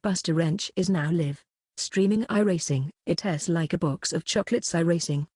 BustaWrench is now live streaming iRacing. It tastes like a box of chocolates. iRacing.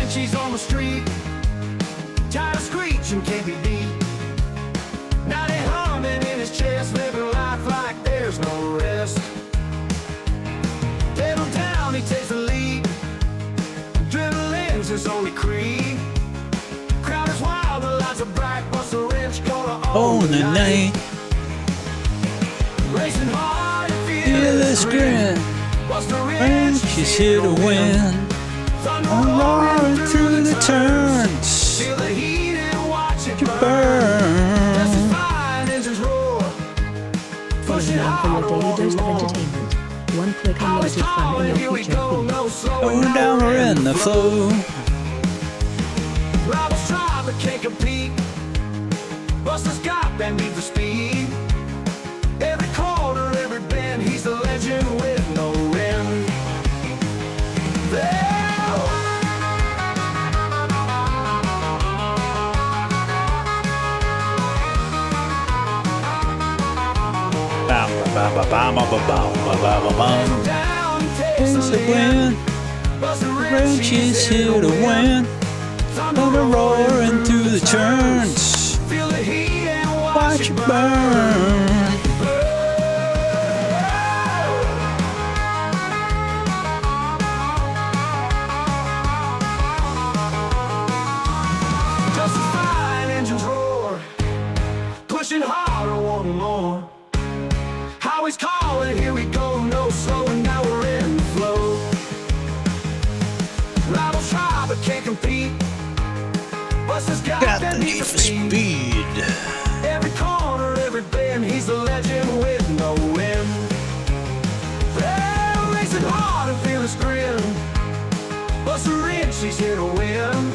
Frenchie's on the street, tired of screeching, can't be beat. Now they humming in his chest, living life like there's no rest. Pedal down, he takes the lead. Adrenaline's his only creed. Crowd is wild, the lights are bright. BustaWrench gonna own the night. Racing hard, feel this grin. BustaWrench is here to win. I'm roaring through the turns. Feel the heat and watch it burn. Justifying engines roar. Pushing hard for your daily dose of entertainment. One click unlimited fun in your future. Going down or in the flow. Rivals try but can't compete. Busta's got been beat for speed. Every corner, every bend, he's the legend with no rim. It's a win. BustaWrench is here to win. Thunder roaring through the turns. Feel the heat and watch it burn. Justifying engines roar. Pushing harder, wanting more. Highway's calling, here we go, no slowing, now we're in the flow. Rivals try but can't compete. Busta's got the need for speed. Every corner, every bend, he's the legend with no wind. Well, racing hard and feel his grin. BustaWrench, he's here to win.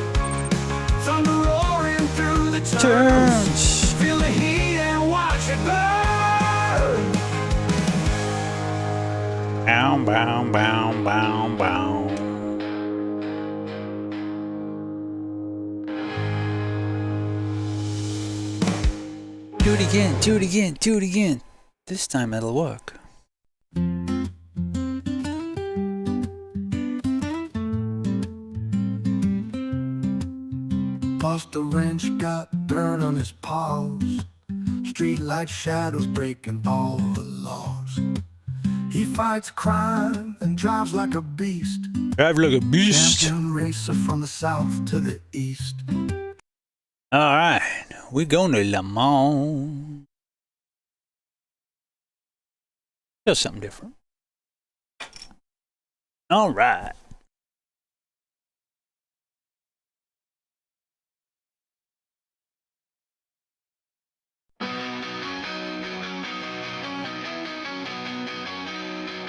Thunder roaring through the turns. Feel the heat and watch it burn. Bow, bow, bow, bow, bow. Do it again, do it again, do it again. This time it'll work. BustaWrench got dirt on his paws. Streetlight shadows breaking all the laws. He fights crime and drives like a beast. Drive like a beast. Champion racer from the south to the east. All right, we're going to Le Mans. Just something different. All right.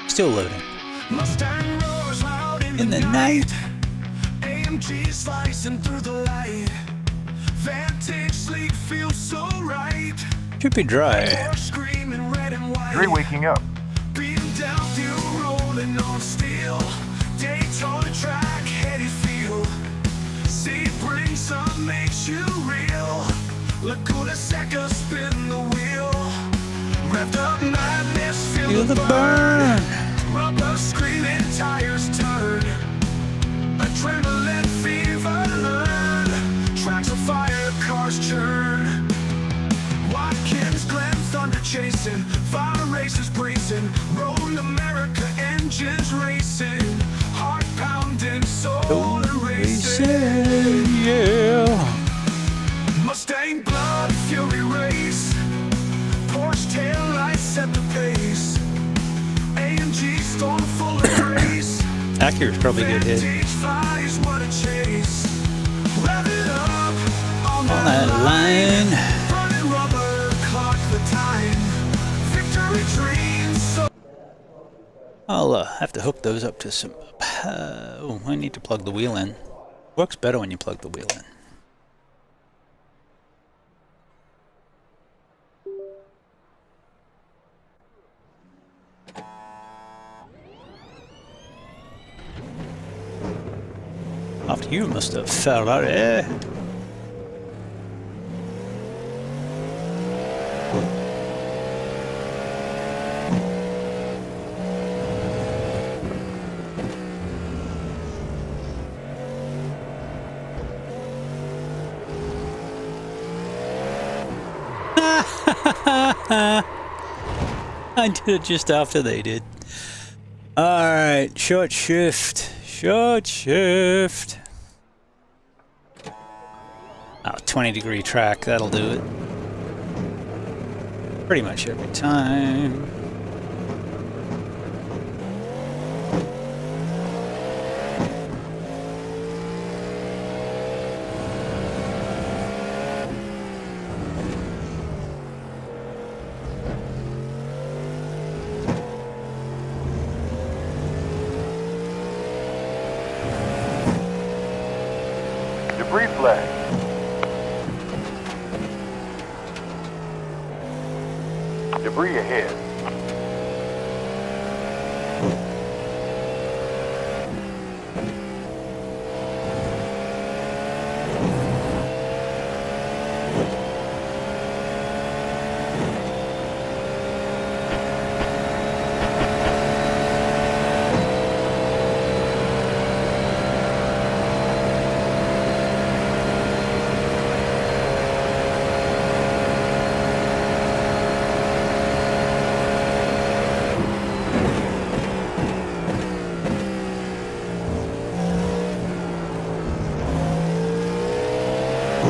Still loading. Mustang roars loud in the night. AMG slicing through the light. Vantage sleek feels so right. Should be dry. You're waking up. Beating down fuel, rolling on steel. Daytona track, heady feel. Sebring sun makes you real. Laguna Seca spin the wheel. Revved up madness, feel the burn. Rubber screaming, tires turn. Adrenaline fever learn. Tracks of fire, cars churn. Watkins, Glen, thunder chasing. Fire races bracing. Road America, engines racing. Heart pounding, soul racing. Yeah. Mustang blood, fury race. Porsche tail lights set the pace. AMG storm full of grace. Accurate's probably a good hit. Flies, what a chase. Rev it up on that line. Burning rubber, clock the time. Victory dreams so. I'll have to hook those up to some. Oh, I need to plug the wheel in. Works better when you plug the wheel in. After you must have fell out there. I did it just after they did. Alright, short shift. Short shift. Oh, 20-degree track, that'll do it. Pretty much every time. Debris flag. Debris ahead.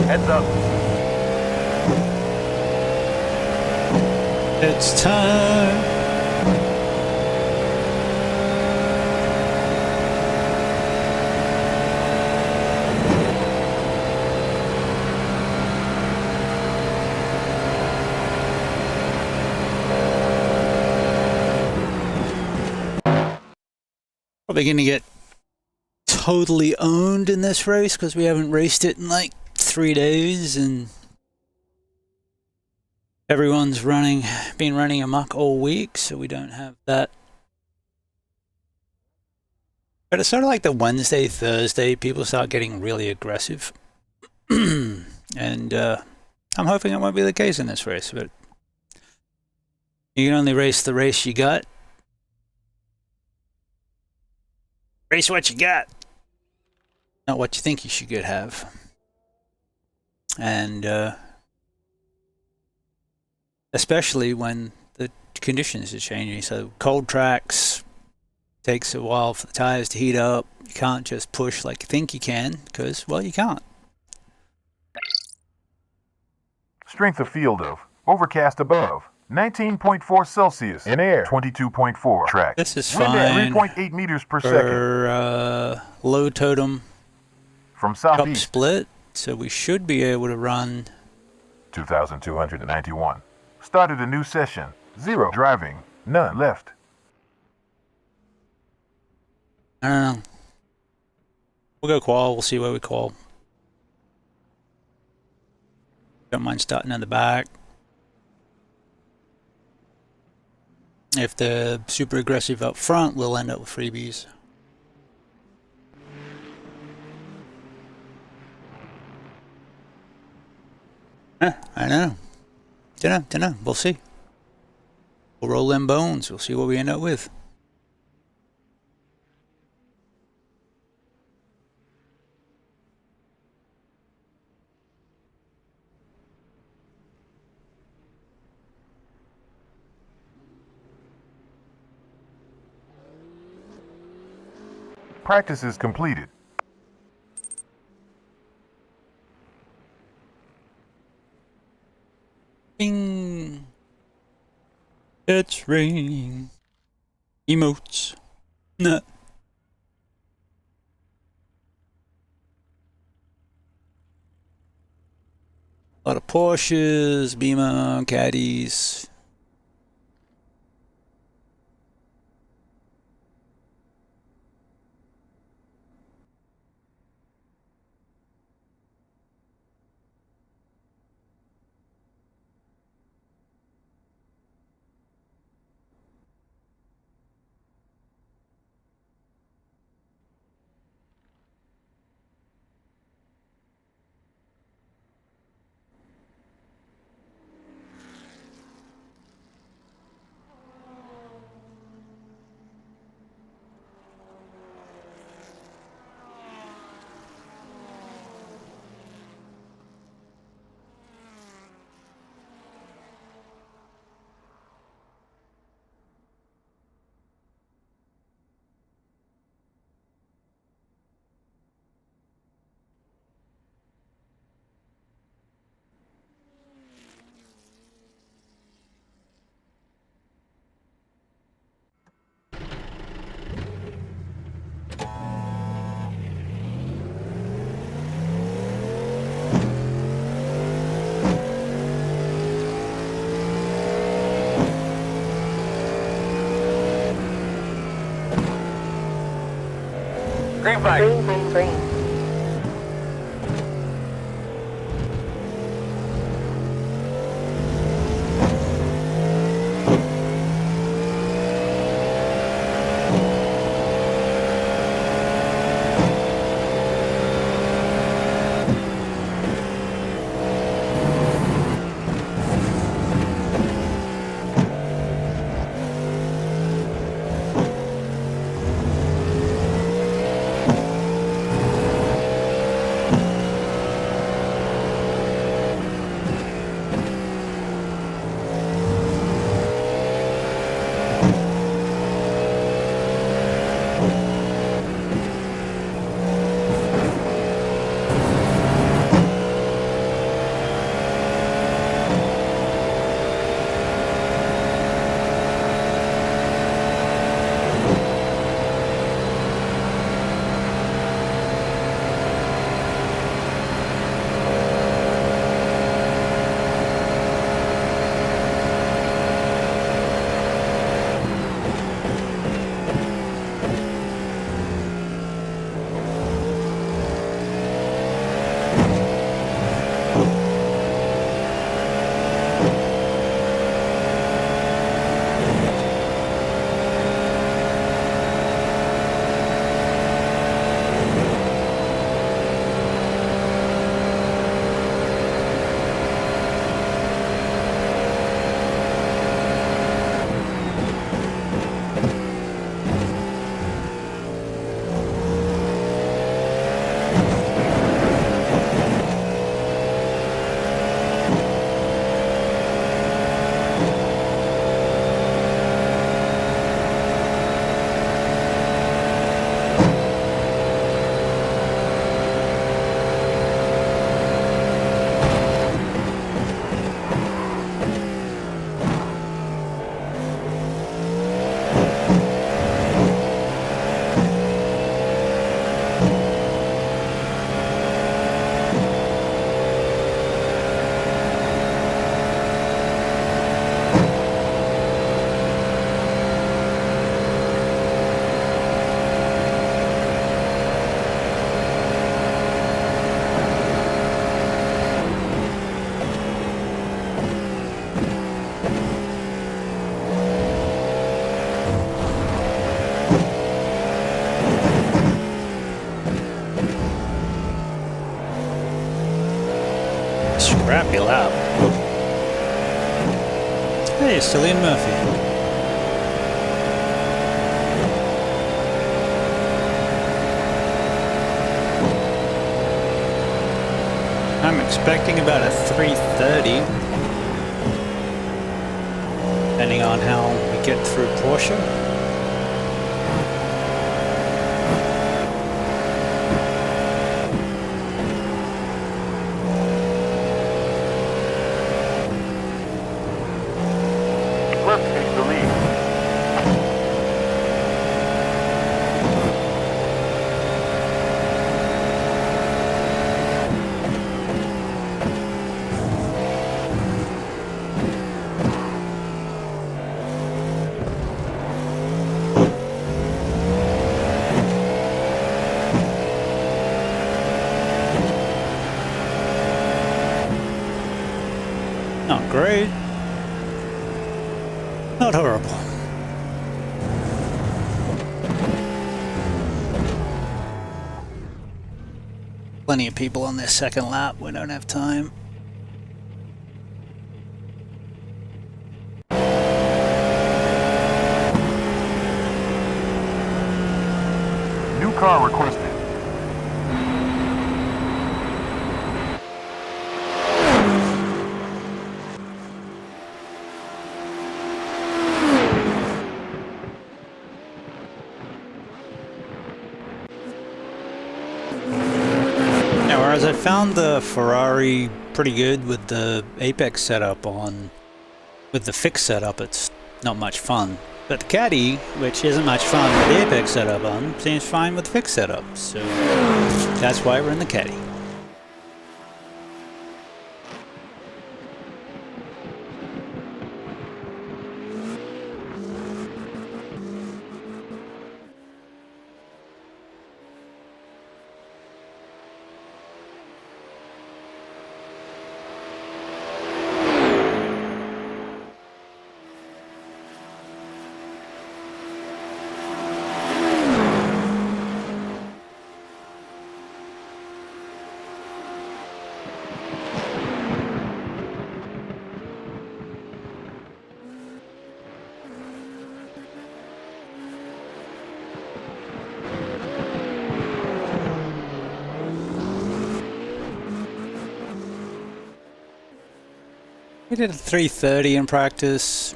Heads up. It's time. Probably going to get totally owned in this race because we haven't raced it in like 3 days and everyone's been running amok all week, so we don't have that. But it's sort of like the Wednesday, Thursday, people start getting really aggressive. And I'm hoping it won't be the case in this race, but you can only race the race you got. Race what you got, not what you think you should have. And especially when the conditions are changing. So cold tracks takes a while for the tires to heat up. You can't just push like you think you can because, well, you can't. Strength of field of overcast above 19.4 Celsius in air 22.4 track. This is Wind at fine 3.8 meters per second for low totem from cup southeast. split, so we should be able to run 2,291. Started a new session. 0 driving, none left. I don't know. We'll go qual. We'll see where we qual. Don't mind starting in the back. If they're super aggressive up front, we'll end up with freebies. I know. Dunno. We'll see. We'll roll them bones. We'll see what we end up with. Practice is completed. Bing. It's raining. Emotes. Nah. A lot of Porsches, Beamer, Caddies. Green flag. Green, green, green. Scrappy lap. Hey, Cillian Murphy. I'm expecting about a 3:30, depending on how we get through Porsche. Left takes the lead. Not great. Not horrible. Plenty of people on this second lap. We don't have time. New car requested. Now, whereas I found the Ferrari pretty good with the Apex setup on, with the fixed setup, it's not much fun. But the Caddy, which isn't much fun with the Apex setup on, seems fine with fixed setup. So that's why we're in the Caddy. We did a 330 in practice.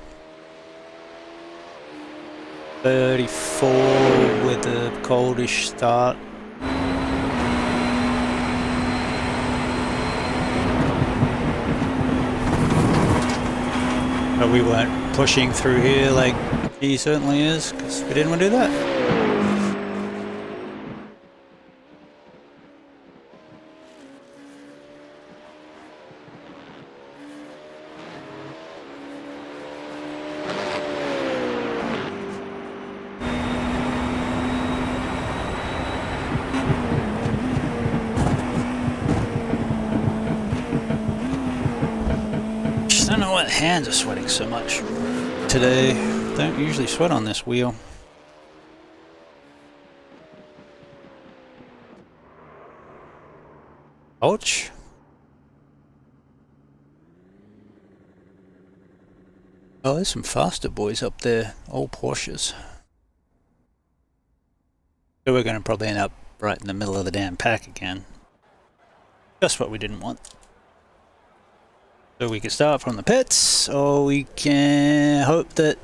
34 with a coldish start. But we weren't pushing through here like he certainly is, because we didn't want to do that. I don't know why the hands are sweating so much today. Don't usually sweat on this wheel. Ouch. Oh, there's some faster boys up there. Old Porsches. So we're going to probably end up right in the middle of the damn pack again. Just what we didn't want. So we can start from the pits, or we can hope that,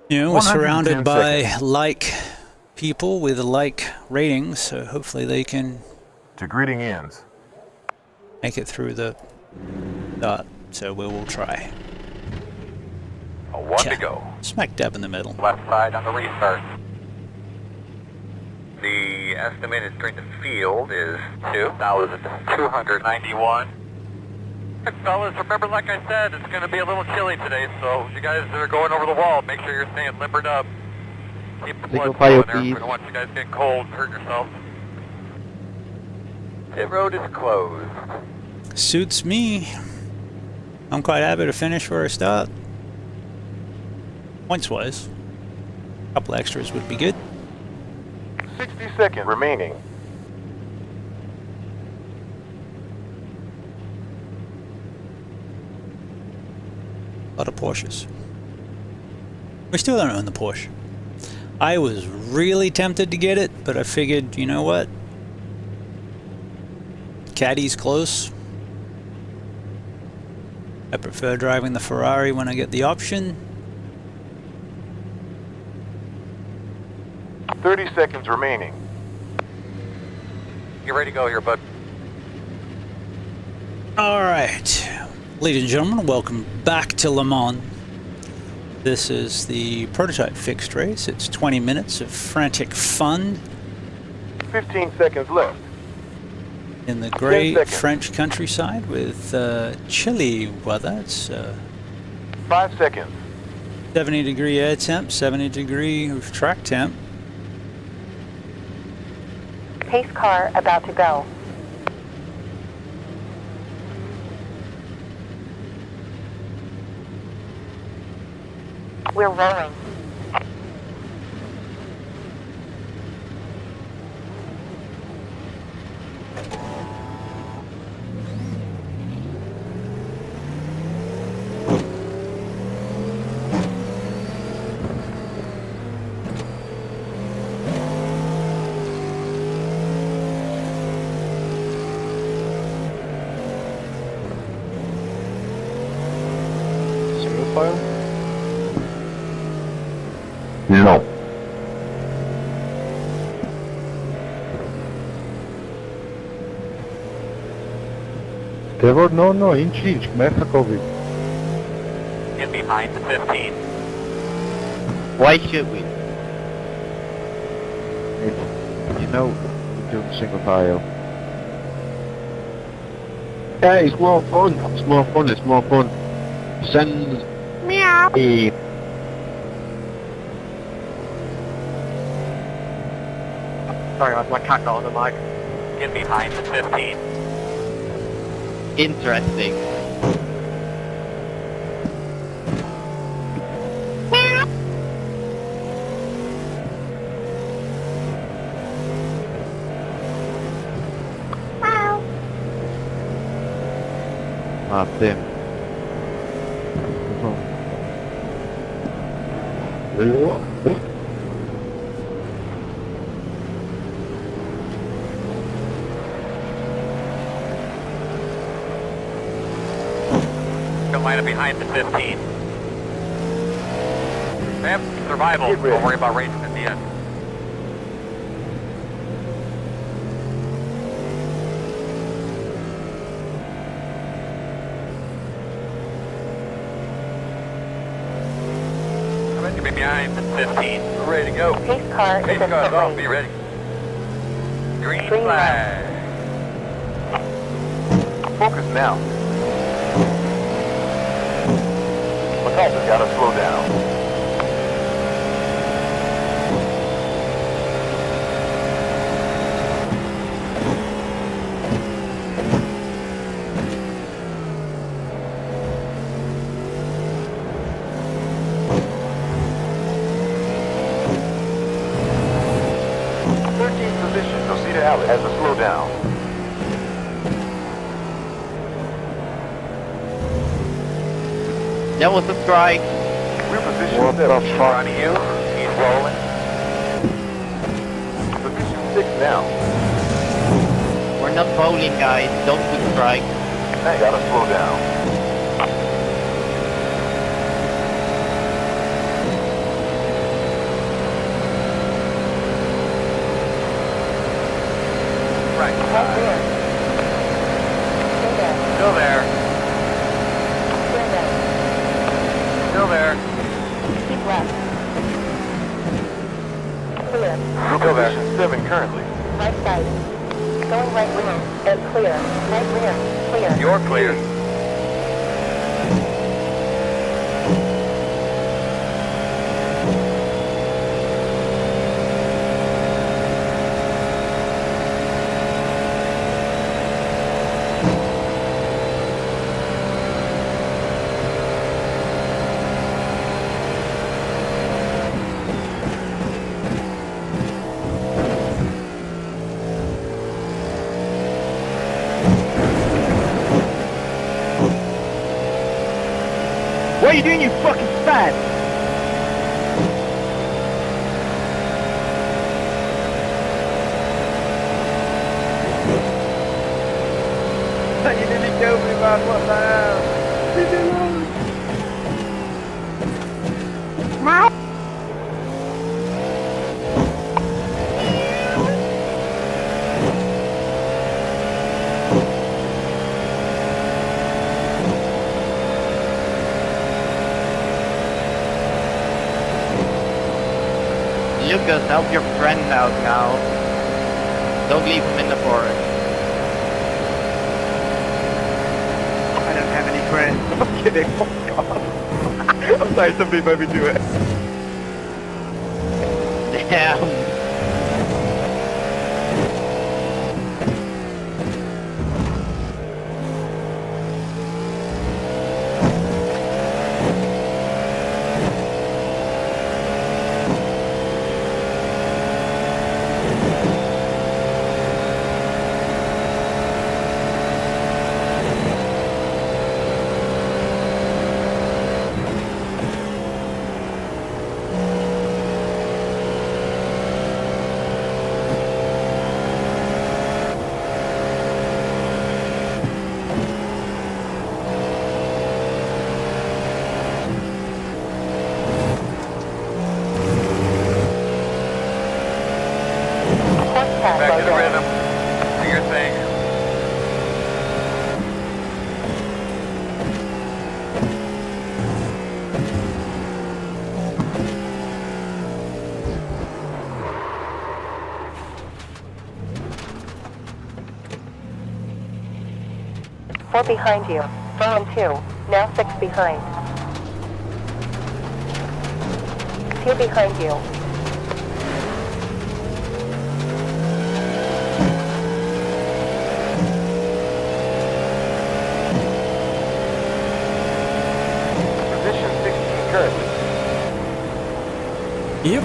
you know, we're surrounded by like people with like ratings, so hopefully they can To greeting ends. make it through the start. So we will try. A 1 to go. Smack dab in the middle. Left side on the restart. The estimated strength of field is 2,291. Fellas, remember, like I said, it's going to be a little chilly today, so you guys that are going over the wall, make sure you're staying limbered up. Keep the blood flowing there. We don't want you guys getting cold and hurt yourselves. Pit road is closed. Suits me. I'm quite happy to finish where I start. Points wise, a couple extras would be good. 60 seconds remaining. A lot of Porsches. We still don't own the Porsche. I was really tempted to get it, but I figured, you know what? Caddy's close. I prefer driving the Ferrari when I get the option. 30 seconds remaining. Get ready to go here, bud. Alright, ladies and gentlemen, welcome back to Le Mans. This is the prototype fixed race. It's 20 minutes of frantic fun 15 seconds left. in the great French countryside with chilly weather. It's 5 seconds. 70-degree air temp, 70-degree track temp. Pace car about to go. We're rolling. Single file? No. Trevor, no, inch, Merhakovic. Get behind the 15. Why should we? You know, we're doing single file. Yeah, it's more fun. It's more fun. It's more fun. Send meow. Sorry, my cat got on the mic. Get behind the 15. Interesting. Ah, damn. line up behind the 15. Yep, survival. Don't worry about racing at the end. I bet you be behind the 15. We're ready to go. Pace car is Pace in car, pit oh, lane. be ready. Green Green flag. Focus now. McCullough's got to slow down. Has to slow down. That was a strike. We're position 7. In front of you. He's rolling. Position 6 now. We're not bowling, guys. Don't do strike. Hey, gotta slow down. Right. Right there. Stay there. Still there. Stay there. Still there. Keep left. Clear. We're position 7 currently. Right side. Going right rear. And clear. Right rear. Clear. You're clear. What are you doing, you fucking fat? You didn't kill me, man. What the hell? Leave me alone. Meow. Lucas, help your friend out now. Don't leave him in the forest. I don't have any friends. I'm kidding. Oh god. I'm sorry, somebody made me do it. Damn. Back to the rhythm. Do your thing. Four behind you. 4 and 2. Now 6 behind. 2 behind you. Position 16 currently. Yep.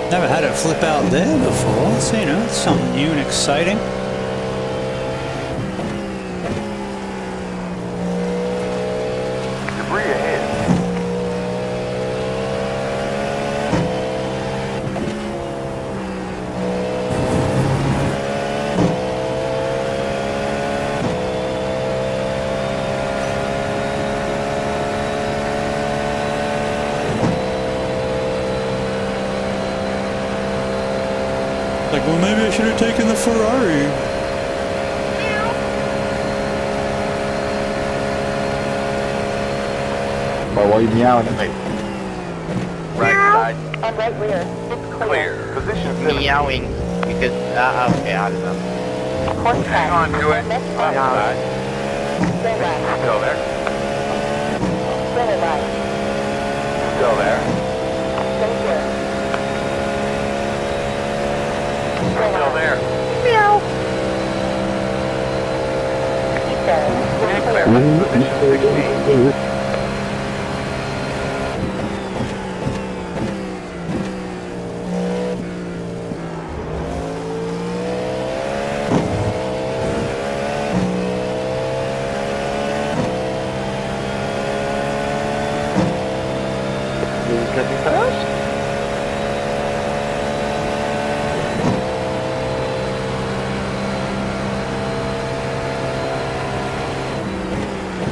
Never had it flip out there before, so you know, it's something new and exciting. Debris ahead. like, well, maybe I should have taken the Ferrari. Why are you meowing at me? Right side, On right rear. It's clear. clear. Position 17. Meowing because okay, I don't know. Course Hang on to it. Next Left stop. side, Still left. still there, Still right. still there, Stay here. still there. Keep there. And Clear. clear. Position 16.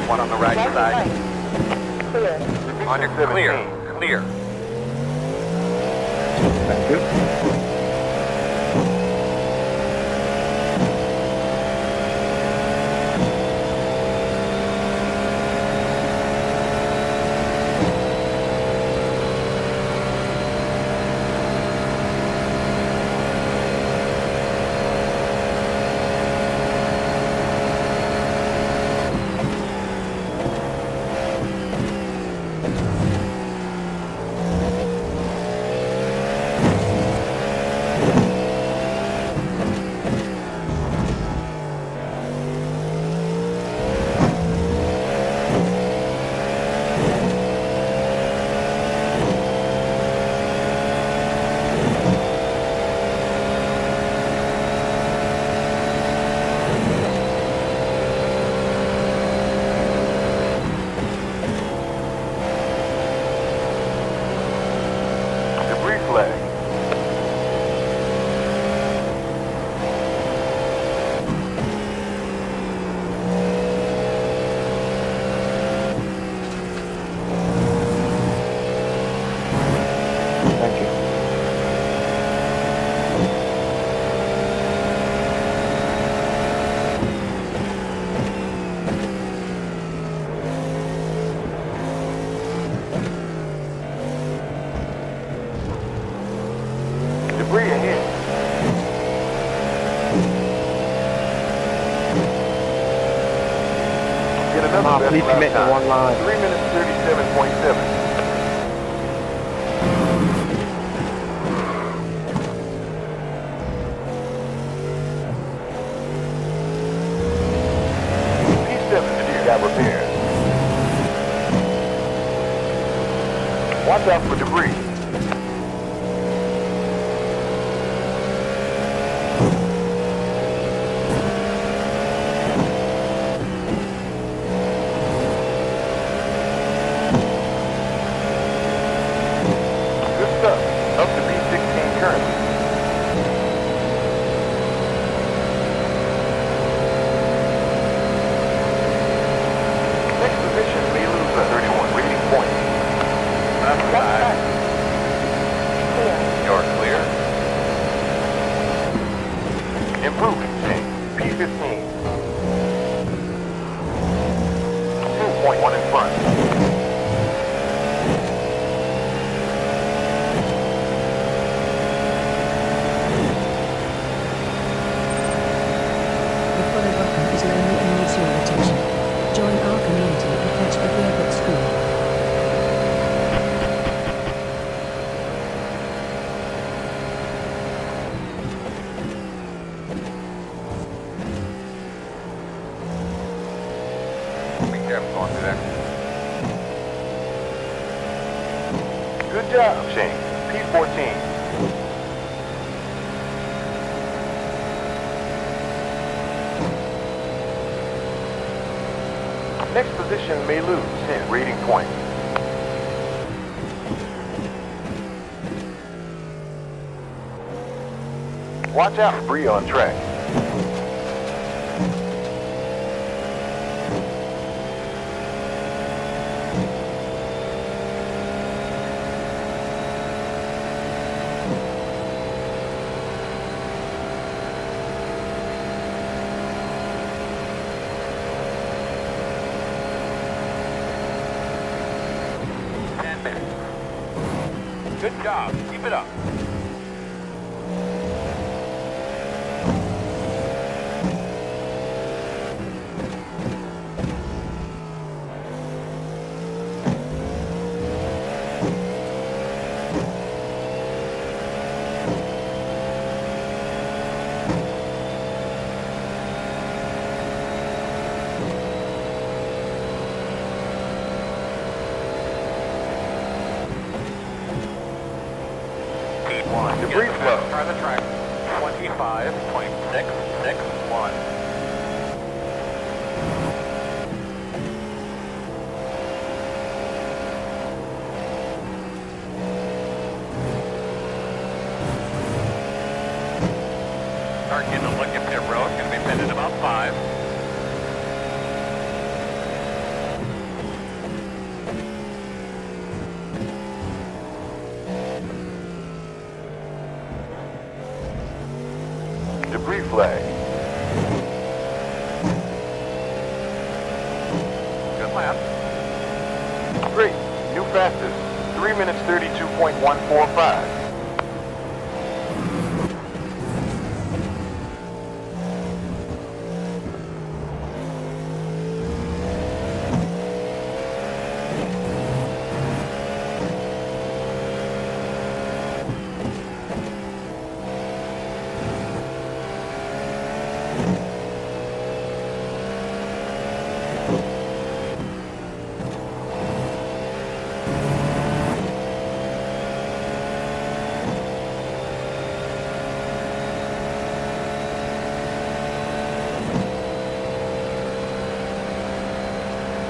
One on the right Right side. side. Clear. On your clear, clear. Thank you. Debris flag. Thank you. Debris ahead. Get another best Please lap commit to time. one line. 3 minutes 37.7. P7 got repairs. Watch out for debris. Good stuff. Up to B16 currently. Next position may lose a 31 rating point. Left Left side, side. Clear. you're clear. Improving change. P15. 2.1 in front. The follow button is lonely and needs your attention. Join our community and catch the yearbook school. Be careful going through there. Good job, Shane. P14. Next position may lose 10 rating points. Watch out, debris on track. Good job. Keep it up. Debris flow. Try the track. 25.661. Start getting a look at pit road. Going to be pitted about 5. Debris flag. Good lap. Great. New fastest. 3 minutes 32.145.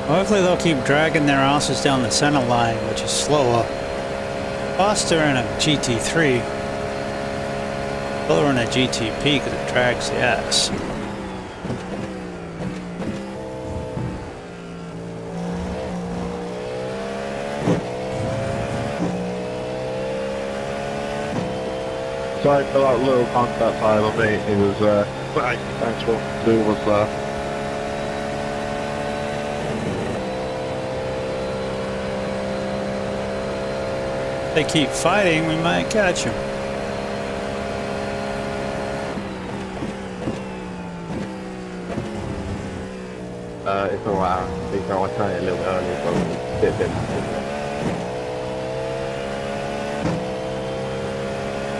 Hopefully they'll keep dragging their asses down the center line, which is slower. Faster in a GT3. Slower in a GTP because it drags the ass. Sorry for that little contact time on me. It was, thanks for doing was there. If they keep fighting, we might catch them. It's alright. I think I turned it a little bit earlier, so it's a bit.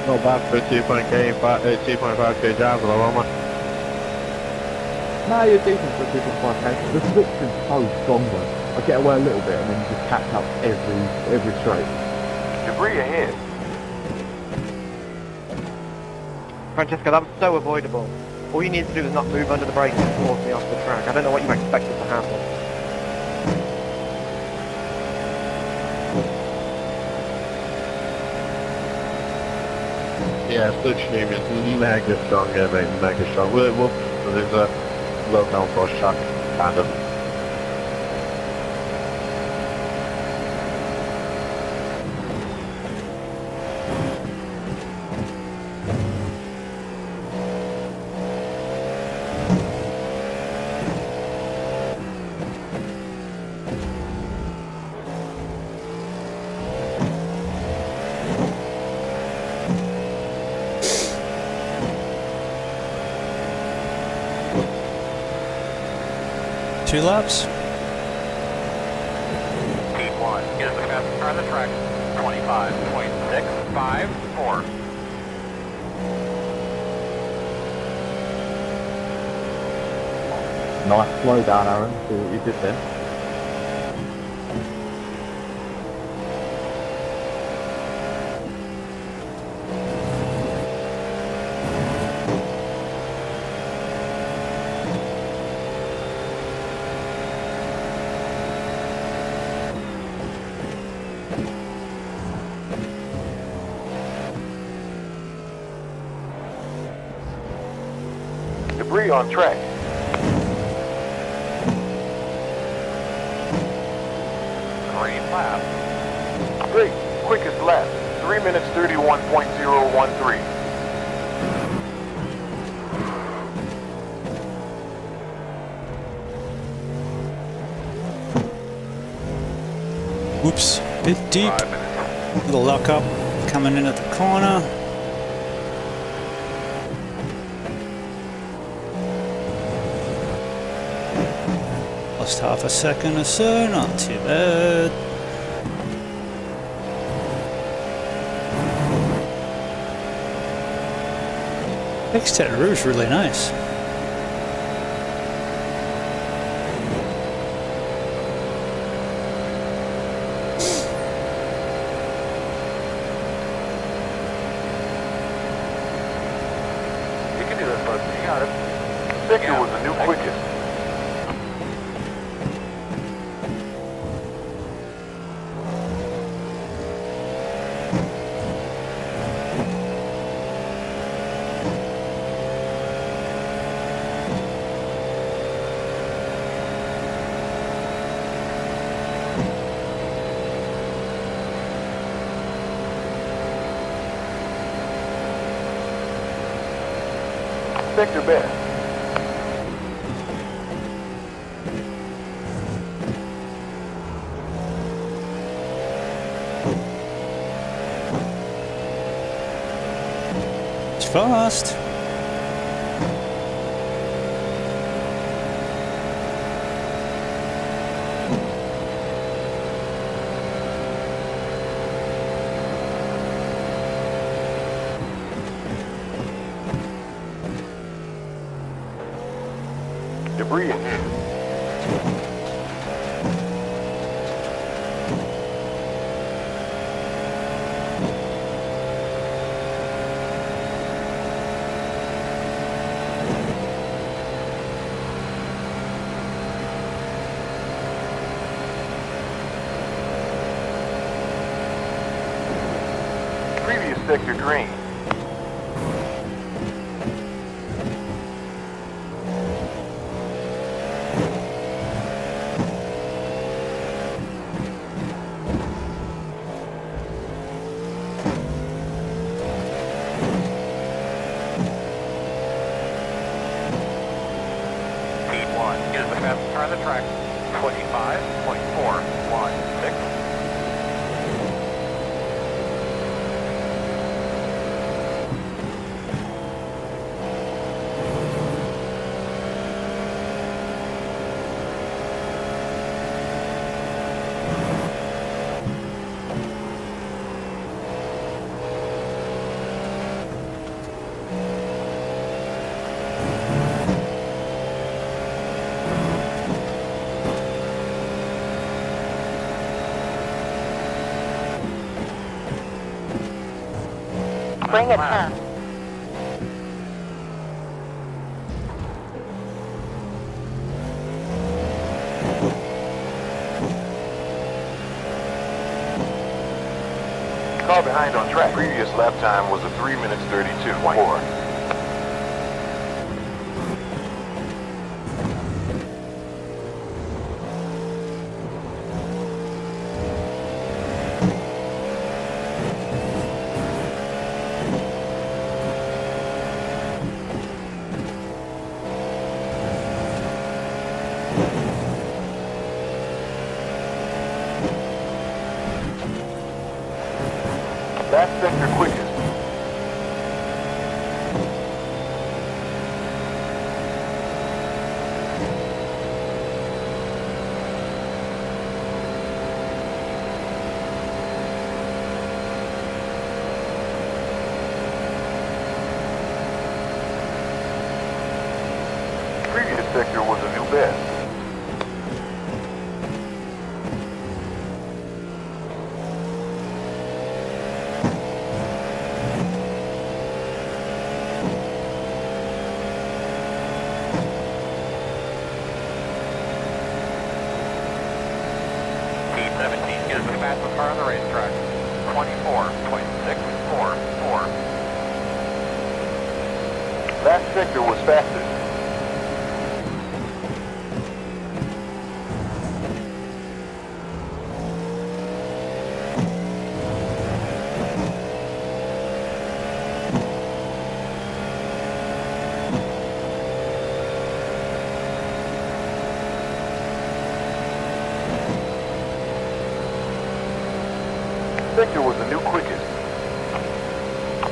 Not bad for a 2.5k jab at the moment. No, you're decent for a 2.5k. The switch is so strong though. I get away a little bit and then you just catch up every straight. Debris ahead. Francesca, that was so avoidable. All you need to do is not move under the brakes and force me off the track. I don't know what you expected to happen. Yeah, switch name is mega strong, yeah mate, mega strong. There's a low downforce track, kind of. Two laps? P1, get us the fastest car on the track. 25.654. Nice slow down, Aaron. See what you did there. Debris on track. Great lap. Great. Quickest lap. 3 minutes 31.013. Whoops, bit deep. 5 minutes. Little lock up coming in at the corner. Lost half a second or so, not too bad. Exterior Rouge really nice. You can do this, bud. You got it. Victor was the new quickest. Sector best. It's fast. Debris ahead. Previous sector green. P1 is the fastest car on the track. 25.416. Bring it fast. Car behind on track. Previous lap time was a 3 minutes 32.4. Last sector quickest. Previous sector was a new best. P17 is the fastest car on the racetrack. 24.644. Last sector was fastest. sector was the new quickest.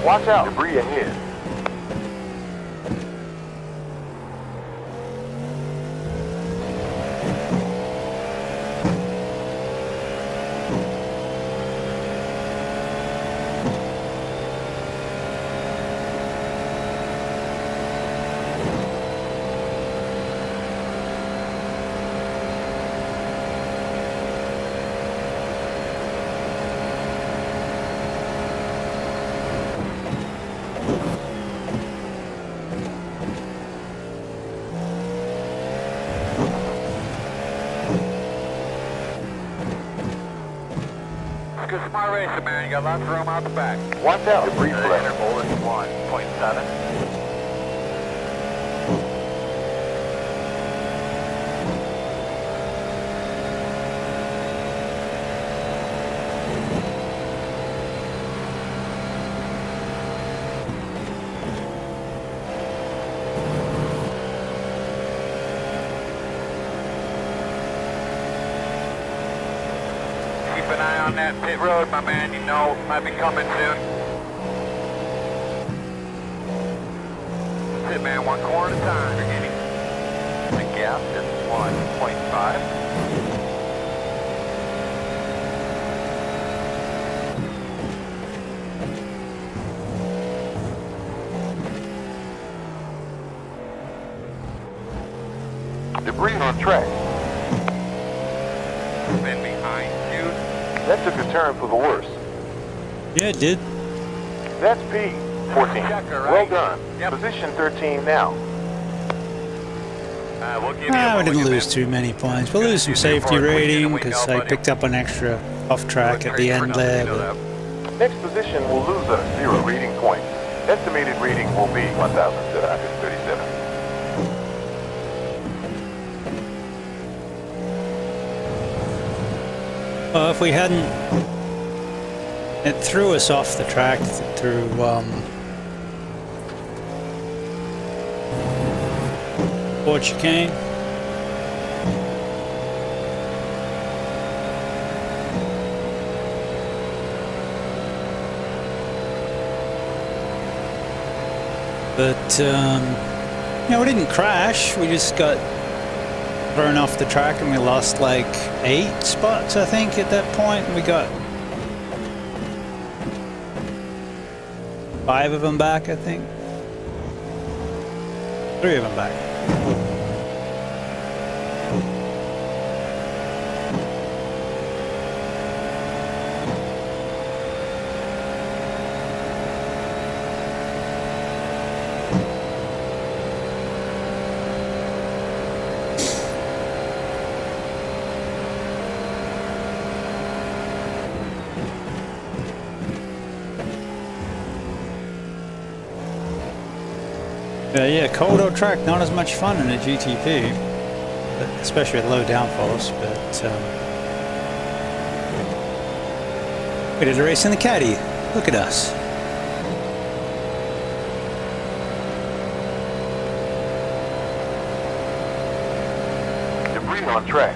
Watch out. Debris ahead. Good smart racer, man. You got lots of room out the back. Watch out. Debris The flex. interval is 1.7. Keep an eye on that pit road, my man. You know it might be coming soon. That's it, man. One corner at a time. You're getting the gap is 1.5. Debris on track. Been behind you. That took a turn for the worse. Yeah, it did. That's P. 14. Checker, Well right? done. Yep. Position 13 now. We'll give you Ah, a we didn't moment, lose man. too many points. We'll lose some safety rating because I picked up an extra off track at the end there. But Next position will lose us 0 rating points. Estimated rating will be 1,737. well, if we hadn't, it threw us off the track through Port Chicane. But yeah, we didn't crash. We just got thrown off the track, and we lost like 8 spots, I think, at that point. We got 5 of them back, I think. 3 of them back. Yeah, cold old track, not as much fun in a GTP, but especially at low downforce. But we did a race in the Caddy. Look at us. Debris on track.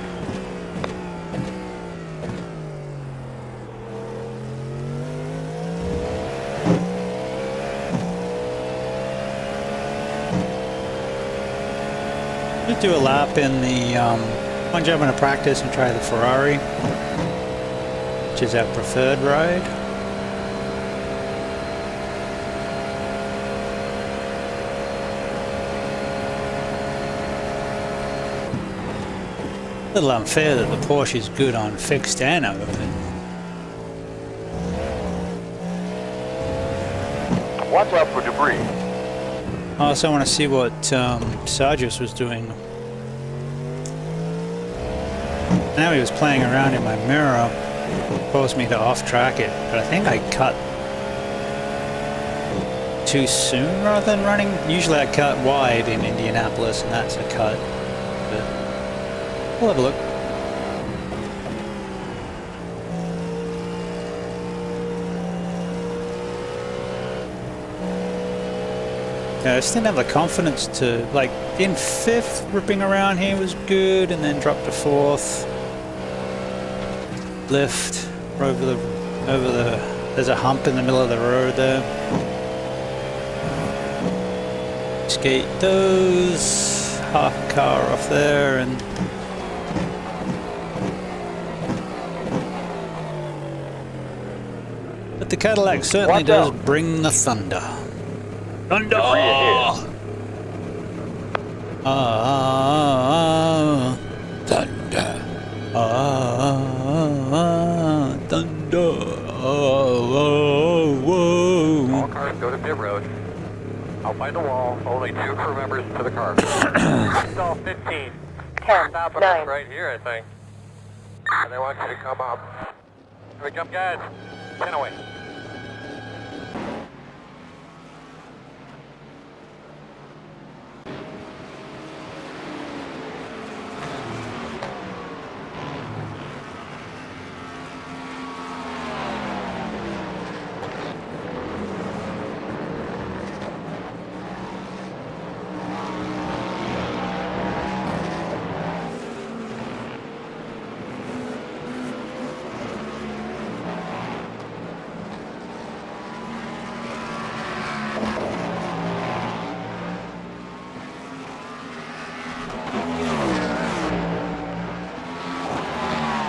We do a lap in the one job in a practice and try the Ferrari, which is our preferred ride. A little unfair that the Porsche is good on fixed and open. Watch out for debris. I also want to see what Sargis was doing. Now he was playing around in my mirror, forced me to off-track it, but I think I cut too soon rather than running. Usually I cut wide in Indianapolis, and that's a cut. But we'll have a look. I just didn't have the confidence to, like, in 5th, ripping around here was good, and then dropped to 4th. Lift over the over the, there's a hump in the middle of the road there. Skate those, half a car off there, and but the Cadillac certainly does bring the thunder. Thunder! Thunder. Thunder. Whoa. All cars go to pit road. Out by the wall, only 2 crew members to the car. Stall 15. 10, Stop us 9. right here, I think. And they want you to come up. Here we come, guys. 10 away.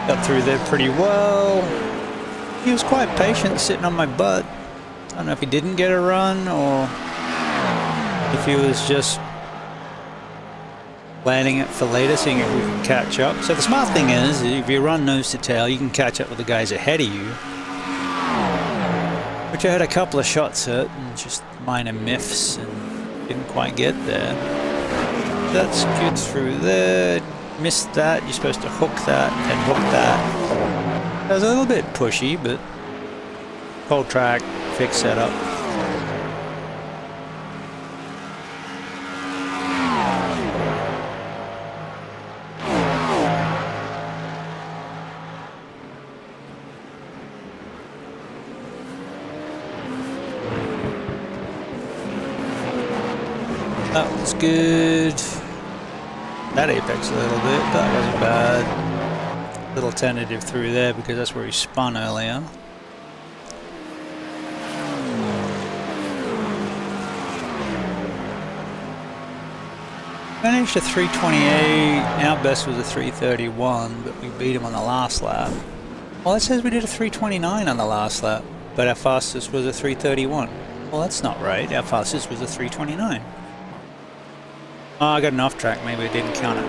Got through there pretty well. He was quite patient sitting on my butt. I don't know if he didn't get a run or if he was just planning it for later, seeing if we could catch up. So the smart thing is, if you run nose to tail, you can catch up with the guys ahead of you. Which I had a couple of shots at, and just minor miffs, and didn't quite get there. That's good through there. Missed that. You're supposed to hook that and hook that. That was a little bit pushy, but cold track, fix setup. That was good. That apex a little bit, that wasn't bad. Little tentative through there because that's where he spun earlier. Finished a 328, our best was a 331, but we beat him on the last lap. Well, it says we did a 329 on the last lap, but our fastest was a 331. Well, that's not right, our fastest was a 329. Oh, I got an off track, maybe I didn't count it.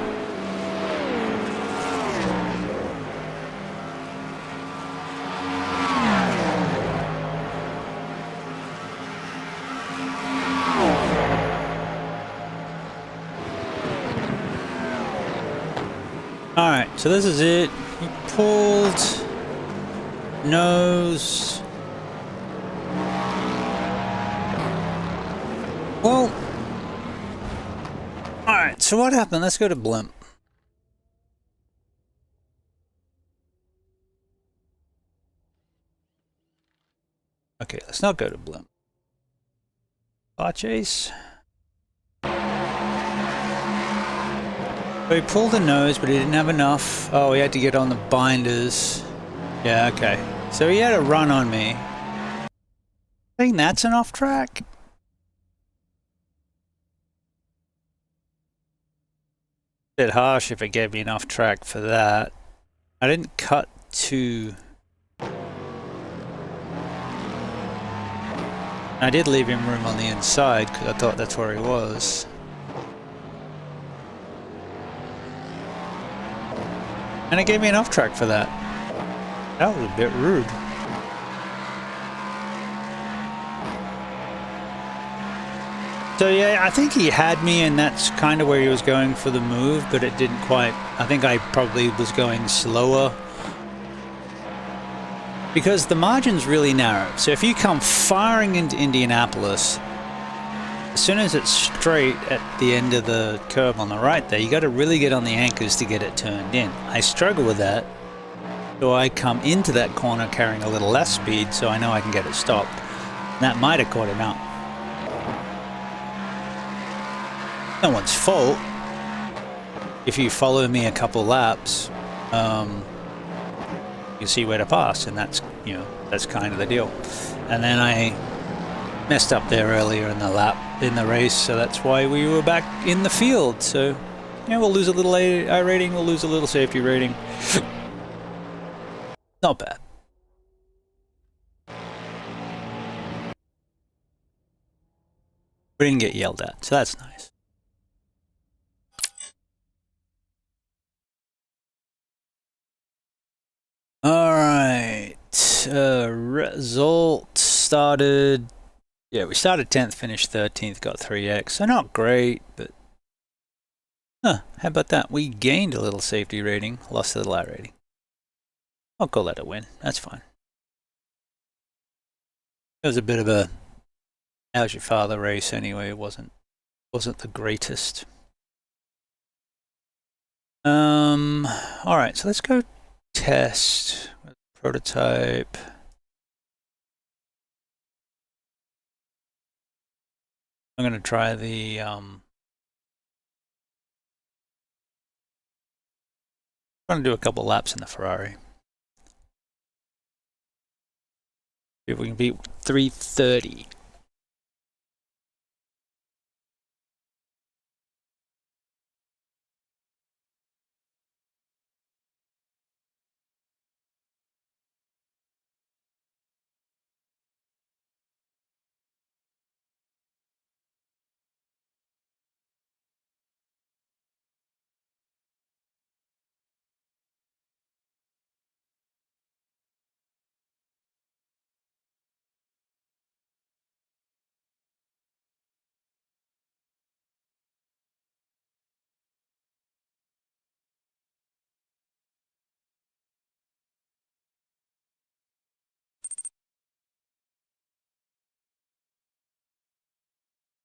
Alright, so this is it. He pulled nose. Well, alright, so what happened? Let's go to blimp. Okay, let's not go to blimp. Car chase. So he pulled the nose, but he didn't have enough. Oh, he had to get on the binders. Yeah, okay. So he had a run on me. I think that's an off track. Bit harsh if it gave me enough track for that. I didn't cut to. I did leave him room on the inside because I thought that's where he was. And it gave me enough track for that. That was a bit rude. So yeah, I think he had me, and that's kind of where he was going for the move, but it didn't quite. I think I probably was going slower. Because the margin's really narrow. So if you come firing into Indianapolis, as soon as it's straight at the end of the curve on the right there, you got to really get on the anchors to get it turned in. I struggle with that. So I come into that corner carrying a little less speed, so I know I can get it stopped. And that might have caught him out. No one's fault. If you follow me a couple laps, you see where to pass, and that's, you know, that's kind of the deal. And then I messed up there earlier in the lap, in the race, so that's why we were back in the field. So, yeah, we'll lose a little I rating, we'll lose a little safety rating. Not bad. We didn't get yelled at, so that's nice. Alright, result started, yeah, we started 10th, finished 13th, got 3x, so not great, but, how about that? We gained a little safety rating, lost a little I rating. I'll call that a win, that's fine. It was a bit of a, how's your father race anyway, it wasn't the greatest. Alright, so let's go test prototype. I'm gonna try the I'm gonna do a couple laps in the Ferrari. See if we can beat 3:30.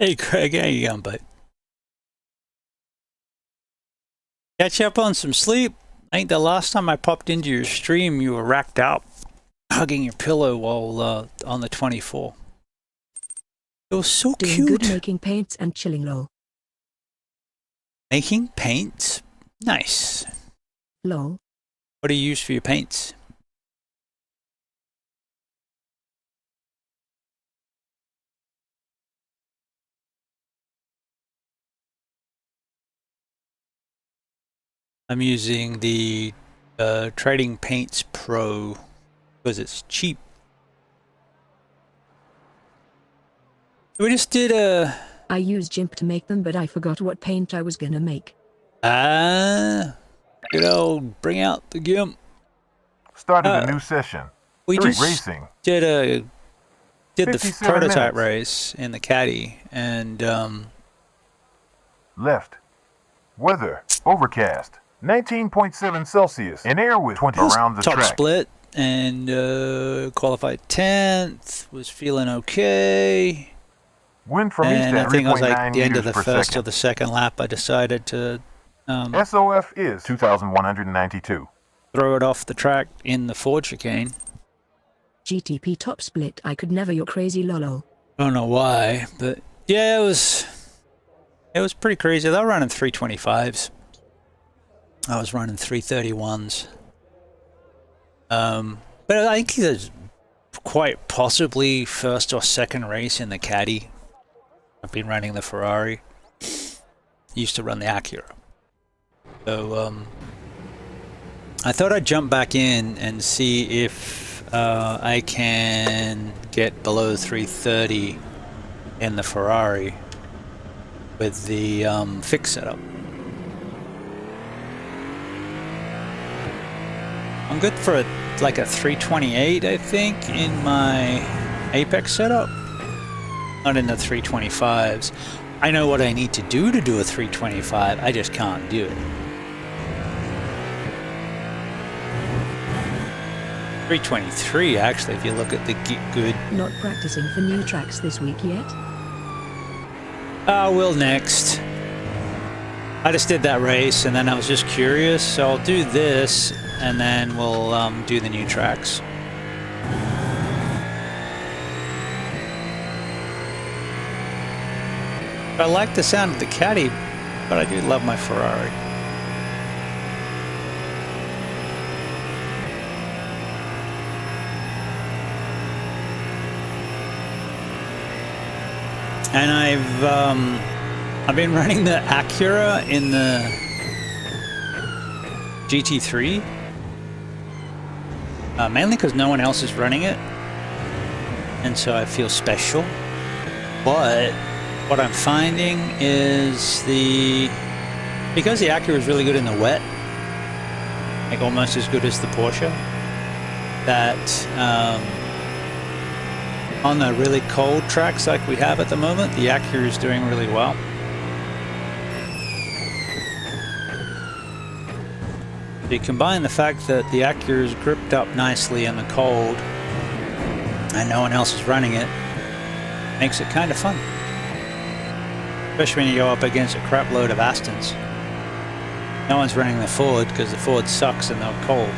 Hey Craig, how you going, bud? Catch up on some sleep? I think the last time I popped into your stream, you were racked out, hugging your pillow while on the 24. It was so Doing cute. good making paints and chilling lol. Making paints? Nice. Lol. What do you use for your paints? I'm using the Trading Paints Pro because it's cheap. We just did a... I used GIMP to make them, but I forgot what paint I was gonna make. Good old bring out the GIMP. Started a new session. We Street just racing. did the 57 prototype minutes. race in the caddy, and Left. Weather. Overcast. 19.7 Celsius. In air with 20 around the top track. split and qualified 10th. Was feeling okay. Wind from east And I at think it was 3.9 like the end of the meters per first or second. the second lap. I decided to SOF is 2,192. throw it off the track in the Ford chicane. GTP top split, I could never, you're crazy lol. I don't know why, but yeah, it was pretty crazy. They were running 325s. I was running 331s. But I think there's quite possibly first or second race in the caddy. I've been running the Ferrari. Used to run the Acura. So I thought I'd jump back in and see if I can get below 330 in the Ferrari with the fix setup. I'm good for like a 328, I think, in my Apex setup. Not in the 325s. I know what I need to do a 325, I just can't do it. 323, actually, if you look at the good. Not practicing for new tracks this week yet? Will next. I just did that race and then I was just curious, so I'll do this and then we'll do the new tracks. I like the sound of the caddy, but I do love my Ferrari. And I've been running the Acura in the GT3, mainly because no one else is running it, and so I feel special. But what I'm finding is because the Acura is really good in the wet, like almost as good as the Porsche, that on the really cold tracks like we have at the moment, the Acura is doing really well. You combine the fact that the Acura is gripped up nicely in the cold and no one else is running it, makes it kind of fun. Especially when you go up against a crap load of Astons. No one's running the Ford because the Ford sucks and they're cold.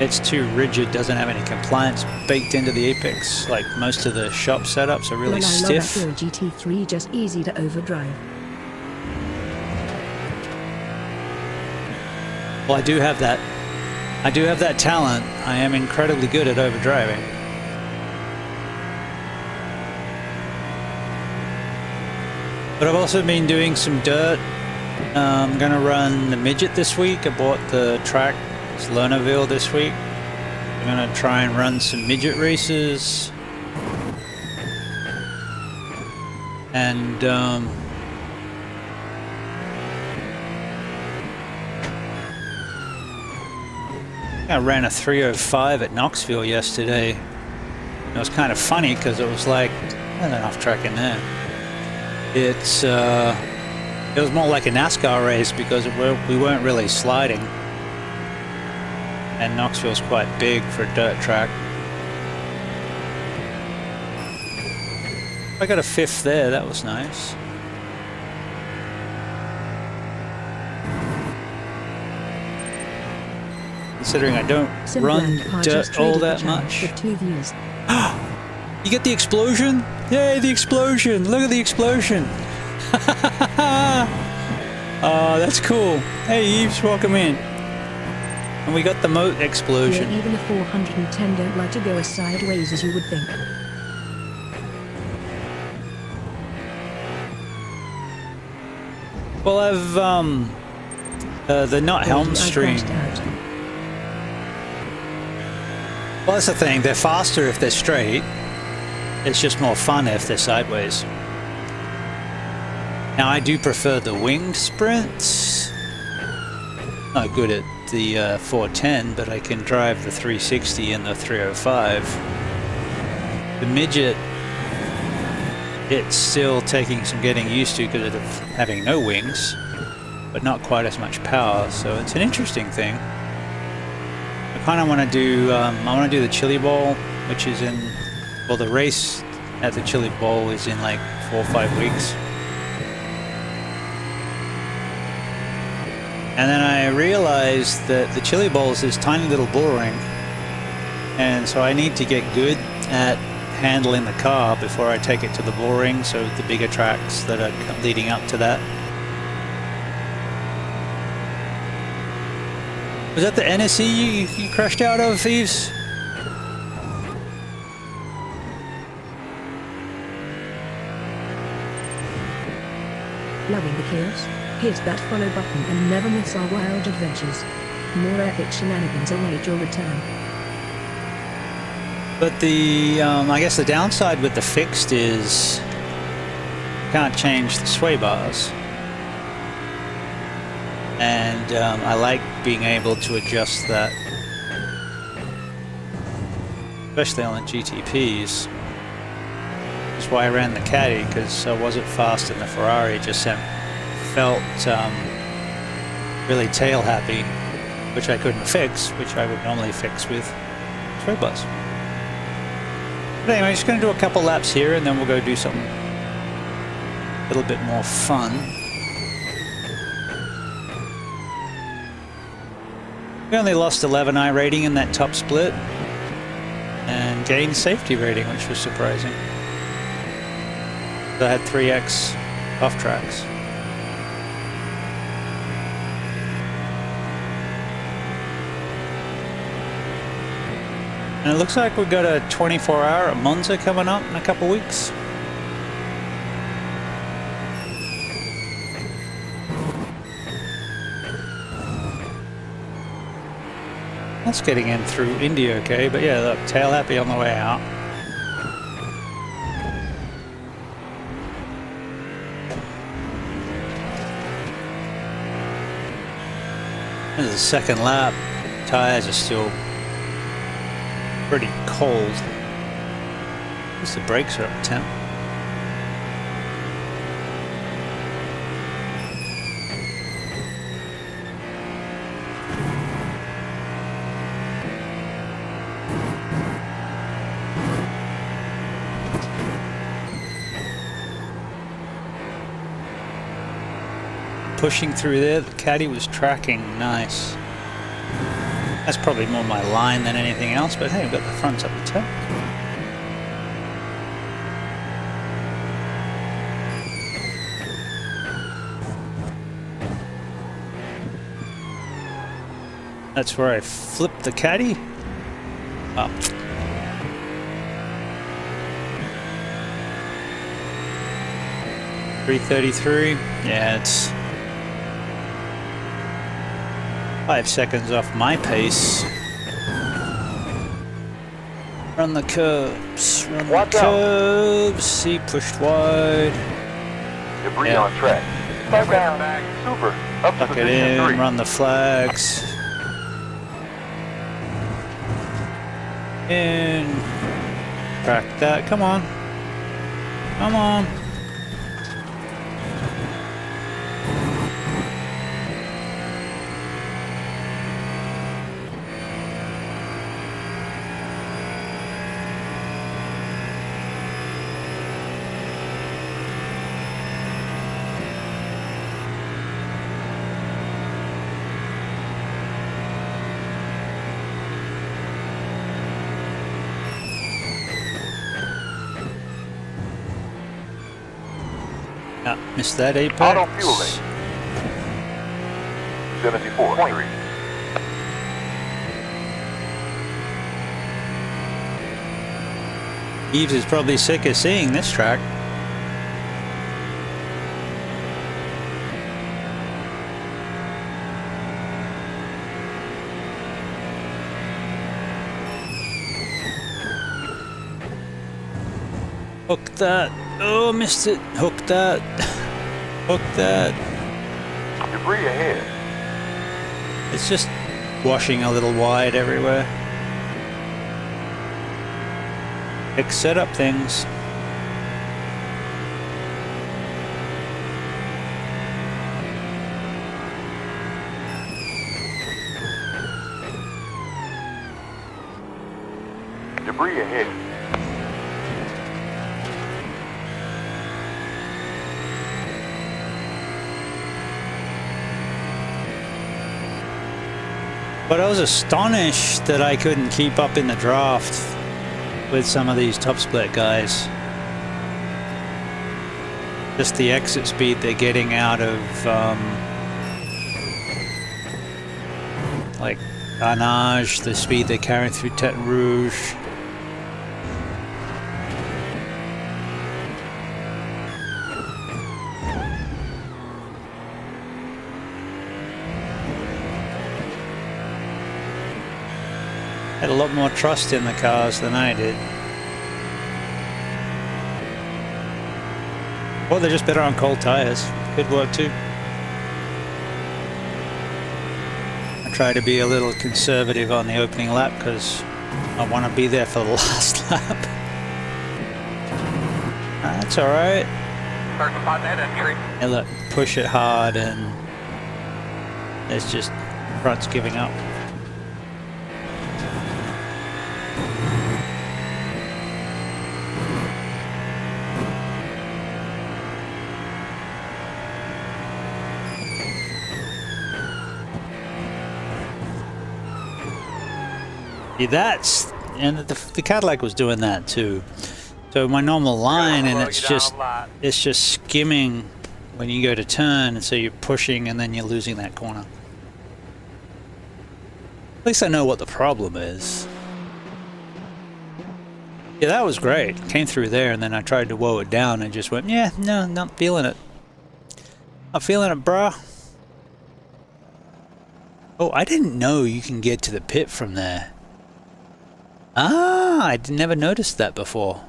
It's too rigid, doesn't have any compliance baked into the apex. Like most of the shop setups are really stiff. I love Acura GT3, just easy to overdrive. Well, I do have that talent. I am incredibly good at overdriving. But I've also been doing some dirt. I'm gonna run the midget this week. I bought the track, it's Lernerville this week. I'm gonna try and run some midget races. And I ran a 305 at Knoxville yesterday. It was kind of funny because it was like, there's an off track in there. It was more like a NASCAR race because we weren't really sliding. And Knoxville's quite big for a dirt track. I got a 5th there, that was nice. Considering I don't run dirt all that much. You get the explosion? Yay, the explosion! Look at the explosion! Oh, that's cool. Hey Eves, welcome in. And we got the moat explosion. Yeah, even the 410 don't like to go as sideways as you would think. Well, I've the not helm stream. Well, that's the thing. They're faster if they're straight. It's just more fun if they're sideways. Now, I do prefer the winged sprints. Not good at the 410, but I can drive the 360 and the 305. The midget, it's still taking some getting used to because of having no wings, but not quite as much power. So it's an interesting thing. I kind of want to do. I want to do the Chili Bowl, which is in. Well, the race at the Chili Bowl is in like 4 or 5 weeks. And then I realized that the Chili Bowl is this tiny little bull ring, and so I need to get good at handling the car before I take it to the bull ring, so the bigger tracks that are leading up to that. Was that the NSE you crashed out of, Thieves? Loving the chaos? Hit that follow button and never miss our wild adventures. More epic shenanigans await your return. But the, I guess the downside with the fixed is you can't change the sway bars. And I like being able to adjust that, especially on the GTPs. That's why I ran the Caddy, because I wasn't fast in the Ferrari, just felt really tail happy, which I couldn't fix, which I would normally fix with sway bars. But anyway, just going to do a couple laps here and then we'll go do something a little bit more fun. We only lost 11 iRating in that top split and gained safety rating, which was surprising. So I had 3x off tracks. And it looks like we've got a 24-hour at Monza coming up in a couple weeks. That's getting in through India okay, but yeah, look, tail happy on the way out. This is the second lap. Tires are still pretty cold. At least the brakes are up temp. Pushing through there, the caddy was tracking nice. That's probably more my line than anything else, but hey, we've got the fronts up the top. That's where I flipped the caddy. Oh. .333. Yeah, it's 5 seconds off my pace. Run the curbs. Run the curbs. He pushed wide. Debris on track. Program. Super. Up to Tuck it position in. 3. Run the flags. In. Track that. Come on. Come on. Missed that apex. Auto fueling. 74.3. Eves is probably sick of seeing this track. Hook that. Oh, missed it. Hook that. Hook that. Debris ahead. It's just washing a little wide everywhere. Big setup things. Debris ahead. But I was astonished that I couldn't keep up in the draft with some of these top split guys. Just the exit speed they're getting out of like Arnage, the speed they're carrying through Tete Rouge. Had a lot more trust in the cars than I did. Or they're just better on cold tires. Could work too. I try to be a little conservative on the opening lap because I want to be there for the last lap. That's alright. Start upon that entry. Yeah, look, push it hard and it's just front's giving up. That's, and the Cadillac was doing that too. So my normal line, and it's just skimming when you go to turn, and so you're pushing and then you're losing that corner. At least I know what the problem is. Yeah, that was great. Came through there, and then I tried to woe it down and just went, yeah, no, not feeling it. Not feeling it, bruh. Oh, I didn't know you can get to the pit from there. Ah, I never noticed that before.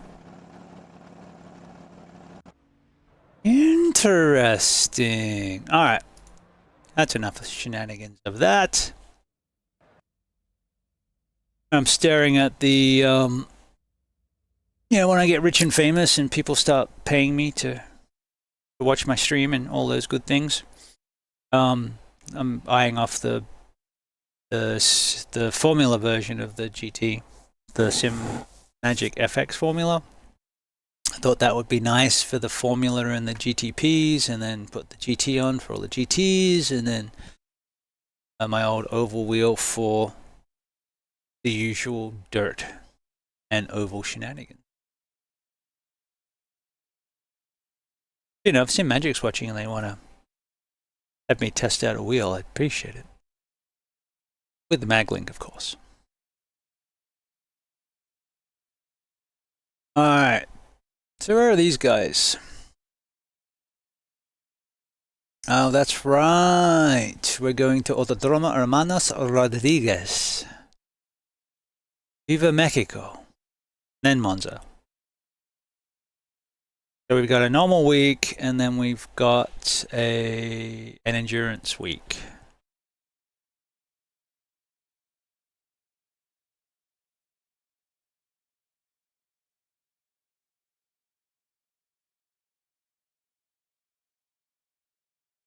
Interesting. Alright. That's enough of shenanigans of that. I'm staring at the, when I get rich and famous and people start paying me to watch my stream and all those good things. I'm eyeing off the formula version of the GT, the Sim Magic FX formula. I thought that would be nice for the formula and the GTPs, and then put the GT on for all the GTs, and then my old oval wheel for the usual dirt and oval shenanigans. You know, if Sim Magic's watching and they want to have me test out a wheel, I'd appreciate it. With the mag link, of course. Alright. So where are these guys? Oh, that's right. We're going to Autodromo Hermanos Rodriguez. Viva Mexico. Then Monza. So we've got a normal week, and then we've got an endurance week.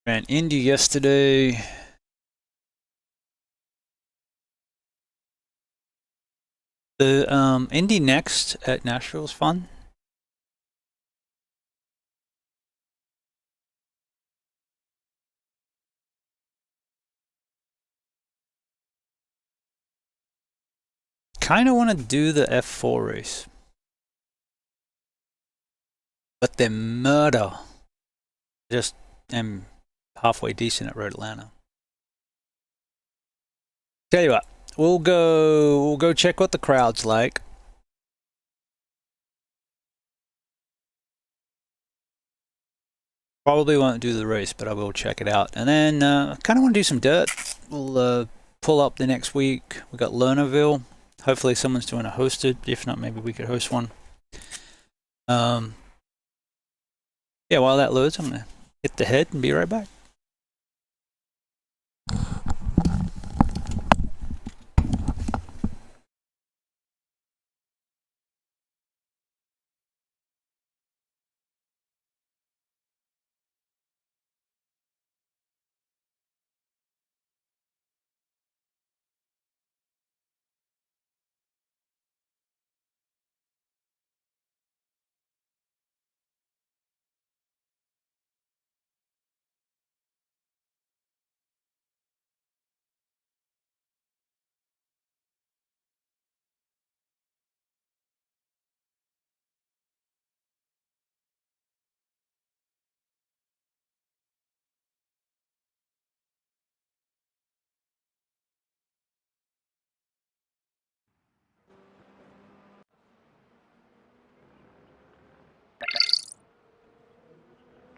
Ran Indy yesterday. The Indy next at Nashville is fun. Kind of want to do the F4 race, but they're murder. Just am halfway decent at Road Atlanta. Tell you what, we'll go check what the crowd's like. Probably won't do the race, but I will check it out. And then I kind of want to do some dirt. We'll pull up the next week. We got Lernerville. Hopefully someone's doing a hosted. If not, maybe we could host one. Yeah, while that loads, I'm gonna hit the head and be right back.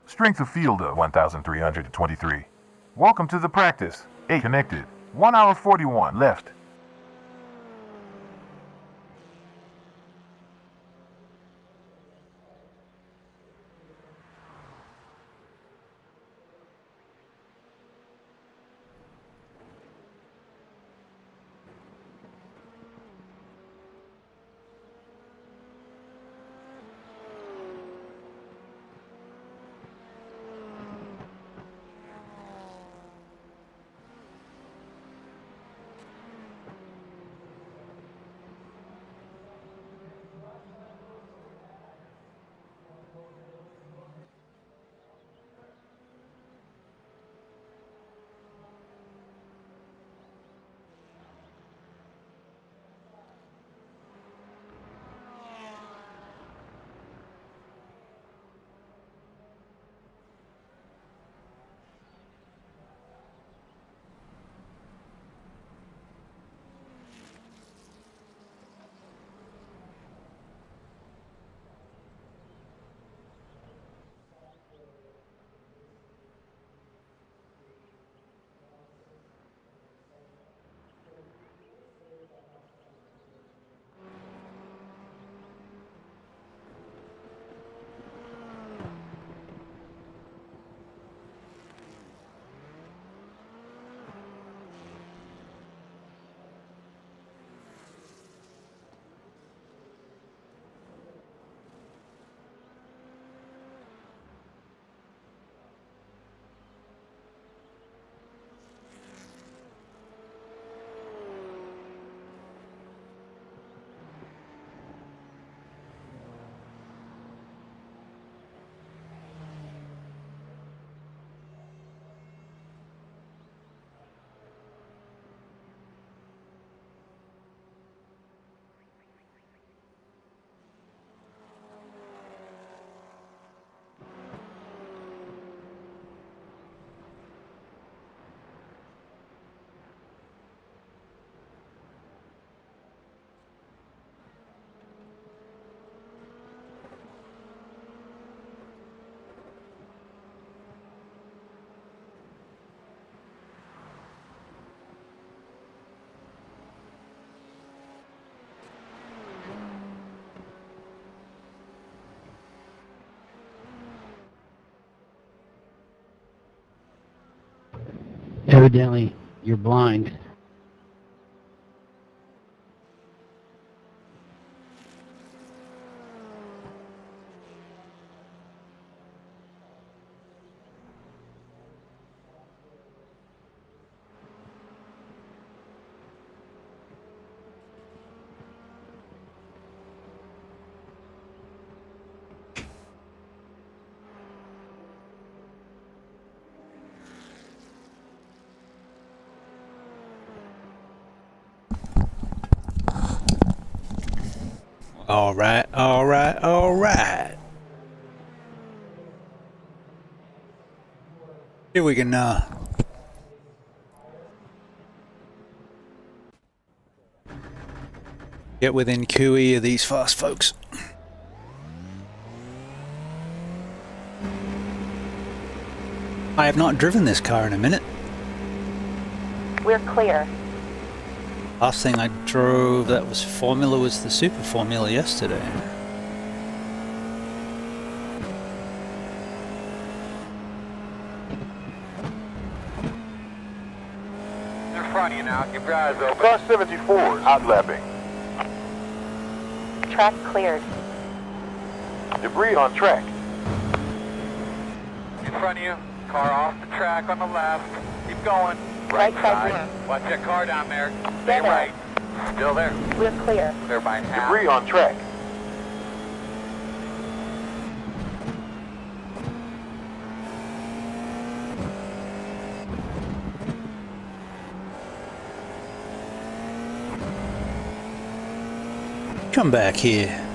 Strength of field of 1,323. Welcome to the practice. 8 connected. 1 hour 41 left. Evidently, you're blind. Alright, alright, alright. Here we can get within QE of these fast folks. I have not driven this car in a minute. We're clear. Last thing I drove that was Formula was the Super Formula yesterday. In front of you now, keep your eyes open. Car 74 outlapping. Track cleared. Debris on track. In front of you, car off the track on the left. Keep going. Right side rear. Watch that car down there. Stay Stay there. right. Still there. We're clear. Clear by half. Debris on track. Come back here.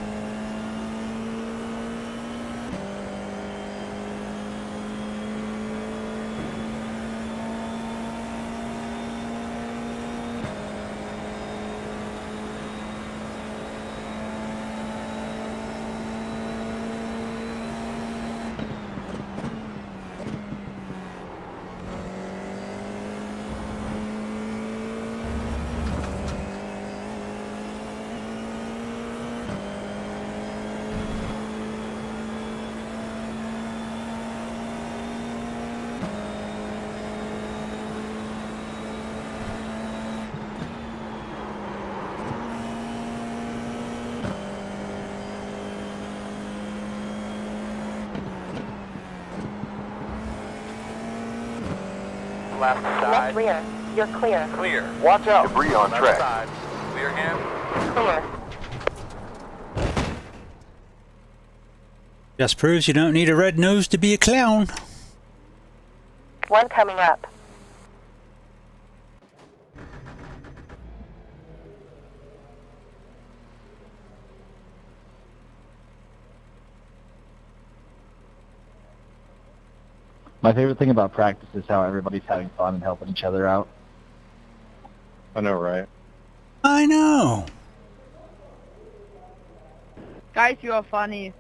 Left side. Left rear. You're clear. Clear. Watch out. Debris on Left track. side. Clear him. Clear. Just proves you don't need a red nose to be a clown. One coming up. My favorite thing about practice is how everybody's having fun and helping each other out. I know, right? I know. Guys, you are funny.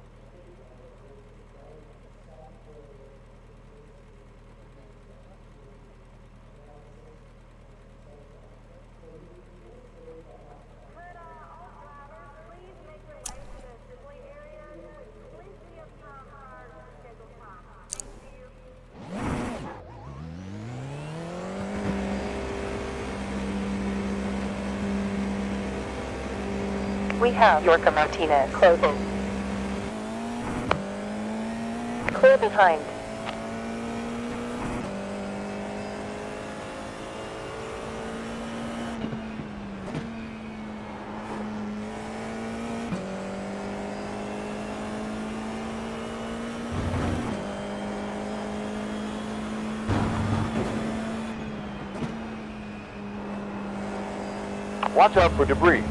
We have Yorka Martinez closing. Clear behind. Watch out for debris.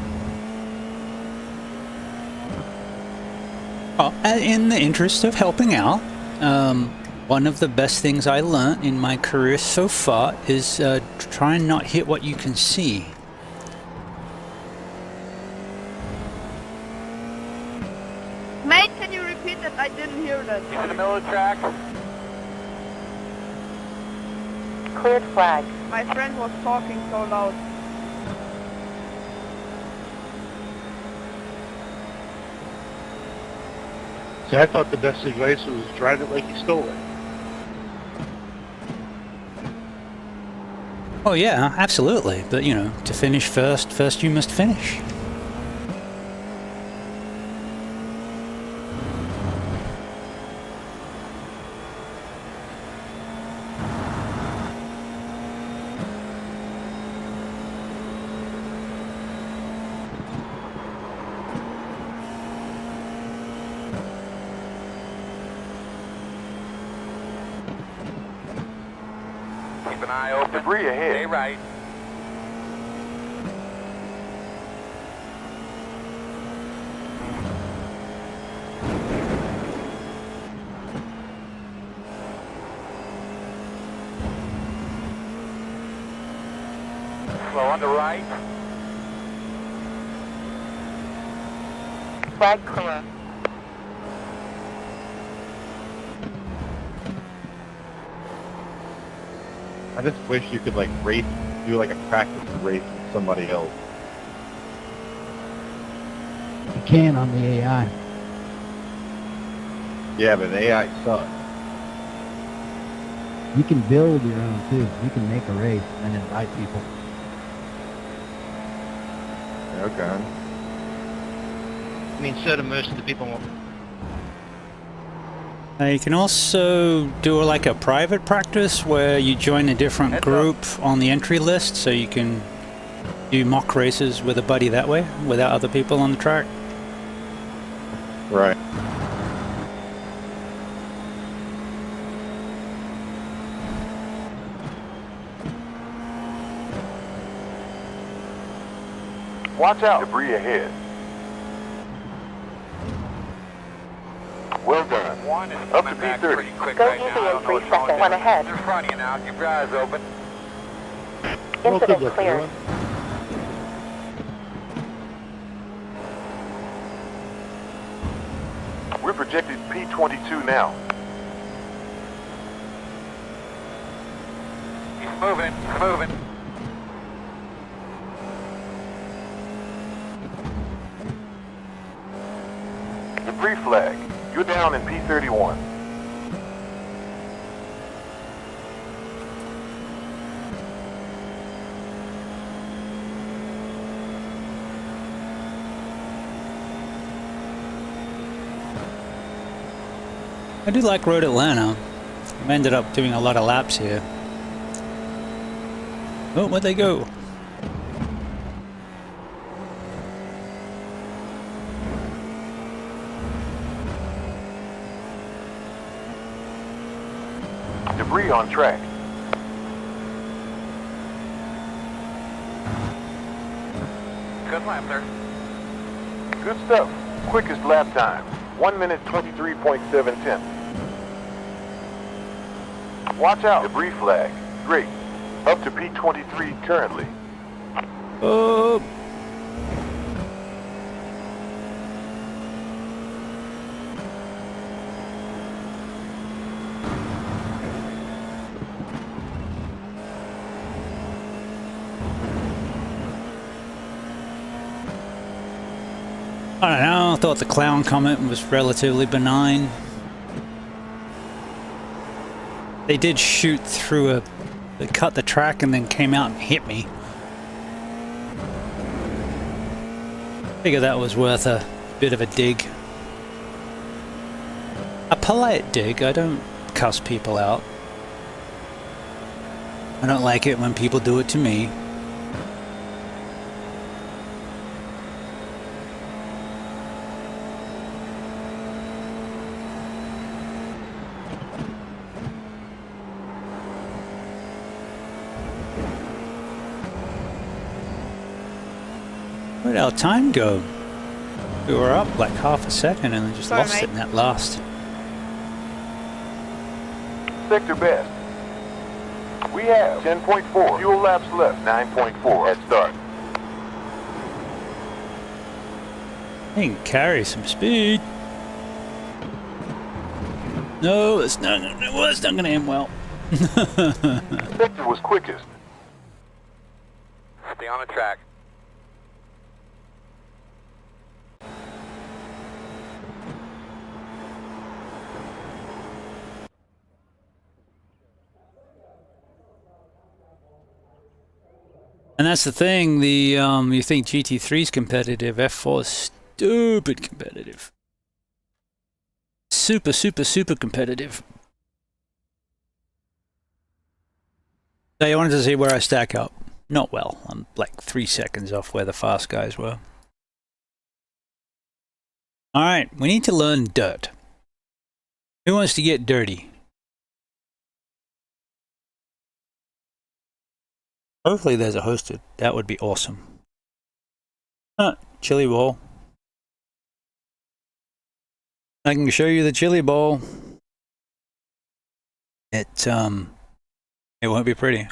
Well, in the interest of helping out, one of the best things I learned in my career so far is try and not hit what you can see. Mate, can you repeat that? I didn't hear that. He's in the middle of the track. Cleared flag. My friend was talking so loud. See, I thought the best advice was drive it like you stole it. Oh yeah, absolutely. But you know, to finish first you must finish. Keep an eye open. Debris ahead. Stay right. Slow on the right. Flag clear. I just wish you could like race, do like a practice race with somebody else. You can on the AI. Yeah, but AI sucks. You can build your own too. You can make a race and invite people. Okay. I mean, so do most of the people. You can also do like a private practice where you join a different group on the entry list, so you can do mock races with a buddy that way, without other people on the track. Right. Watch out. Debris ahead. Well done. One is Up to coming back P30. pretty quick Go right easy now. I in don't know 3 what's going seconds. on. One ahead. In front of you now. Keep your eyes open. Incident clear. We're projected P22 now. He's moving. He's moving. Debris flag. You're down in P31. I do like Road Atlanta. I ended up doing a lot of laps here. Oh, where'd they go? Debris on track. Good lap there. Good stuff. Quickest lap time. 1 minute 23.7 tenths. Watch out. Debris flag. Great. Up to P23 currently. Oh. I don't know, I thought the clown comet was relatively benign. They did shoot through they cut the track and then came out and hit me. Figure that was worth a bit of a dig. A polite dig, I don't cuss people out. I don't like it when people do it to me. Where'd our time go? We were up like half a second and then just Sorry, lost mate. it in that last. Sector best. We have 10.4 fuel laps left. 9.4 at start. They can carry some speed. No, it's not. It was not going to end well. Sector was quickest. Stay on the track. And that's the thing, you think GT3 is competitive, F4 is stupid competitive. Super, super, super competitive. So you wanted to see where I stack up. Not well, I'm like 3 seconds off where the fast guys were. Alright, we need to learn dirt. Who wants to get dirty? Hopefully there's a hosted. That would be awesome. Chili bowl. I can show you the chili bowl. It won't be pretty.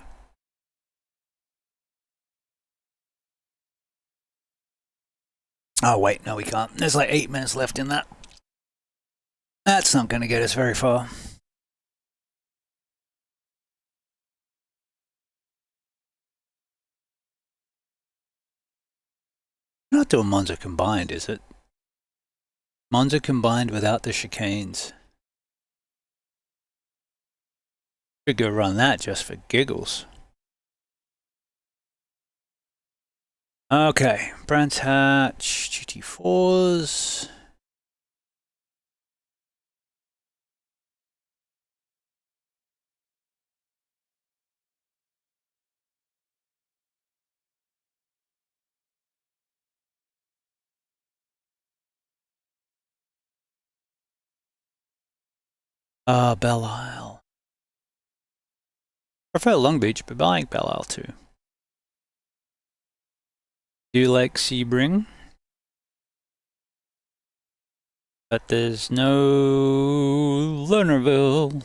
Oh wait, no we can't. There's like 8 minutes left in that. That's not going to get us very far. Not doing Monza combined, is it? Monza combined without the chicanes. Could go run that just for giggles. Okay, Brands Hatch, GT4s. Belle Isle. Prefer Long Beach, but I like Belle Isle too. Do you like Sebring? But there's no Lernerville.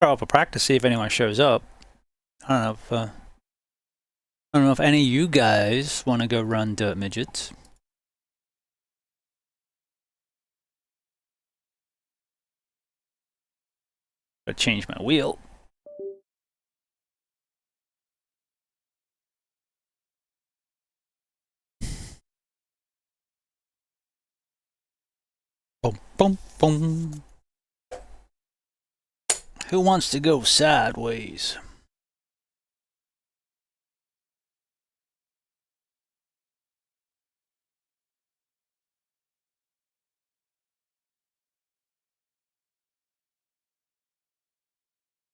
Try up a practice, see if anyone shows up. I don't know if any of you guys want to go run Dirt Midgets. Gotta change my wheel. Boom, boom, boom. Who wants to go sideways?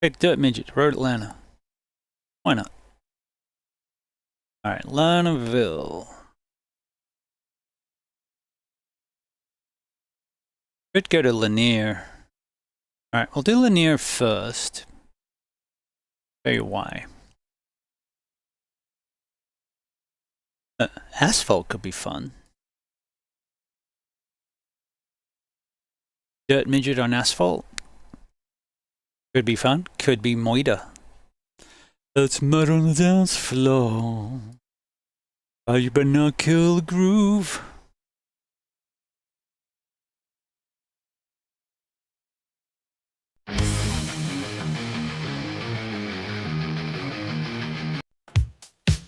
Pick Dirt Midget, Road Atlanta. Why not? Alright, Lernerville. Could go to Lanier. Alright, we'll do Lanier first. Tell you why. Asphalt could be fun. Dirt Midget on asphalt. Could be fun. Could be Moida. That's mud on the dance floor. Oh, you better not kill the groove.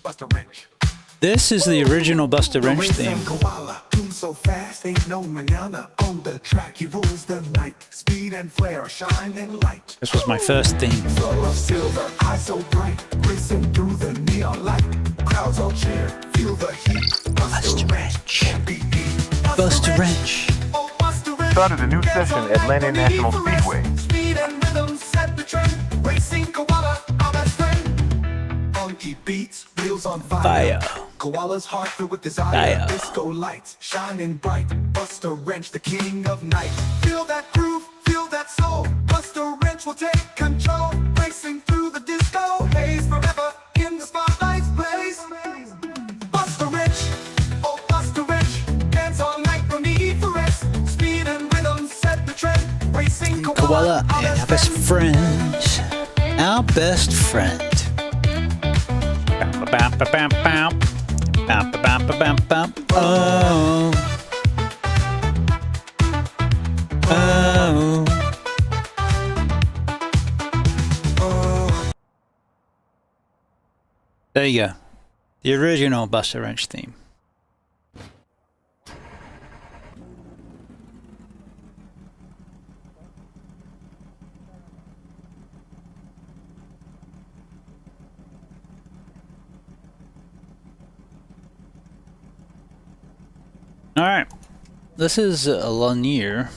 BustaWrench. This is the original BustaWrench theme. So fast, ain't no manana on the track. He rules the night. Speed and flare, shine and light. This was my first theme. Full of silver, eyes so bright, racing through the neon light. Crowds all cheer, feel the heat. BustaWrench can't be beat. BustaWrench. Started a new session at Lanyon National Speedway. Speed and rhythm set the trend. Racing koala, our best friend. Funky beats, wheels on fire. Koala's heart filled with desire. Disco lights shining bright. BustaWrench, the king of night. Feel that groove, feel that soul. BustaWrench will take control. Racing through the disco haze forever in the spotlight's blaze. BustaWrench, oh BustaWrench, dance all night, no need for rest. Speed and rhythm set the trend. Racing Koala and our best friend. Our best friend. Bam, bam, bam, bam. Bam, bam, bam, bam, bam. Oh. Oh. There you go. The original BustaWrench theme. Alright, this is Lanier.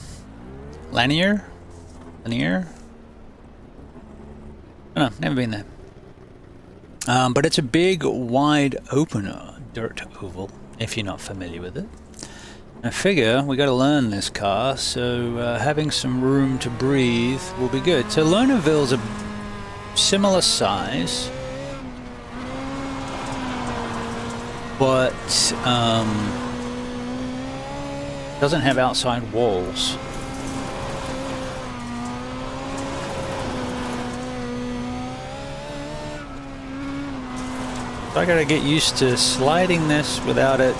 Lanier? Lanier? Oh, never been there. But it's a big, wide open dirt oval, if you're not familiar with it. I figure we got to learn this car, so having some room to breathe will be good. So Lernerville's a similar size, but doesn't have outside walls. So I gotta get used to sliding this without it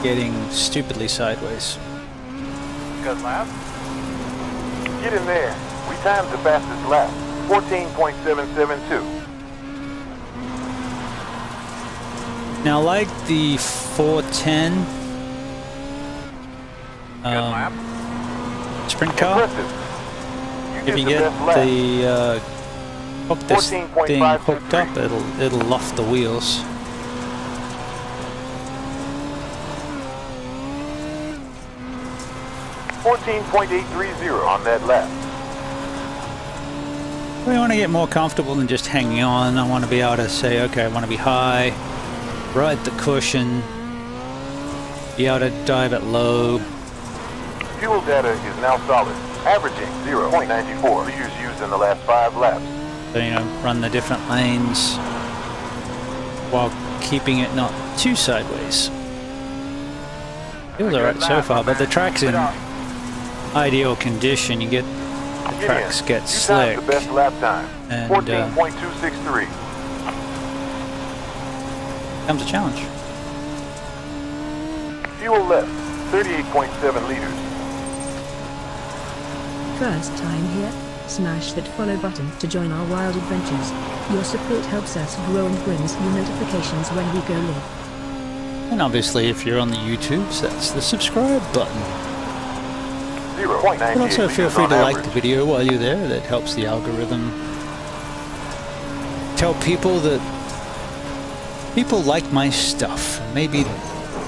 getting stupidly sideways. Good lap. Get in there. We timed the fastest lap. 14.772. Now, like the 410 sprint car, if you get the hook this thing hooked up, it'll loft the wheels. .830 on that lap. We want to get more comfortable than just hanging on. I want to be able to say, okay, I want to be high, ride the cushion, be able to dive it low. Fuel data is now solid, averaging 0.94 liters used in the last 5 laps. So, you know, run the different lanes while keeping it not too sideways. Feels alright so far, but the track's in ideal condition. You get the tracks get slick, the best lap time, and 14.263. comes a challenge. Fuel left, 38.7 liters. First time here? Smash that follow button to join our wild adventures. Your support helps us grow and brings you notifications when we go live. And obviously, if you're on the YouTubes, that's the subscribe button. But also feel free to like the video while you're there. That helps the algorithm tell people that people like my stuff. Maybe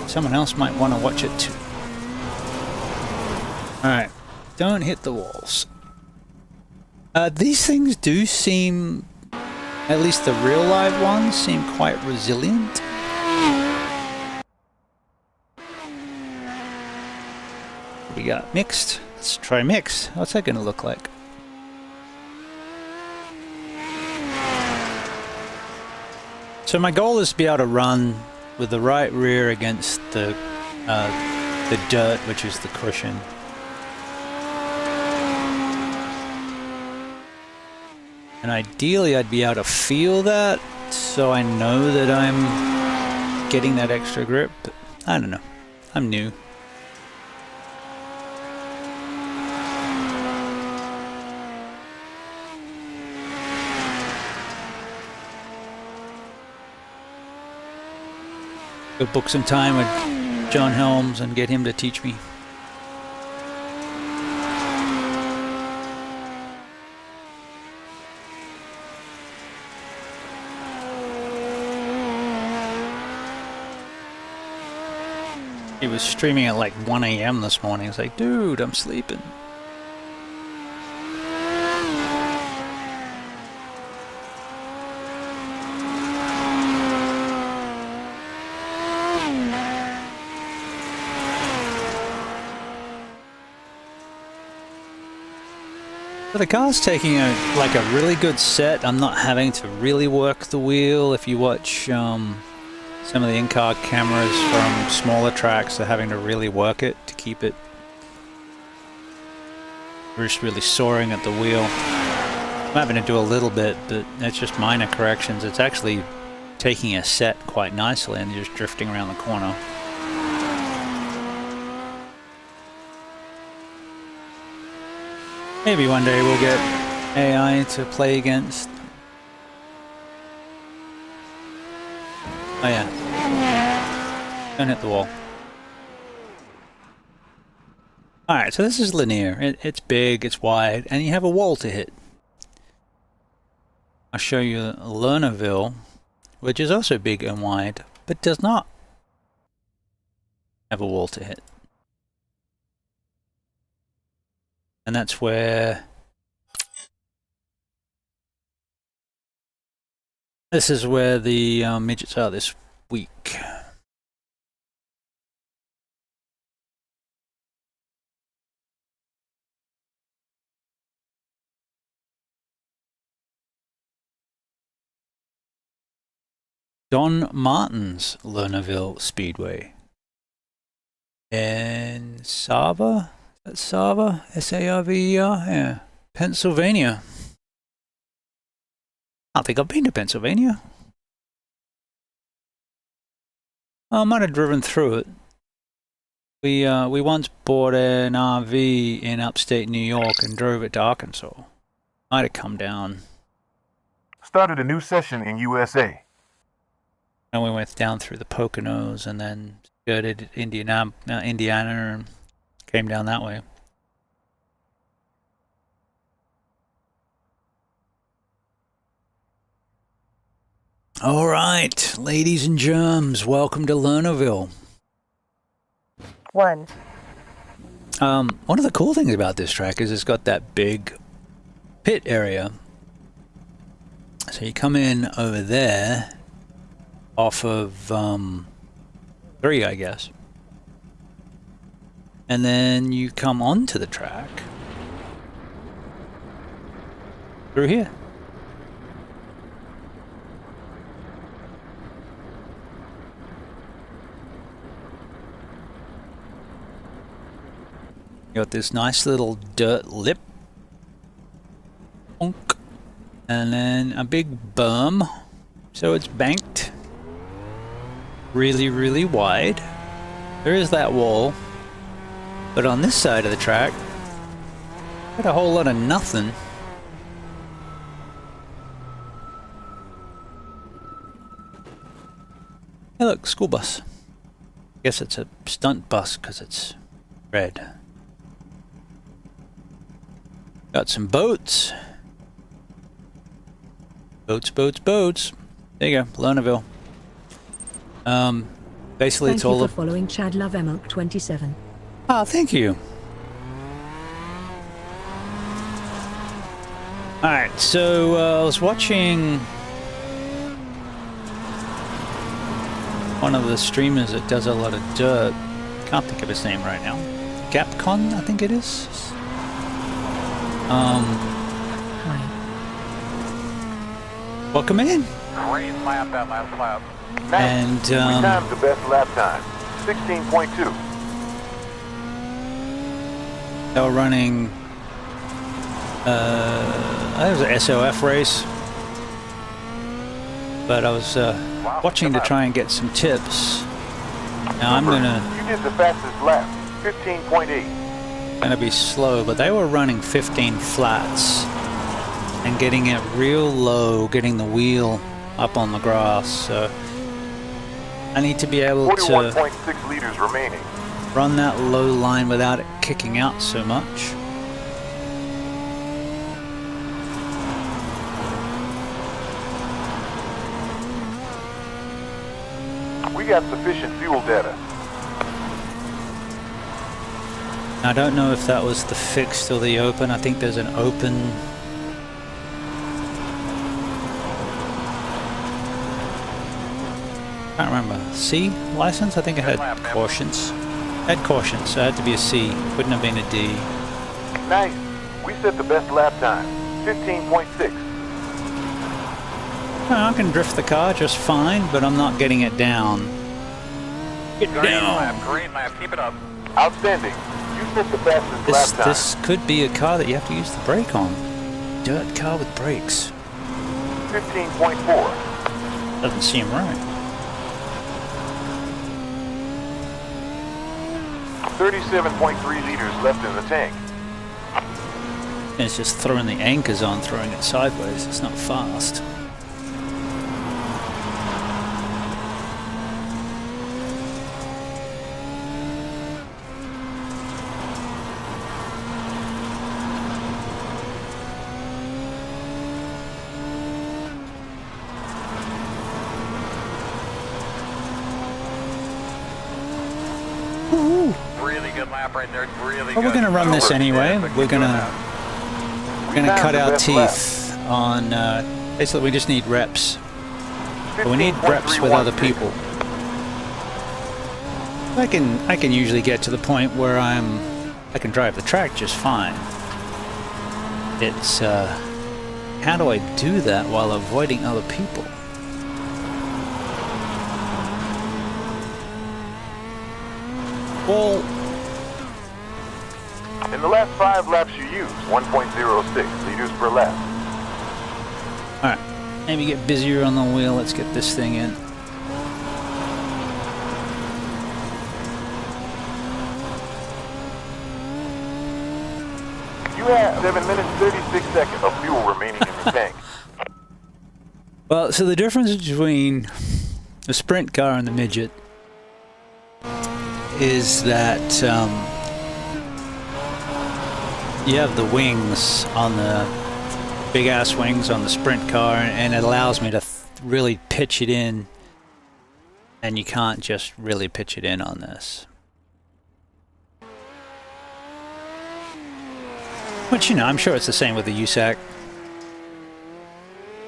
someone else might want to watch it too. Alright, don't hit the walls. These things do seem, at least the real live ones, seem quite resilient. We got mixed. Let's try mixed. What's that going to look like? So my goal is to be able to run with the right rear against the dirt, which is the cushion. And ideally I'd be able to feel that, so I know that I'm getting that extra grip. But I don't know. I'm new. Go book some time with John Helms and get him to teach me. He was streaming at like 1 AM this morning. It's like, dude, I'm sleeping. So the car's taking a really good set. I'm not having to really work the wheel. If you watch some of the in-car cameras from smaller tracks, they're having to really work it to keep it just really soaring at the wheel. I'm having to do a little bit, but it's just minor corrections. It's actually taking a set quite nicely and just drifting around the corner. Maybe one day we'll get AI to play against. Oh yeah. Don't hit the wall. Alright, so this is linear. It's big, it's wide, and you have a wall to hit. I'll show you Lernerville, which is also big and wide, but does not have a wall to hit. And that's where... This is where the midgets are this week. Don Martin's Lernerville Speedway. And Sava? Is that Sava? S-A-R-V-E-R? Yeah. Pennsylvania. I don't think I've been to Pennsylvania. I might have driven through it. We once bought an RV in upstate New York and drove it to Arkansas. Might have come down. Started a new session in USA. And we went down through the Poconos and then skirted Indiana and came down that way. All right, ladies and germs, welcome to Lernerville. 1. One of the cool things about this track is it's got that big pit area. So you come in over there off of 3, I guess. And then you come onto the track through here. You got this nice little dirt lip. Bonk. And then a big berm. So it's banked. Really, really wide. There is that wall. But on this side of the track, got a whole lot of nothing. Hey look, school bus. Guess it's a stunt bus because it's red. Got some boats. Boats, boats, boats. There you go, Lernerville. Basically it's all... Thank you for following Chad Love Emok 27. Ah, thank you. Alright, so I was watching one of the streamers that does a lot of dirt. Can't think of his name right now. Gapcon, I think it is. Welcome in. Great lap, that last lap. And we timed the best lap time, 16.2. they were running I think it was an SOF race, but I was watching to try and get some tips. Now I'm You did the fastest lap, 15.8. gonna be slow, but they were running 15 flats and getting it real low, getting the wheel up on the grass. So I need to be able to 41.6 liters remaining. run that low line without it kicking out so much. We got sufficient fuel data. I don't know if that was the fixed or the open. I think there's an open. Can't remember. C license? I think it had cautions. Had cautions, so it had to be a C. Couldn't have been a D. Nice. We set the best lap time, 15.6. I can drift the car just fine, but I'm not getting it down. Get down! Great lap, keep it up. Outstanding. You set the fastest lap time. This could be a car that you have to use the brake on. Dirt car with brakes. 15.4. Doesn't seem right. 37.3 liters left in the tank. And it's just throwing the anchors on, throwing it sideways. It's not fast. Woo-hoo. Really good lap right there. Really Well, good. we're gonna run this anyway. Yeah, but We're keep doing gonna cut our teeth on. Basically, we just need reps. But we need reps with other people. I can usually get to the point where I can drive the track just fine. It's how do I do that while avoiding other people? Well, In the last 5 laps you used 1.06 liters per lap. alright. Maybe get busier on the wheel. Let's get this thing in. You have 7 minutes 36 seconds of fuel remaining in the tank. Well, so the difference between the sprint car and the midget is that you have the wings on the big ass wings on the sprint car, and it allows me to really pitch it in, and you can't just really pitch it in on this. Which, you know, I'm sure it's the same with the USAC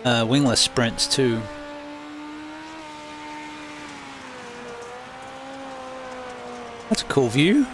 wingless sprints too. That's a cool view.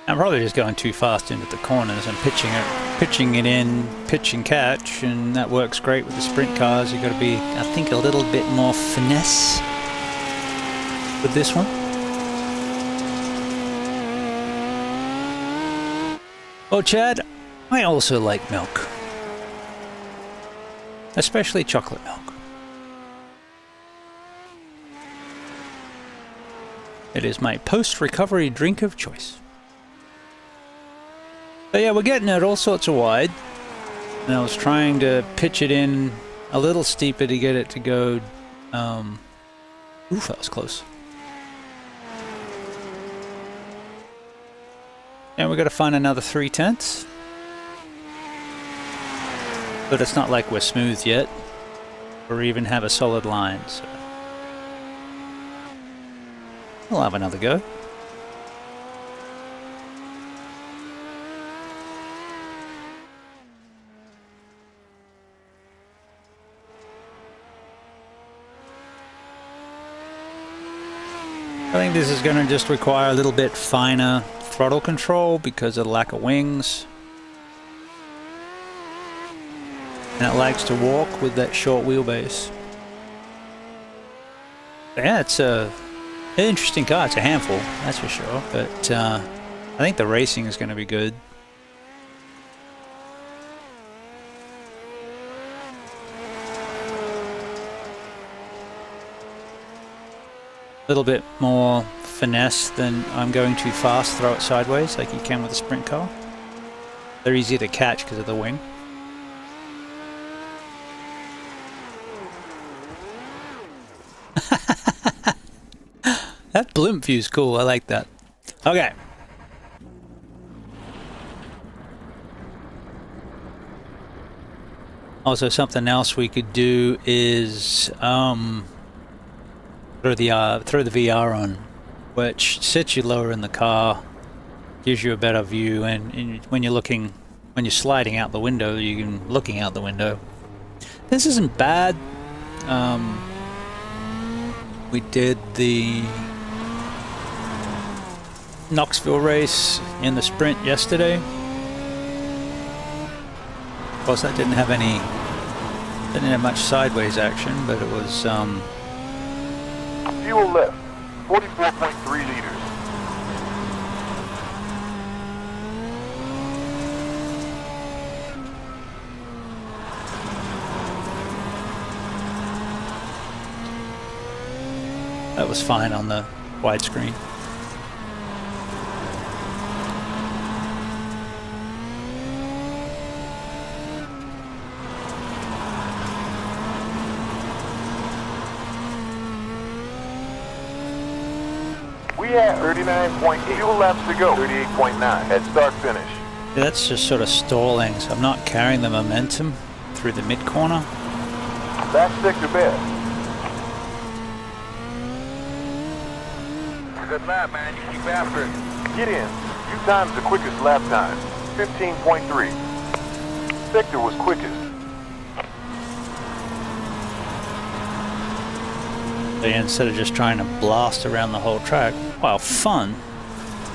I'm probably just going too fast into the corners and pitching it in, pitch and catch, and that works great with the sprint cars. You've got to be, I think, a little bit more finesse with this one. Oh, Chad, I also like milk, especially chocolate milk. It is my post-recovery drink of choice. But yeah, we're getting it all sorts of wide, and I was trying to pitch it in a little steeper to get it to go, oof, that was close. And we got to find another 3/10, but it's not like we're smooth yet, or even have a solid line, so we'll have another go. I think this is going to just require a little bit finer throttle control because of the lack of wings. And it likes to walk with that short wheelbase. But yeah, it's an interesting car. It's a handful, that's for sure. But I think the racing is going to be good. A little bit more finesse than I'm going too fast, throw it sideways like you can with a sprint car. They're easy to catch because of the wing. That blimp view's cool, I like that. Okay. Also, something else we could do is throw the VR on, which sits you lower in the car, gives you a better view, and when you're sliding out the window, you're looking out the window. This isn't bad. We did the Knoxville race in the sprint yesterday. Of course, that didn't have much sideways action, but it was Fuel left, 44.3 liters. that was fine on the widescreen. We have 39.8 fuel laps to go. 38.9 at start finish. Yeah, that's just sort of stalling, so I'm not carrying the momentum through the mid corner. That's sector best. Good lap, man. You keep after it. Get in. You times the quickest lap time. 15.3. Sector was quickest. So instead of just trying to blast around the whole track, while fun,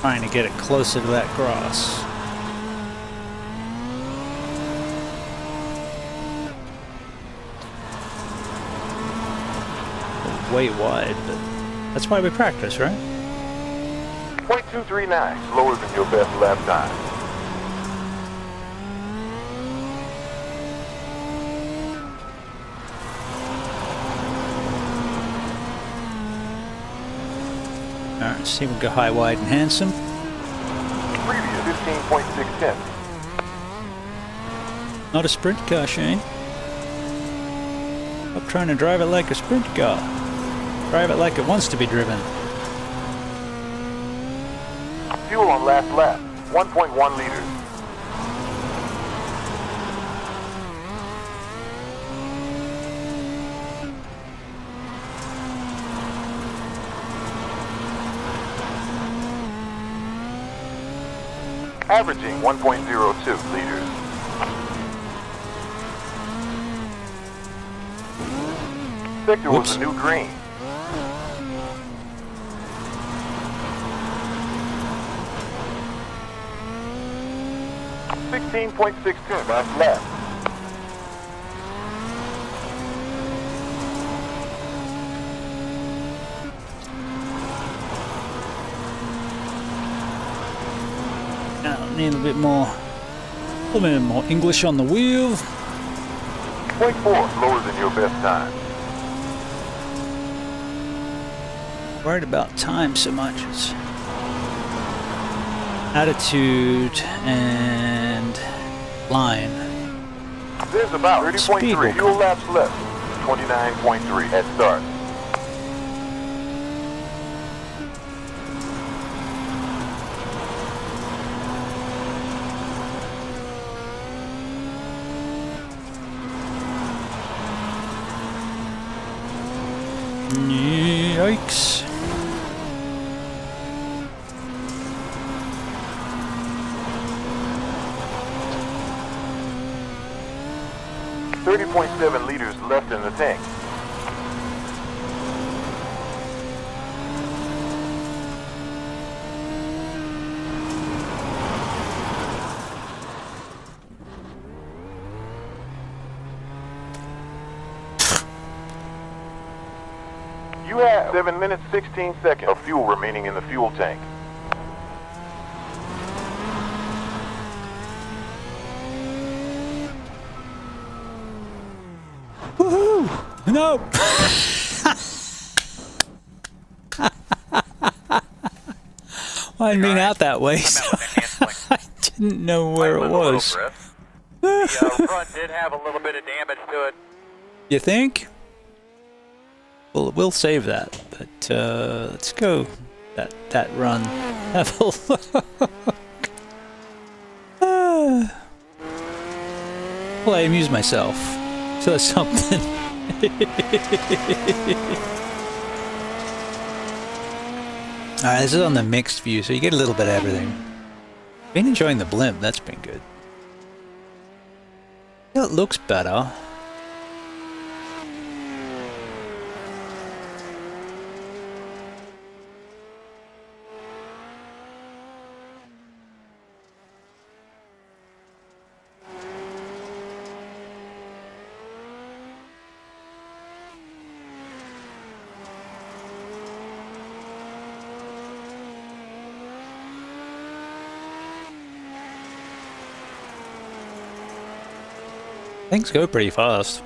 trying to get it closer to that grass. Way wide, but that's why we practice, right? 0.239, slower than your best lap time. Alright, let's see if we go high, wide, and handsome. Previous 15.610. Not a sprint car, Shane. Stop trying to drive it like a sprint car. Drive it like it wants to be driven. Fuel on last lap, 1.1 liters. Averaging 1.02 liters. Sector was the new green. .610 last lap. Now, need a little bit more English on the wheel. 0.4 lower than your best time. Worried about time so much as attitude and line. There's about 30.3 fuel laps left. 29.3 at start. Yikes. .7 liters left in the tank. You have 7 minutes 16 seconds of fuel remaining in the fuel tank. Woohoo! No! Well, I didn't mean out that way, so I didn't know where it was. The front did have a little bit of damage to it. You think? Well, we'll save that, but let's go that run. Have a look. Well, I amuse myself. So that's something. Alright, this is on the mixed view, so you get a little bit of everything. Been enjoying the blimp, that's been good. It looks better. Things go pretty fast.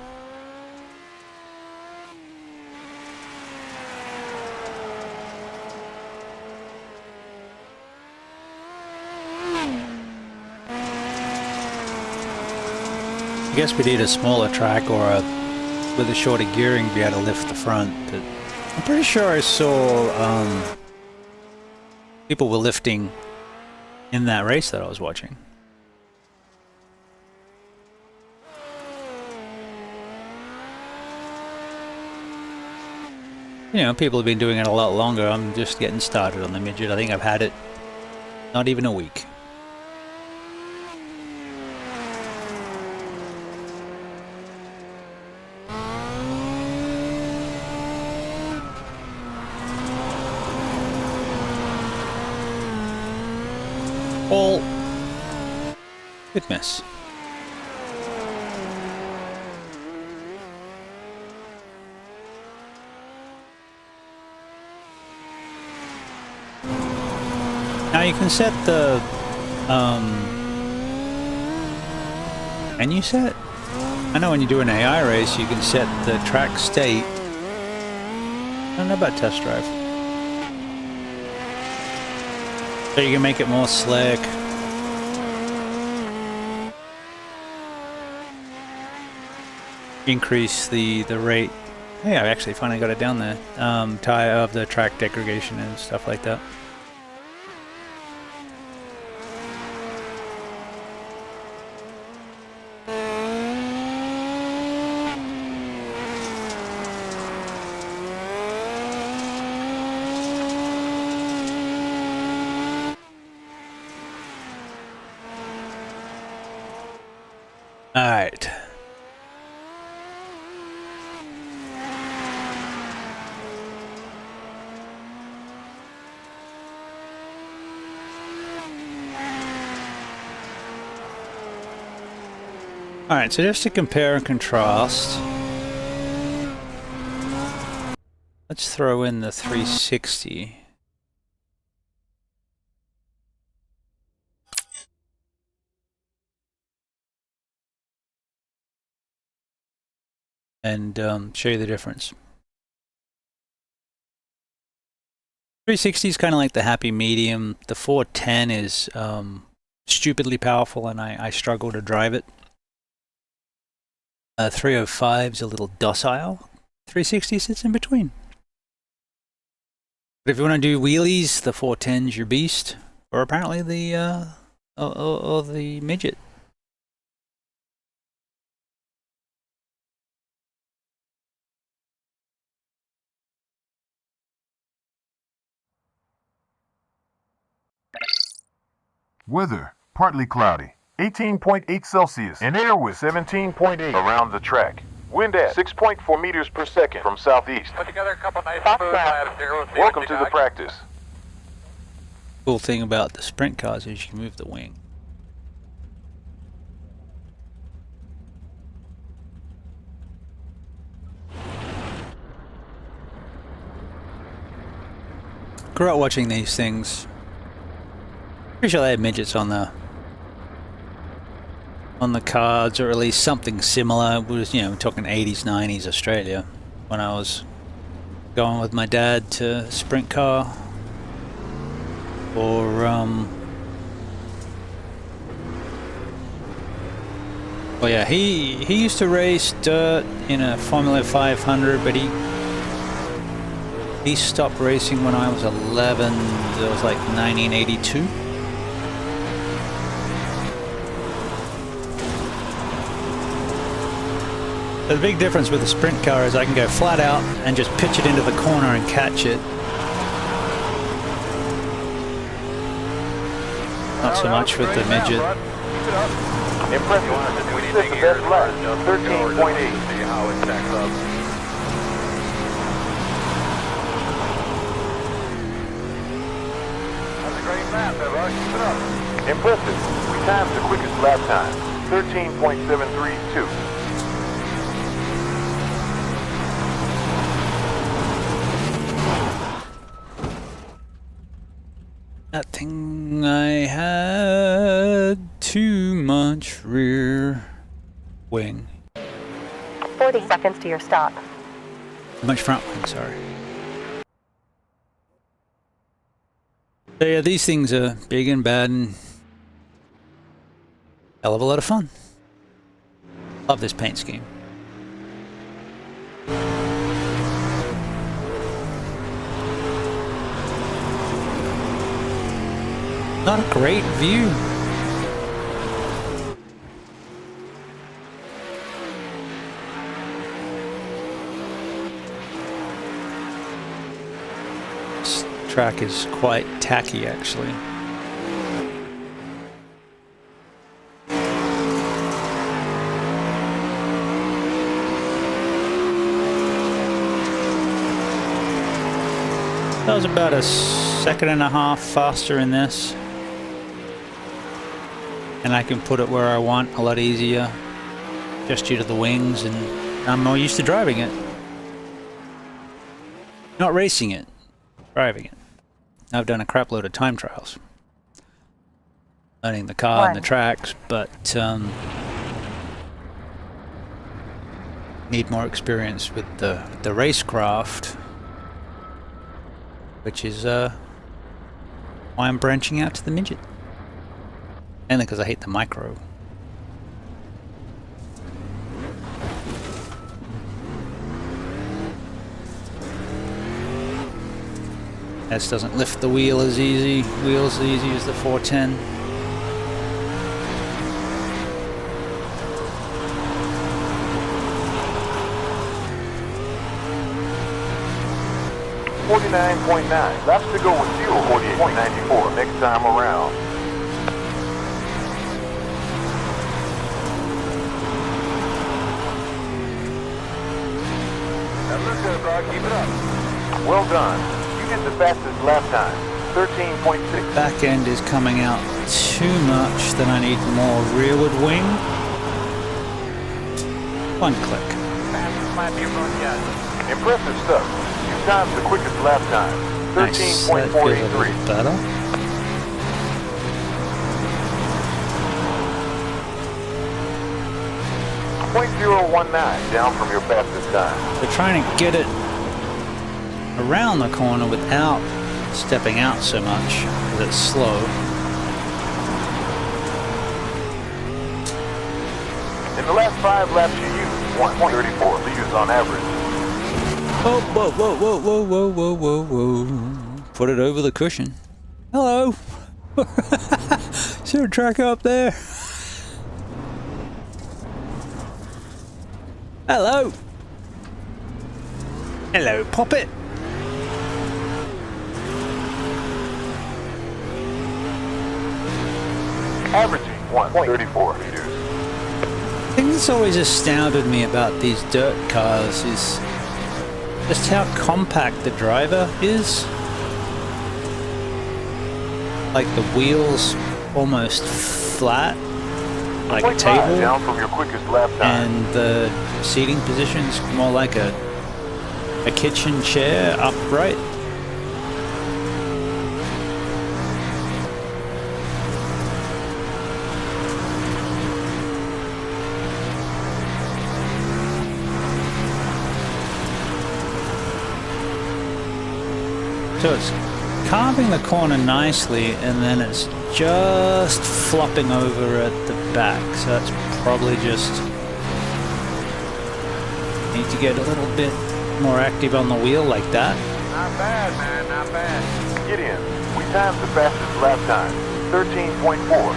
I guess we need a smaller track or with a shorter gearing to be able to lift the front, but I'm pretty sure I saw People were lifting in that race that I was watching. You know, people have been doing it a lot longer. I'm just getting started on the midget. I think I've had it not even a week. All good miss. Now you can set the menu set. I know when you do an AI race, you can set the track state. I don't know about test drive. So you can make it more slick. Increase the rate. Hey, I actually finally got it down there. Tie of the track degradation and stuff like that. All right. All right, so just to compare and contrast, let's throw in the 360. And show you the difference. 360 is kind of like the happy medium. The 410 is stupidly powerful, and I struggle to drive it. 305 is a little docile. 360 sits in between. But if you want to do wheelies, the 410's your beast, or apparently the or the midget. Weather, partly cloudy. 18.8 Celsius and air with 17.8 around the track. Wind at 6.4 meters per second from southeast. Put together a couple nice smooth laps here. We'll see Welcome what to you the got. practice. Cool thing about the sprint cars is you can move the wing. Grew up watching these things. Pretty sure they had midgets on the cards, or at least something similar. It was, you know, we're talking 80s, 90s Australia, when I was going with my dad to sprint car, or well, yeah, he used to race dirt in a Formula 500, but he stopped racing when I was 11. It was like 1982. The big difference with the sprint car is I can go flat out and just pitch it into the corner and catch it. Not so much with the midget. Impressive. We set the best lap, 13.8. See how it stacks up. That's a great lap, Eva. Keep it up. Impressive. We timed the quickest lap time, 13.732. That thing, I had too much rear wing. 40 seconds to your stop. Too much front wing, sorry. So yeah, these things are big and bad and hell of a lot of fun. Love this paint scheme. Not a great view. This track is quite tacky, actually. That was about a second and a half faster in this. And I can put it where I want a lot easier, just due to the wings, and I'm more used to driving it. Not racing it, driving it. I've done a crap load of time trials. Learning the car and the tracks, but need more experience with the racecraft. Which is why I'm branching out to the midget. Mainly because I hate the micro. This doesn't lift the wheels as easy as the 410. .9 laps to go with fuel. 48.94 next time around. That looks good, bro. Keep it up. Well done. You get the fastest lap time. 13.6. Back end is coming out too much. Then I need more rearward wing. One click. Fastest lap you've run yet. Impressive stuff. You timed the quickest lap time. Nice. That feels a little 13.483. better. .019 down from your fastest time. We're trying to get it around the corner without stepping out so much, because it's slow. In the last 5 laps you used 1.34 liters on average. Oh, whoa, whoa, whoa, whoa, whoa, whoa, whoa, whoa. Put it over the cushion. Hello. Is there a track up there? Hello. Hello, Poppet. Averaging 1.34 liters. The thing that's always astounded me about these dirt cars is just how compact the driver is. Like the wheels almost flat, like a table, down from your quickest lap time. and the seating position's more like a kitchen chair upright. So it's carving the corner nicely, and then it's just flopping over at the back. So that's probably just need to get a little bit more active on the wheel like that. Not bad, man. Not bad. Get in. We timed the fastest lap time. 13.4.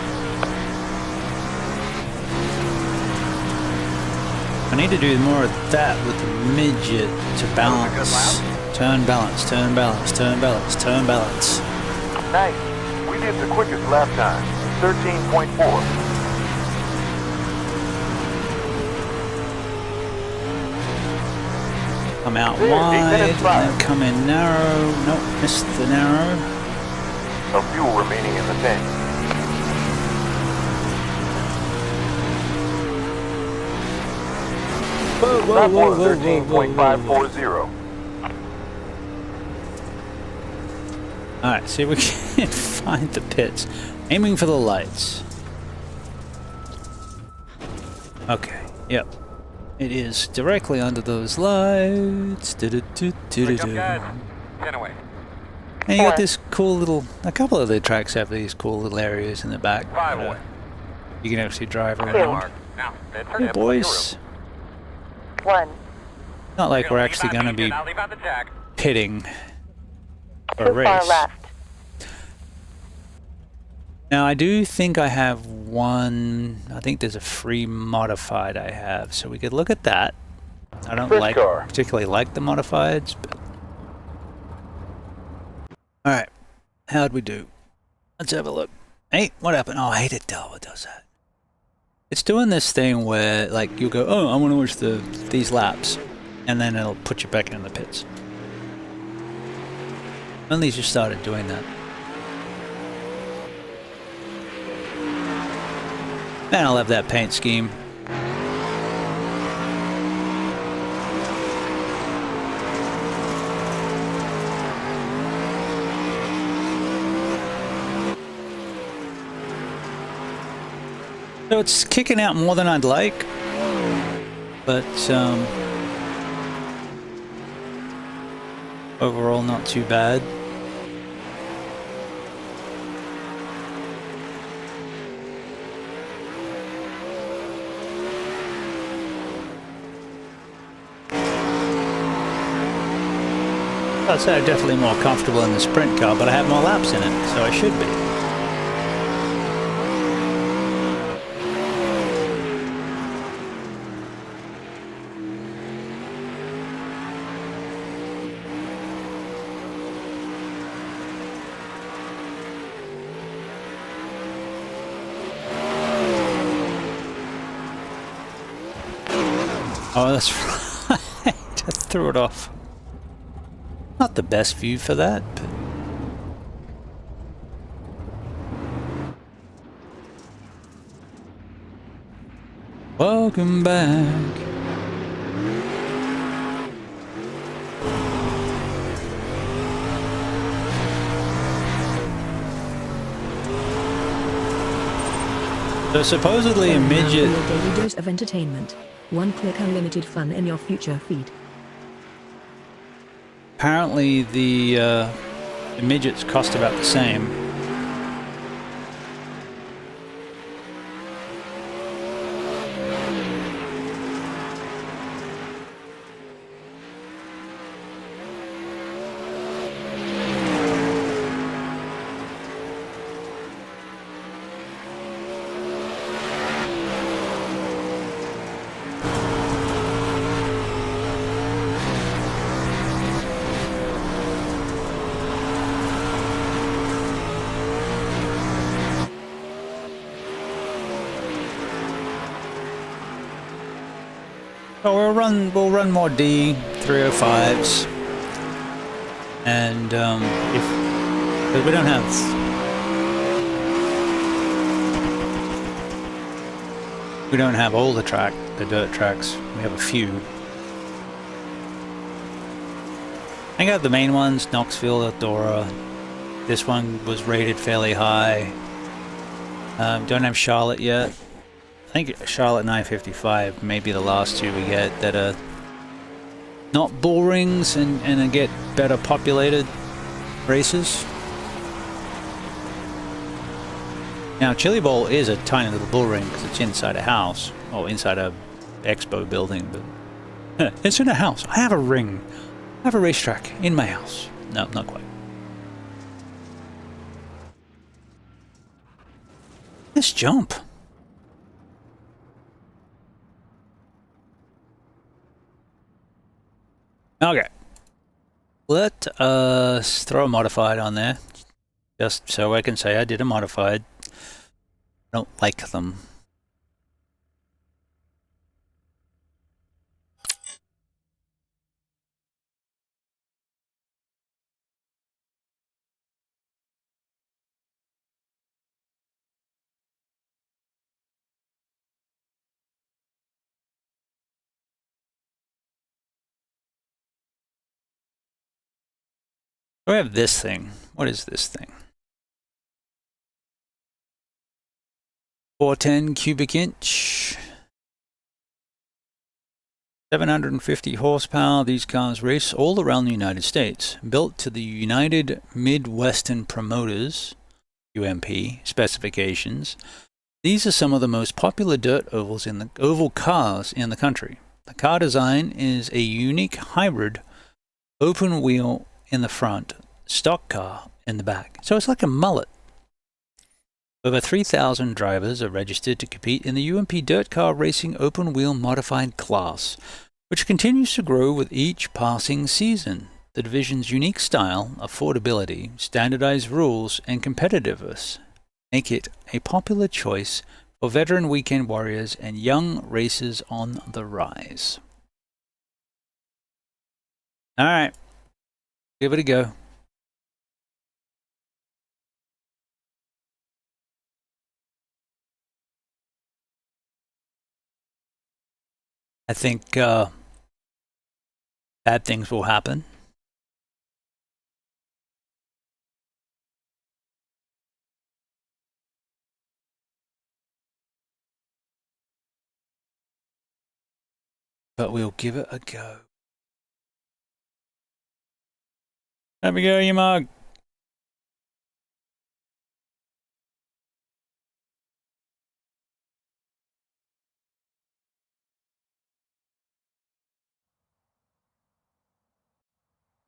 I need to do more of that with the midget to balance. Turn balance, turn balance, turn balance, turn balance. Nice. We did the quickest lap time. 13.4. Come out wide, and then come in narrow. Nope, missed the narrow. No fuel remaining in the tank. Whoa, whoa, Lap whoa, one, whoa, whoa, whoa, whoa. 13.540. Alright, see if we can find the pits. Aiming for the lights. Okay, yep. It is directly under those lights. Wake up, guys. 10 away. And you got this cool little... A couple of the tracks have these cool little areas in the back. 5 away. You can actually drive Good around. mark. Now, then turn Hey it boys. 1. Not like we're actually going to be I'll leave out the jack. pitting for a Too race. far left. Now I do think I have one, I think there's a free modified I have, so we could look at that. I don't particularly like the modifieds, but... Alright, how'd we do? Let's have a look. Hey, what happened? Oh, I hate it, what does that? It's doing this thing where, like, you go, oh, I want to watch these laps, and then it'll put you back in the pits. Only just started doing that. And I'll have that paint scheme. So it's kicking out more than I'd like, but overall not too bad. I'd say I'm definitely more comfortable in the sprint car, but I have more laps in it, so I should be. Oh, that's right. Just threw it off. Not the best view for that, but... Welcome back. So supposedly a midget... Your daily dose of entertainment. One-click unlimited fun in your future feed. Apparently the midgets cost about the same. So we'll run more D305s, and because we don't have all the dirt tracks. We have a few. I got the main ones: Knoxville, Eldora. This one was rated fairly high. Don't have Charlotte yet. I think Charlotte 955 may be the last two we get that are not bull rings and get better populated races. Now Chili Bowl is a tiny little bull ring because it's inside a house, or inside a expo building, but it's in a house. I have a ring. I have a racetrack in my house. No, not quite. Let's jump. Okay, let us throw a modified on there, just so I can say I did a modified. I don't like them. We have this thing. What is this thing? 410 cubic inch. 750 horsepower. These cars race all around the United States. Built to the United Midwestern Promoters, UMP, specifications. These are some of the most popular dirt oval cars in the country. The car design is a unique hybrid open wheel in the front, stock car in the back. So it's like a mullet. Over 3,000 drivers are registered to compete in the UMP Dirt Car Racing Open Wheel Modified class, which continues to grow with each passing season. The division's unique style, affordability, standardized rules, and competitiveness make it a popular choice for veteran weekend warriors and young racers on the rise. All right, give it a go. I think bad things will happen. But we'll give it a go. Have a go, you mug.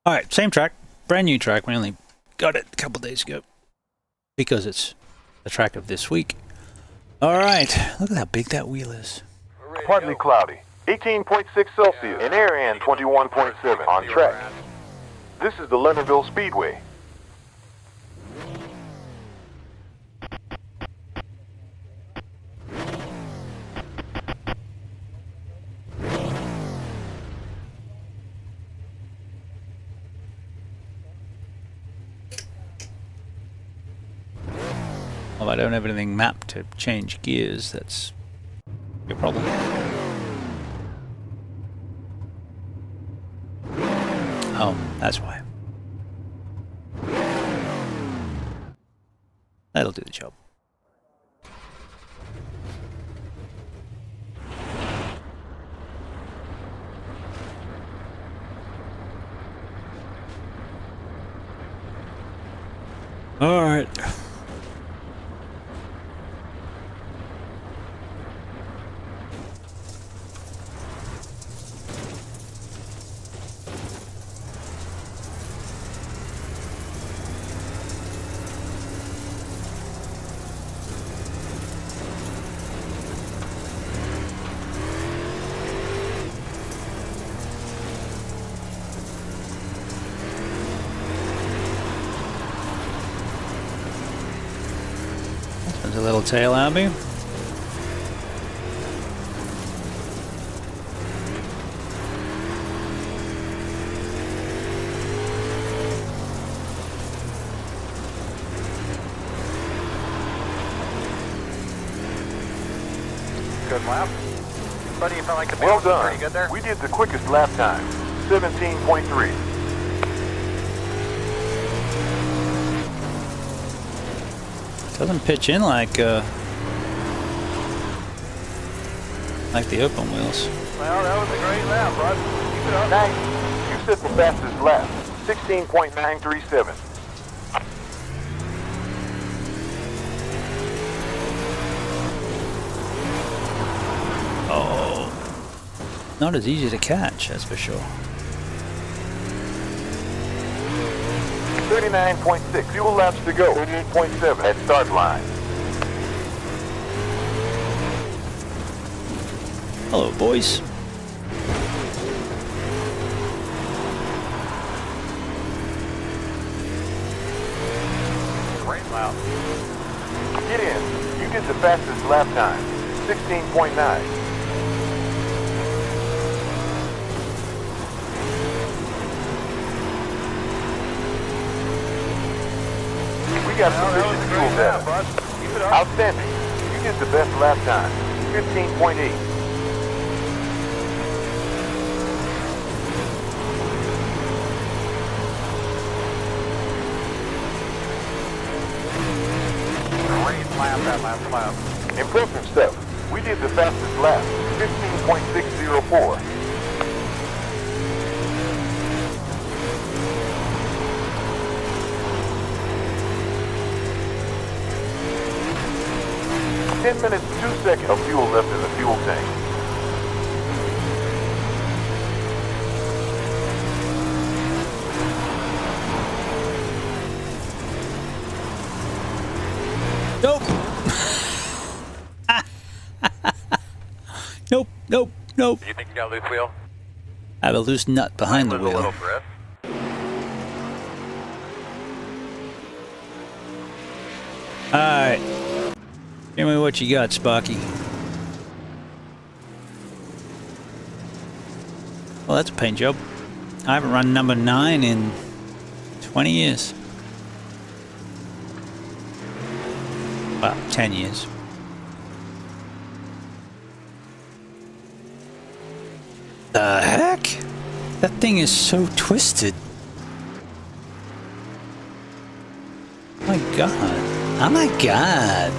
All right, same track, brand new track. We only got it a couple days ago because it's the track of this week. All right, look at how big that wheel is. Partly cloudy, 18.6 Celsius, and air in 21.7 on track. This is the Leonardville Speedway. Well, I don't have anything mapped to change gears. That's your problem. Oh, that's why. That'll do the job. All right. There's a little tail at me. Good lap. Buddy, you felt like the Well balance was done. pretty good there? We did the quickest lap time, 17.3. Doesn't pitch in like the open wheels. Well, that was a great lap, bud. Keep it up. Nice. You set the fastest lap, 16.937. Oh, not as easy to catch, that's for sure. 39.6. Fuel laps to go. 38.7 at start line. Hello, boys. Great lap. Get in. You did the fastest lap time, 16.9. We got sufficient fuel data. Keep it up. Outstanding. You did the best lap time, 15.8. Great lap, that last lap. Impressive stuff. We did the fastest lap, 15.604. Ten minutes, 2 seconds of fuel left in the fuel tank. Nope. Nope. Do you think you got a loose wheel? I have a loose nut behind the Lose a little wheel. grip. Alright. Give me what you got, Sparky. Well, that's a paint job. I haven't run number 9 in 20 years. Well, 10 years. The heck? That thing is so twisted. Oh my god. Oh my god.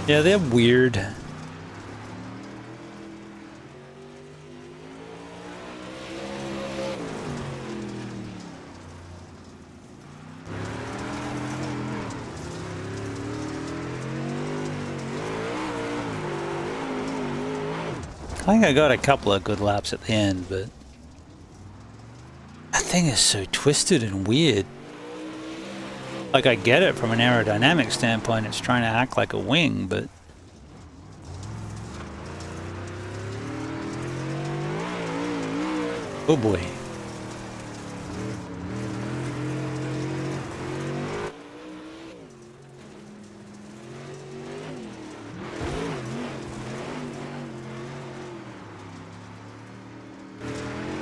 Yeah, they're weird. I think I got a couple of good laps at the end, but that thing is so twisted and weird. Like, I get it from an aerodynamic standpoint, it's trying to act like a wing, but oh boy.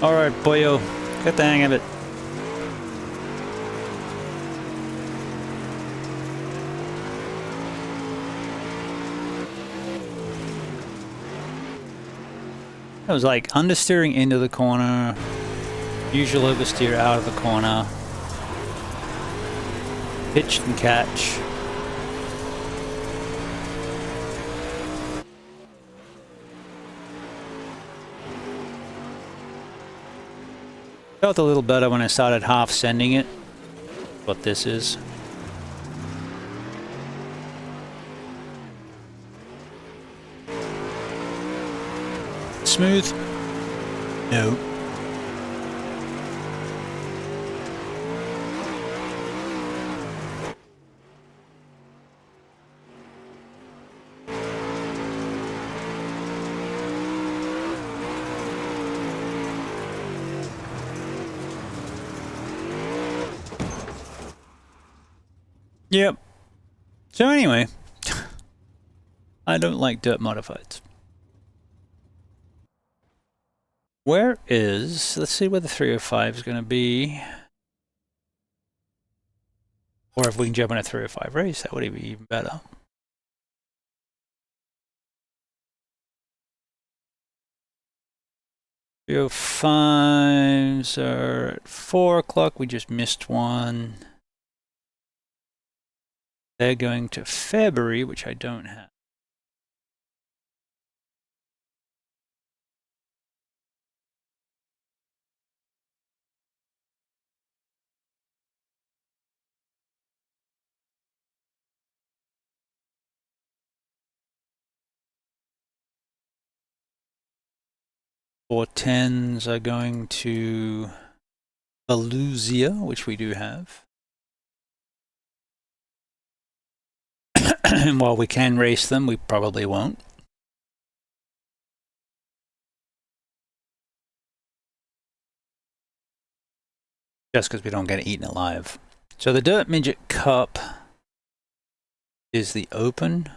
Alright, boyo. Get the hang of it. It was like understeering into the corner, usual oversteer out of the corner, pitch and catch. Felt a little better when I started half sending it. What this is. Smooth? No. Yep. So anyway, I don't like dirt modifieds. Where is, let's see where the 305 is going to be. Or if we can jump in a 305 race, that would be even better. Fives are at 4 o'clock. We just missed one. They're going to February, which I don't have. Four tens are going to Alesia, which we do have. And while we can race them, we probably won't. Just because we don't get eaten alive. So the Dirt Midget Cup is the Open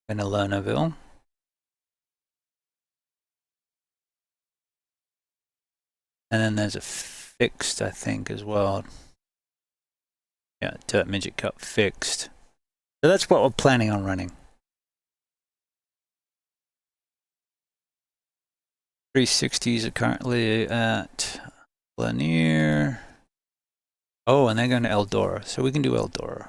in Lernerville. And then there's a fixed, I think, as well. Yeah, Dirt Midget Cup fixed. So that's what we're planning on running. 360s are currently at Lanier. Oh, and they're going to Eldora, so we can do Eldora.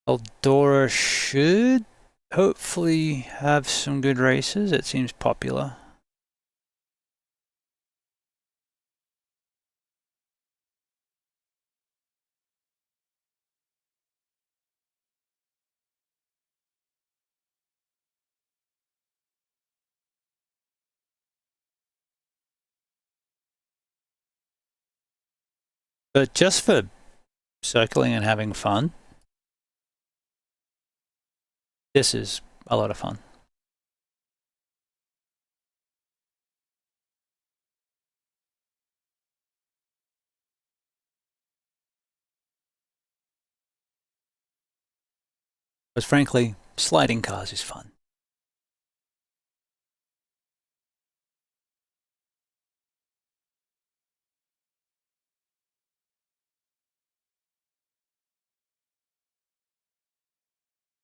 Eldora should hopefully have some good races. It seems popular. But just for circling and having fun, this is a lot of fun. But frankly, sliding cars is fun.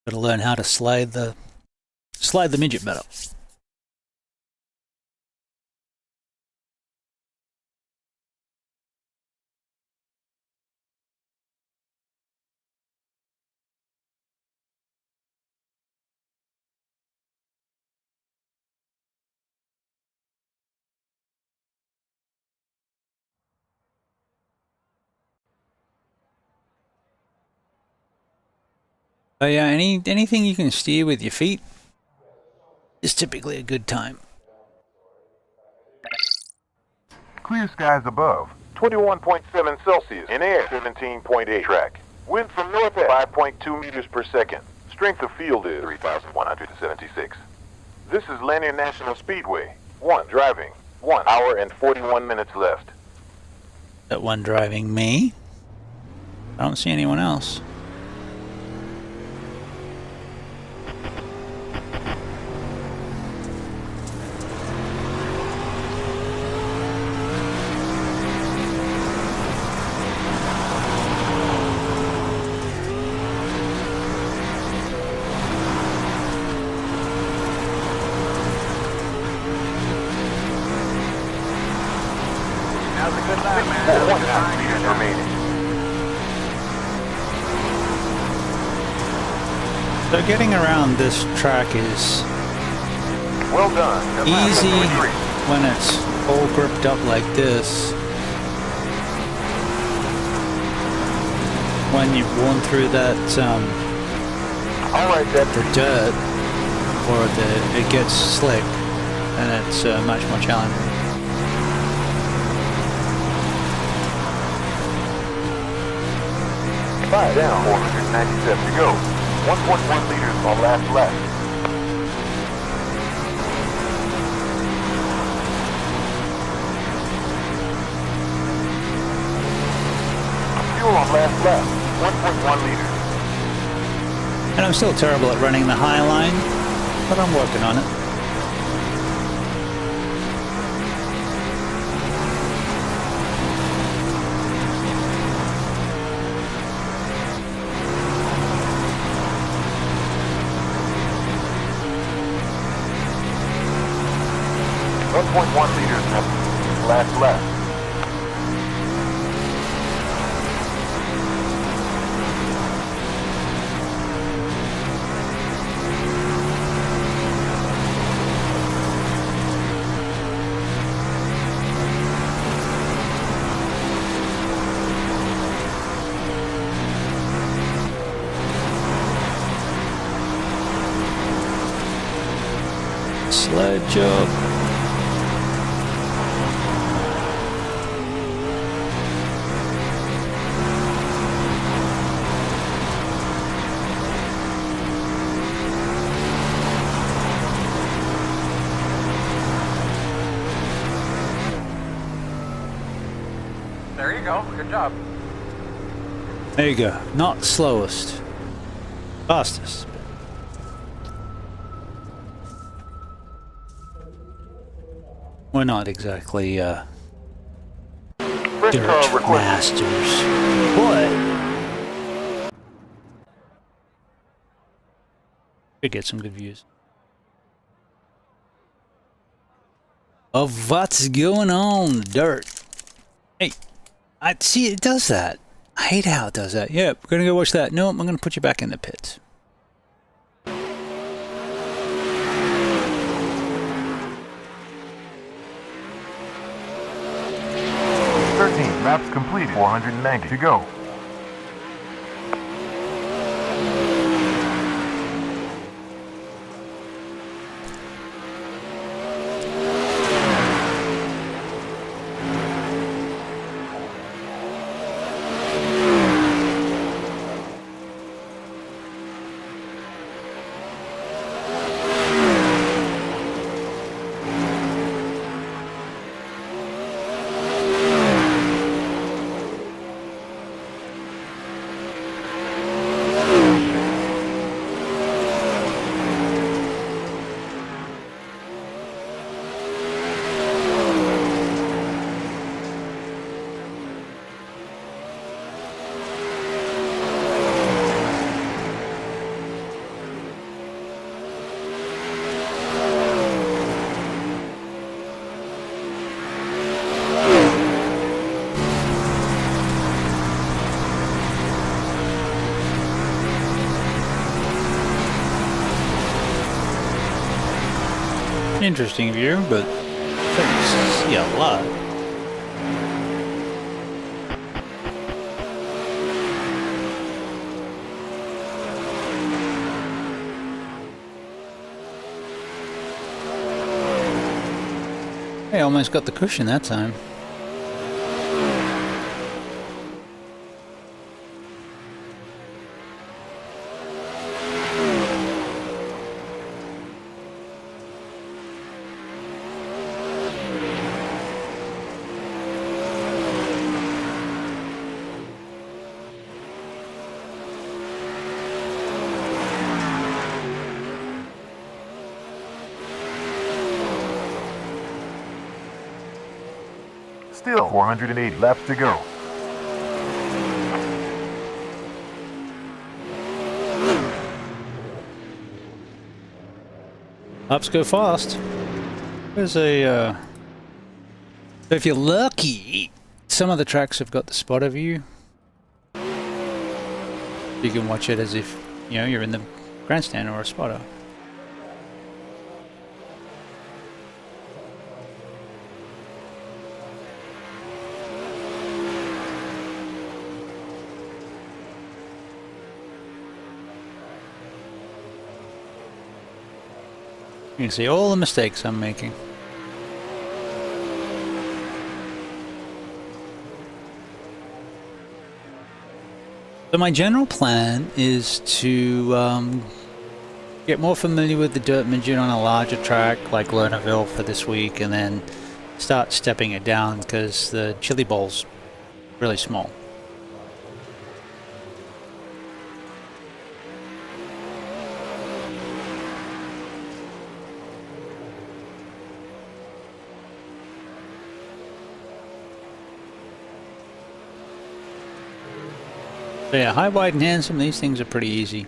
Got to learn how to slide the midget better. But yeah, anything you can steer with your feet is typically a good time. Clear skies above. 21.7 Celsius. In air, 17.8 track. Wind from north at 5.2 meters per second. Strength of field is 3,176. This is Lanier National Speedway. 1 driving. 1 hour and 41 minutes left. That one driving me. I don't see anyone else. So getting around this track is well done. Easy when it's all gripped up like this. When you've worn through that the dirt or it gets slick, and it's much more challenging. Five down, 497 to go. 1.1 liters on last lap. Fuel on last lap, 1.1 liters. And I'm still terrible at running the high line, but I'm working on it. Liters last lap. Sled job. There you go. Good job. There you go. Not slowest. Fastest. We're not exactly dirt masters. But could get some good views of what's going on. Dirt. Hey, I see it does that. I hate how it does that. Yeah, we're gonna go watch that. No, I'm gonna put you back in the pits. 13, maps completed, 490 to go. Interesting view, but I don't see a lot. Hey, almost got the cushion that time. Still 480 laps to go. Laps go fast. There's a, if you're lucky, some of the tracks have got the spotter view. You can watch it as if, you know, you're in the grandstand or a spotter. You can see all the mistakes I'm making. So my general plan is to get more familiar with the dirt midget on a larger track like Lernerville for this week, and then start stepping it down because the Chili Bowl's really small. So yeah, high, wide, and handsome, these things are pretty easy.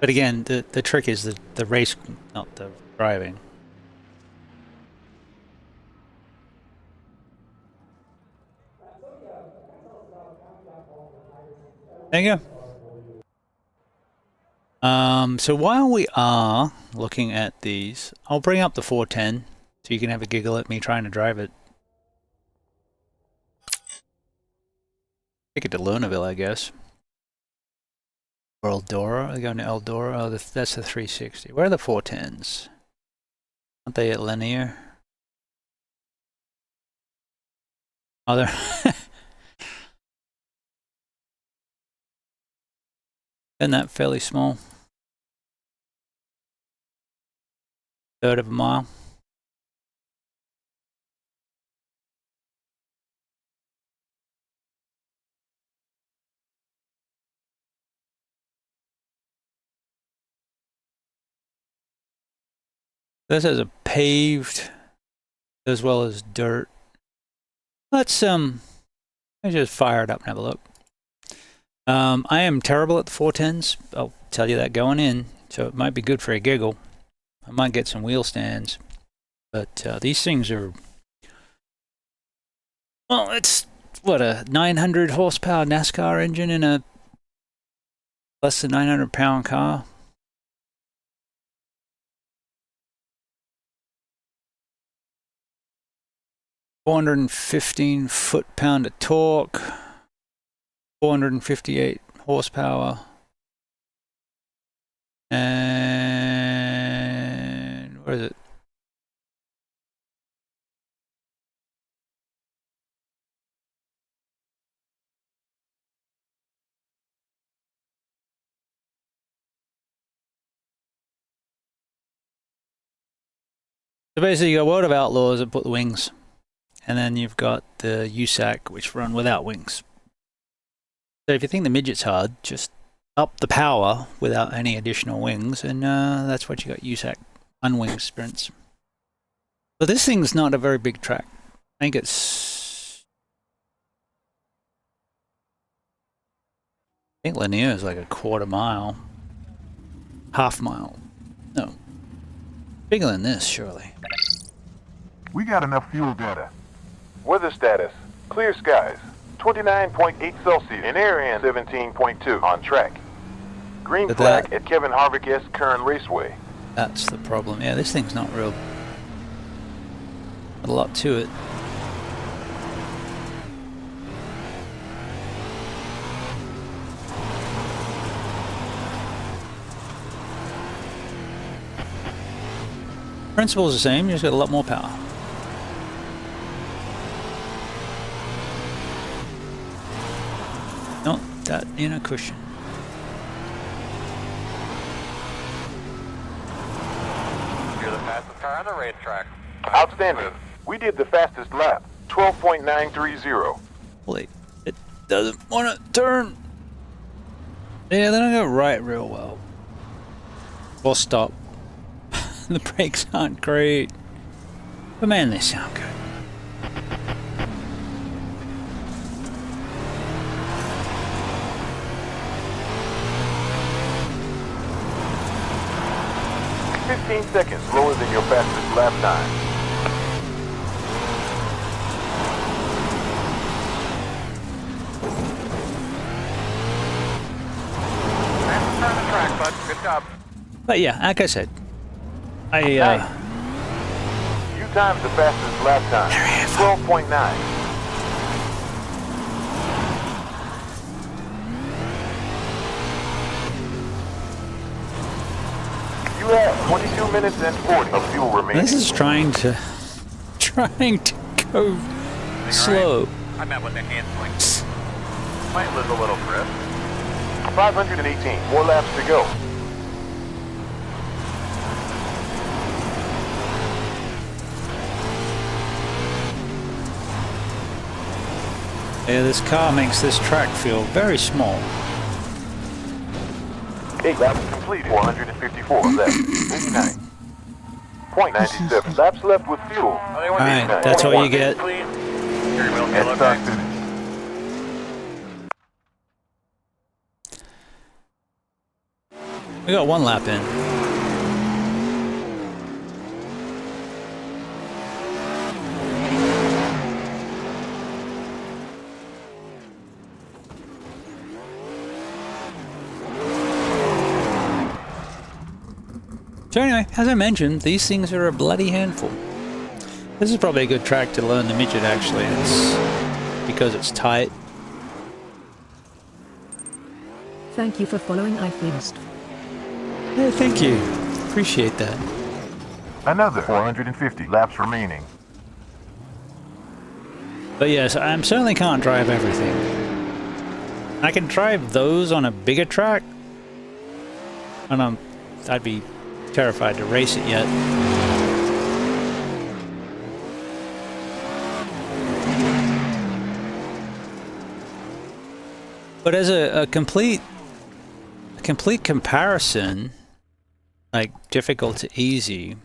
But again, the trick is the race, not the driving. There you go. So while we are looking at these, I'll bring up the 410 so you can have a giggle at me trying to drive it. Take it to Lernerville, I guess. Or Eldora. Are they going to Eldora? Oh, that's the 360. Where are the 410s? Aren't they at Linear? Oh, they're... Isn't that fairly small? Third of a mile. This has a paved as well as dirt. Let's just fire it up and have a look. I am terrible at the 410s. I'll tell you that going in, so it might be good for a giggle. I might get some wheel stands, but these things are, well, it's what, a 900 horsepower NASCAR engine in a less than 900 pound car. $415 foot-pound of torque, 458 horsepower, and what is it? So basically you got World of Outlaws that put the wings. And then you've got the USAC, which run without wings. So if you think the midget's hard, just up the power without any additional wings, and that's what you got, USAC unwinged sprints. But this thing's not a very big track. I think Lanier is like a quarter mile. Half mile. No. Bigger than this, surely. We got enough fuel data. Weather status, clear skies, 29.8 Celsius in air and 17.2 on track. Green flag at Kevin Harvick S. Kern Raceway. That's the problem. Yeah, this thing's not real. A lot to it. Principle's the same, you just got a lot more power. Not that inner cushion. You're the fastest car on the racetrack. Outstanding. We did the fastest lap. 12.930. Wait, it doesn't want to turn. Yeah, they don't go right real well. Or stop. The brakes aren't great. But man, they sound good. Seconds slower than your fastest lap time. Fastest car on the track, bud. Good job. But yeah, like I said, You timed the fastest lap time. 12.9. You have 22 minutes and 40 of fuel remaining. this is trying to go slow. I meant with the handling. Might lose a little grip. 518. More laps to go. Yeah, this car makes this track feel very small. 8 laps completed. 454 left. 89. 0.97 laps left with fuel. Alright, that's all you get. And start finish. We got 1 lap in. So anyway, as I mentioned, these things are a bloody handful. This is probably a good track to learn the midget actually. It's because it's tight. Thank you for following iFeast. Yeah, thank you. Appreciate that. Another 450 laps remaining. But yes, I certainly can't drive everything. I can drive those on a bigger track, and I'd be terrified to race it yet. But as a complete comparison, like difficult to easy,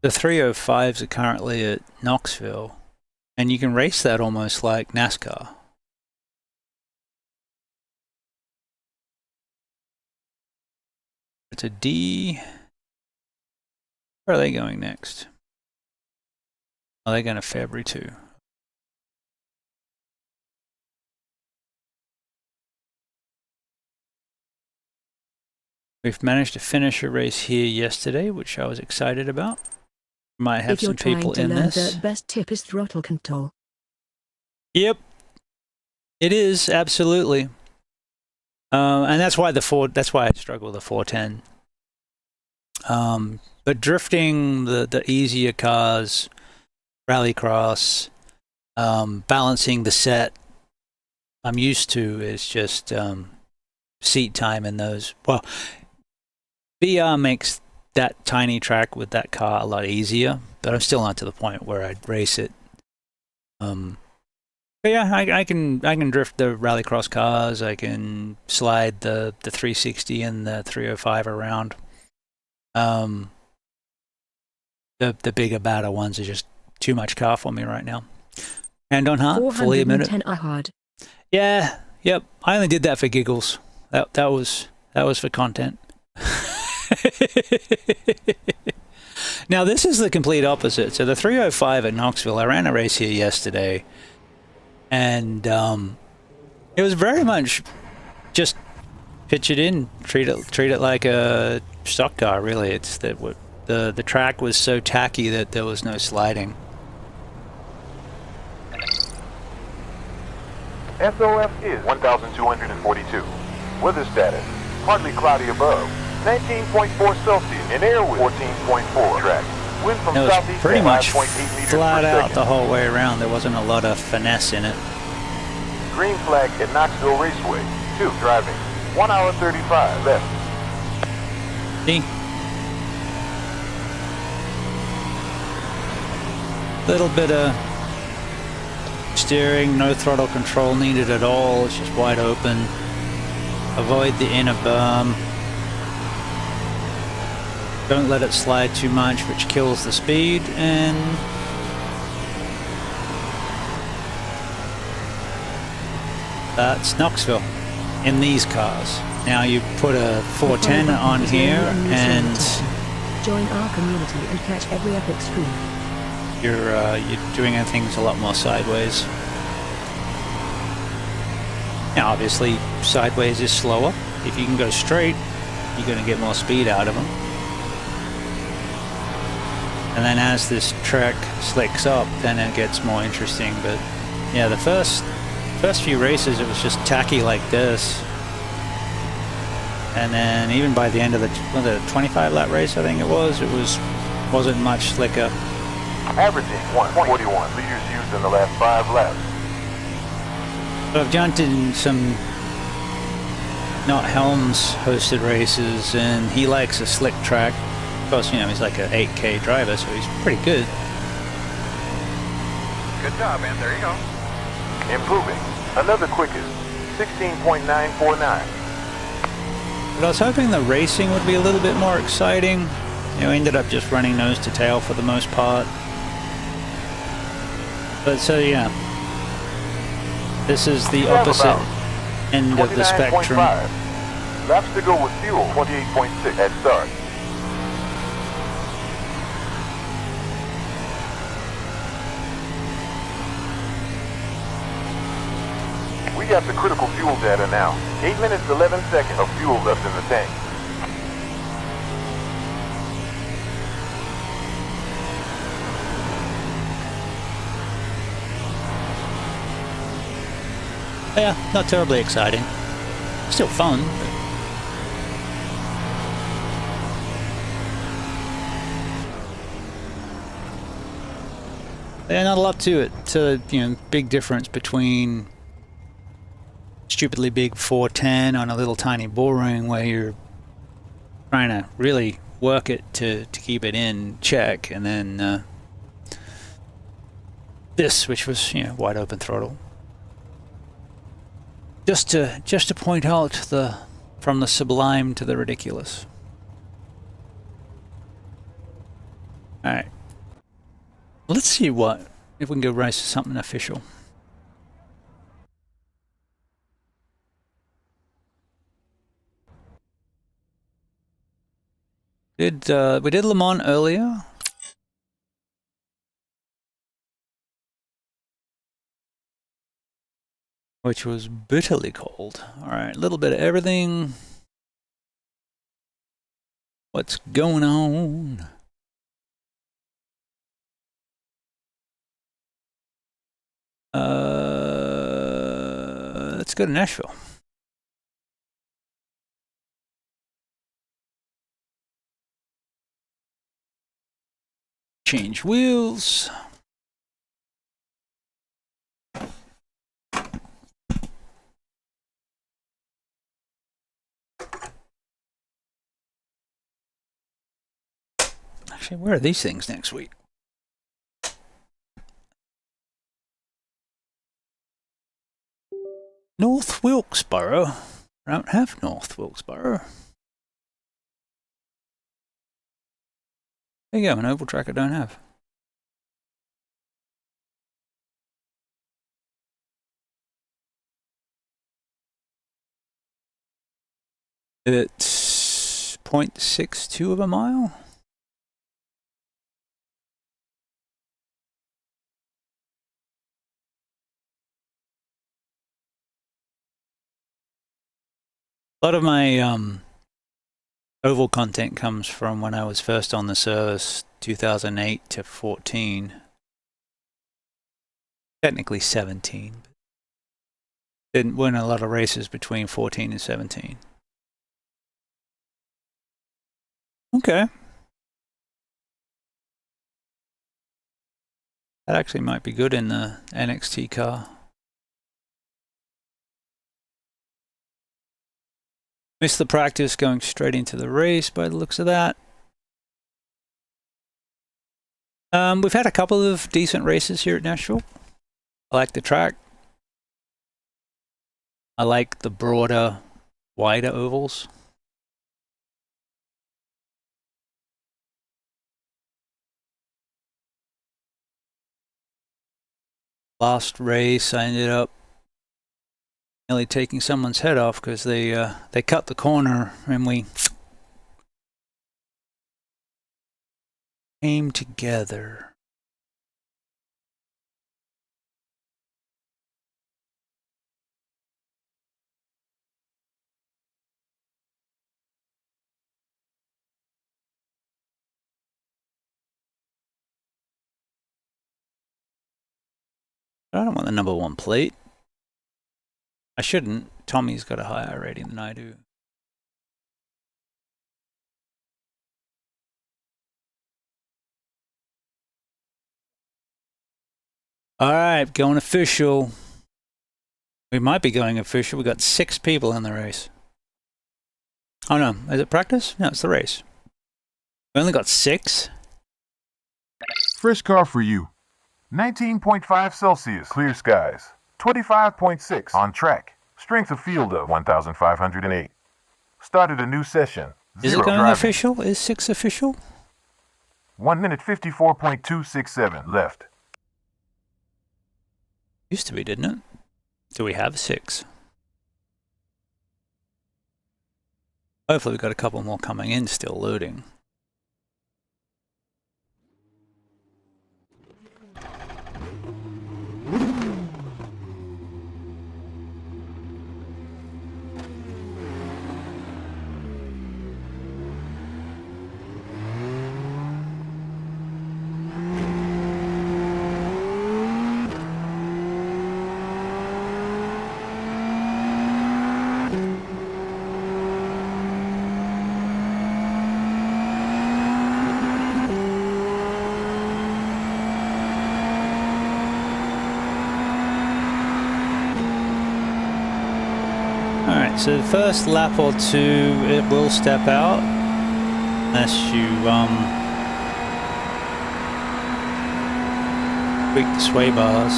the 305s are currently at Knoxville, and you can race that almost like NASCAR. It's a D. Where are they going next? Are they going to February 2? We've managed to finish a race here yesterday, which I was excited about. Might have some people in this. The best tip is throttle control. Yep, it is absolutely, and that's why I struggle with the 410. But drifting the easier cars, rallycross, balancing the set, I'm used to is just seat time in those. Well, VR makes that tiny track with that car a lot easier, but I'm still not to the point where I'd race it. But yeah, I can drift the rallycross cars. I can slide the 360 and the 305 around. The bigger, badder ones are just too much car for me right now. Hand on heart, fully admit it. 410 are hard. Yeah, yep. I only did that for giggles. That was for content. Now this is the complete opposite. So the 305 at Knoxville, I ran a race here yesterday, and it was very much just pitch it in, treat it like a stock car. Really, it's that the track was so tacky that there was no sliding. SOF is 1,242. Weather status, partly cloudy above, 19.4 Celsius, and air with 14.4 track. Wind from It was southeast pretty at much 5.8 meters flat per out second. the whole way around. There wasn't a lot of finesse in it. Green flag at Knoxville Raceway. 2 driving. 1 hour 35 left. See? Little bit of steering, no throttle control needed at all. It's just wide open. Avoid the inner berm. Don't let it slide too much, which kills the speed, and that's Knoxville in these cars. Now you put a 410 on here and join our community and catch every epic stream. you're doing things a lot more sideways. Now obviously sideways is slower. If you can go straight, you're going to get more speed out of them. And then as this track slicks up, then it gets more interesting. But yeah, the first few races it was just tacky like this. And then even by the end of the 25 lap race, I think it wasn't much slicker. Averaging 1.41 liters used in the last 5 laps. So I've jumped in some not Helms hosted races, and he likes a slick track. Of course, you know, he's like an 8K driver, so he's pretty good. Good job, man. There you go. Improving. Another quickest. 16.949. But I was hoping the racing would be a little bit more exciting. You know, ended up just running nose to tail for the most part. But so yeah, this is the opposite end of the spectrum. 29.5. Laps to go with fuel 28.6 at start. We got the critical fuel data now. 8 minutes 11 seconds of fuel left in the tank. Yeah, not terribly exciting. Still fun. But yeah, not a lot to it. So, you know, big difference between stupidly big 410 on a little tiny bull ring where you're trying to really work it to keep it in check, and then this, which was, you know, wide open throttle. Just to point out from the sublime to the ridiculous. All right, let's see if we can go race something official. We did Le Mans earlier. Which was bitterly cold. Alright, a little bit of everything. What's going on? Let's go to Nashville. Change wheels. Actually, where are these things next week? North Wilkesboro. I don't have North Wilkesboro. There you go, an oval track I don't have. It's 0.62 of a mile. A lot of my oval content comes from when I was first on the service, 2008 to 14. Technically 17. Didn't win a lot of races between 14 and 17. Okay. That actually might be good in the NXT car. Missed the practice, going straight into the race by the looks of that. We've had a couple of decent races here at Nashville. I like the track. I like the broader, wider ovals. Last race, I ended up nearly taking someone's head off because they cut the corner and we came together. I don't want the number 1 plate. I shouldn't. Tommy's got a higher rating than I do. Alright, going official. We might be going official. We got 6 people in the race. Oh no, is it practice? No, it's the race. We only got 6? Fresh car for you. 19.5 Celsius, clear skies. 25.6 on track. Strength of field of 1,508. Started a new session. Is it going driving. official? Is 6 official? 1 minute 54.267 left. Used to be, didn't it? Do we have 6? Hopefully we've got a couple more coming in still loading. So the first lap or 2, it will step out unless you tweak the sway bars.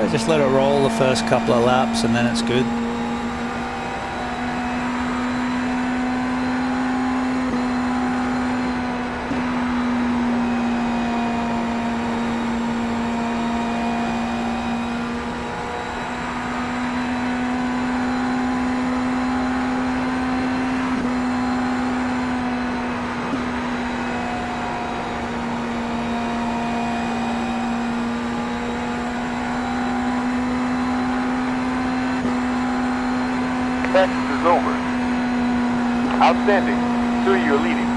I just let it roll the first couple of laps and then it's good. Practice is over. Outstanding. 2, you're leading.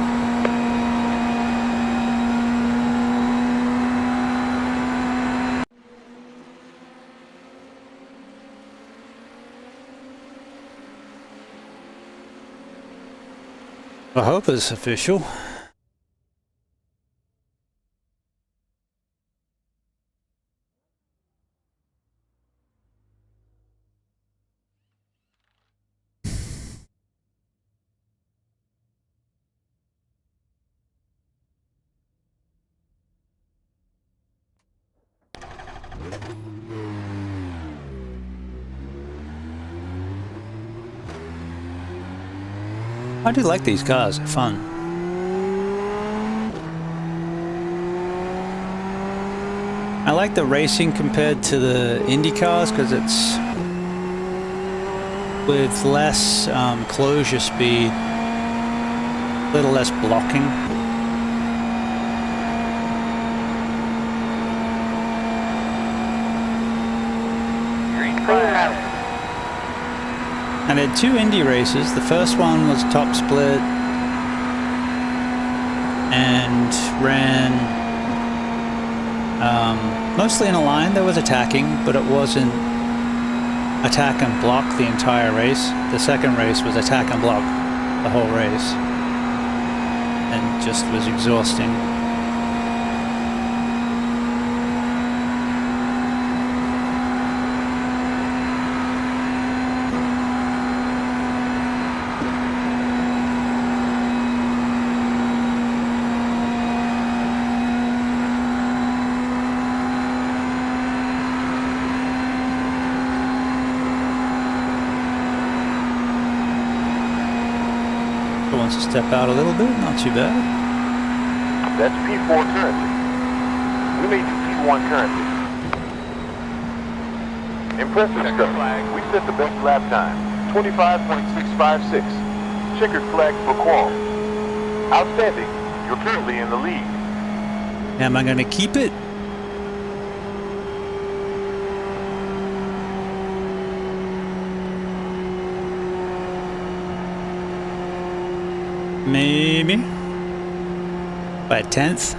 I hope it's official. I do like these cars, they're fun. I like the racing compared to the Indy cars because it's with less closure speed, a little less blocking. I did 2 Indy races. The first one was top split and ran mostly in a line. There was attacking, but it wasn't attack and block the entire race. The second race was attack and block the whole race, and just was exhausting. Wants to step out a little bit, not too bad. That's P4 currently. We may do P1 currently. Impressive stuff. We set the best lap time, 25.656. Checkered flag for qual. Outstanding. You're currently in the lead. Am I going to keep it? Maybe by a 10th.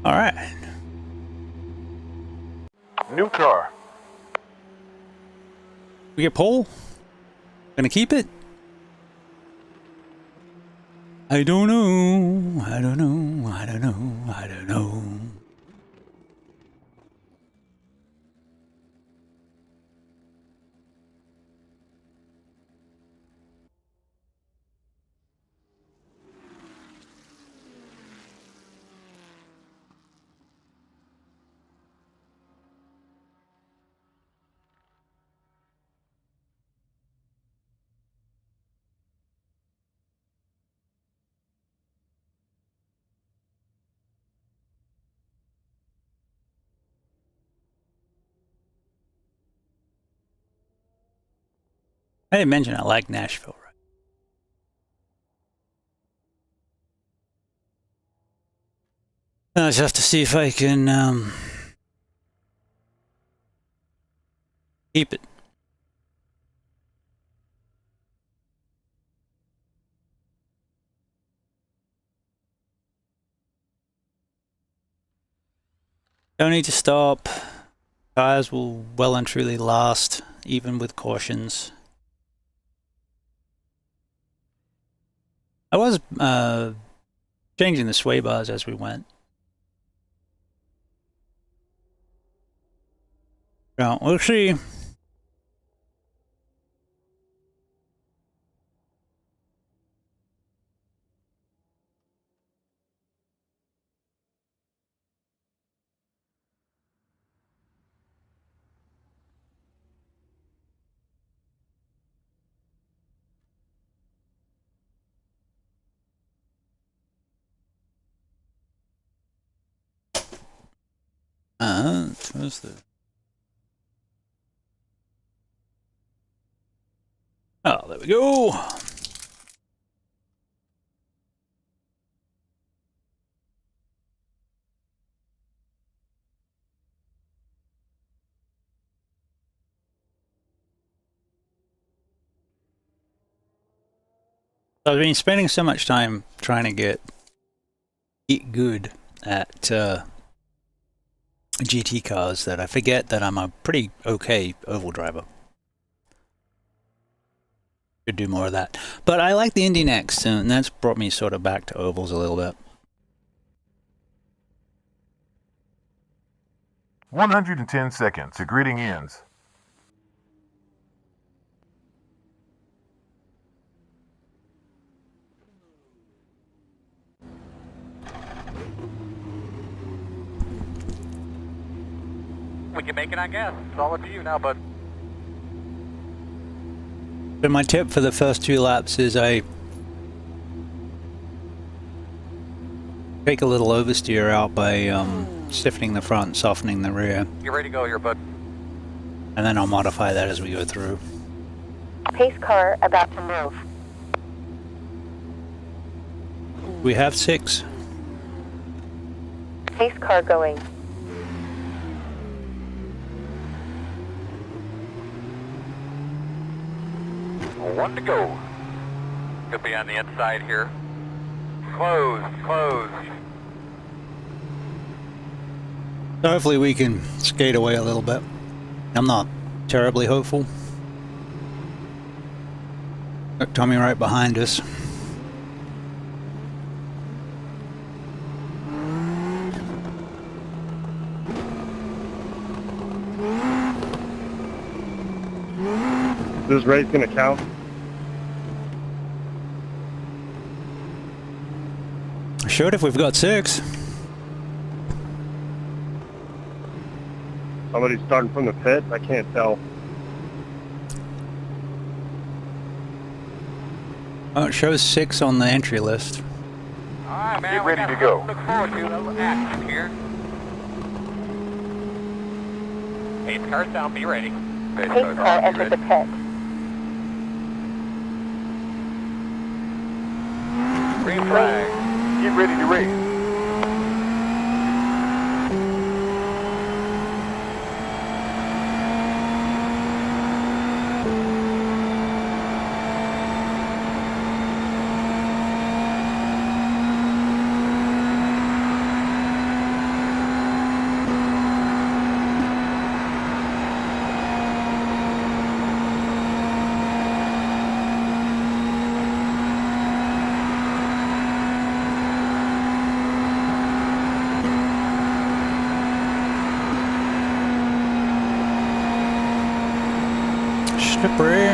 All right. New car. We get pole. Gonna keep it. I don't know, I don't know, I don't know, I don't know. I didn't mention I like Nashville, right? I just have to see if I can keep it. Don't need to stop. Tires will well and truly last, even with cautions. I was changing the sway bars as we went. Well, we'll see. Where's the... Oh, there we go. I've been spending so much time trying to get good at GT cars that I forget that I'm a pretty okay oval driver. Could do more of that. But I like the Indy next, and that's brought me sort of back to ovals a little bit. 110 seconds. The gridding ends. We can make it, I guess. It's all up to you now, bud. But my tip for the first 2 laps is I take a little oversteer out by stiffening the front, softening the rear. You're ready to go here, bud. And then I'll modify that as we go through. Pace car about to move. We have 6. Pace car going. One to go. Could be on the inside here. Closed, closed. So hopefully we can skate away a little bit. I'm not terribly hopeful. Got Tommy right behind us. This race gonna count? Should if we've got 6. Somebody's starting from the pit? I can't tell. Oh, it shows 6 on the entry list. Alright, man, Get we ready got to go. something to look forward to. A little action here. Pace car's down, be ready. Pace car entered the pit. Green flag. Get ready to race. Slippery.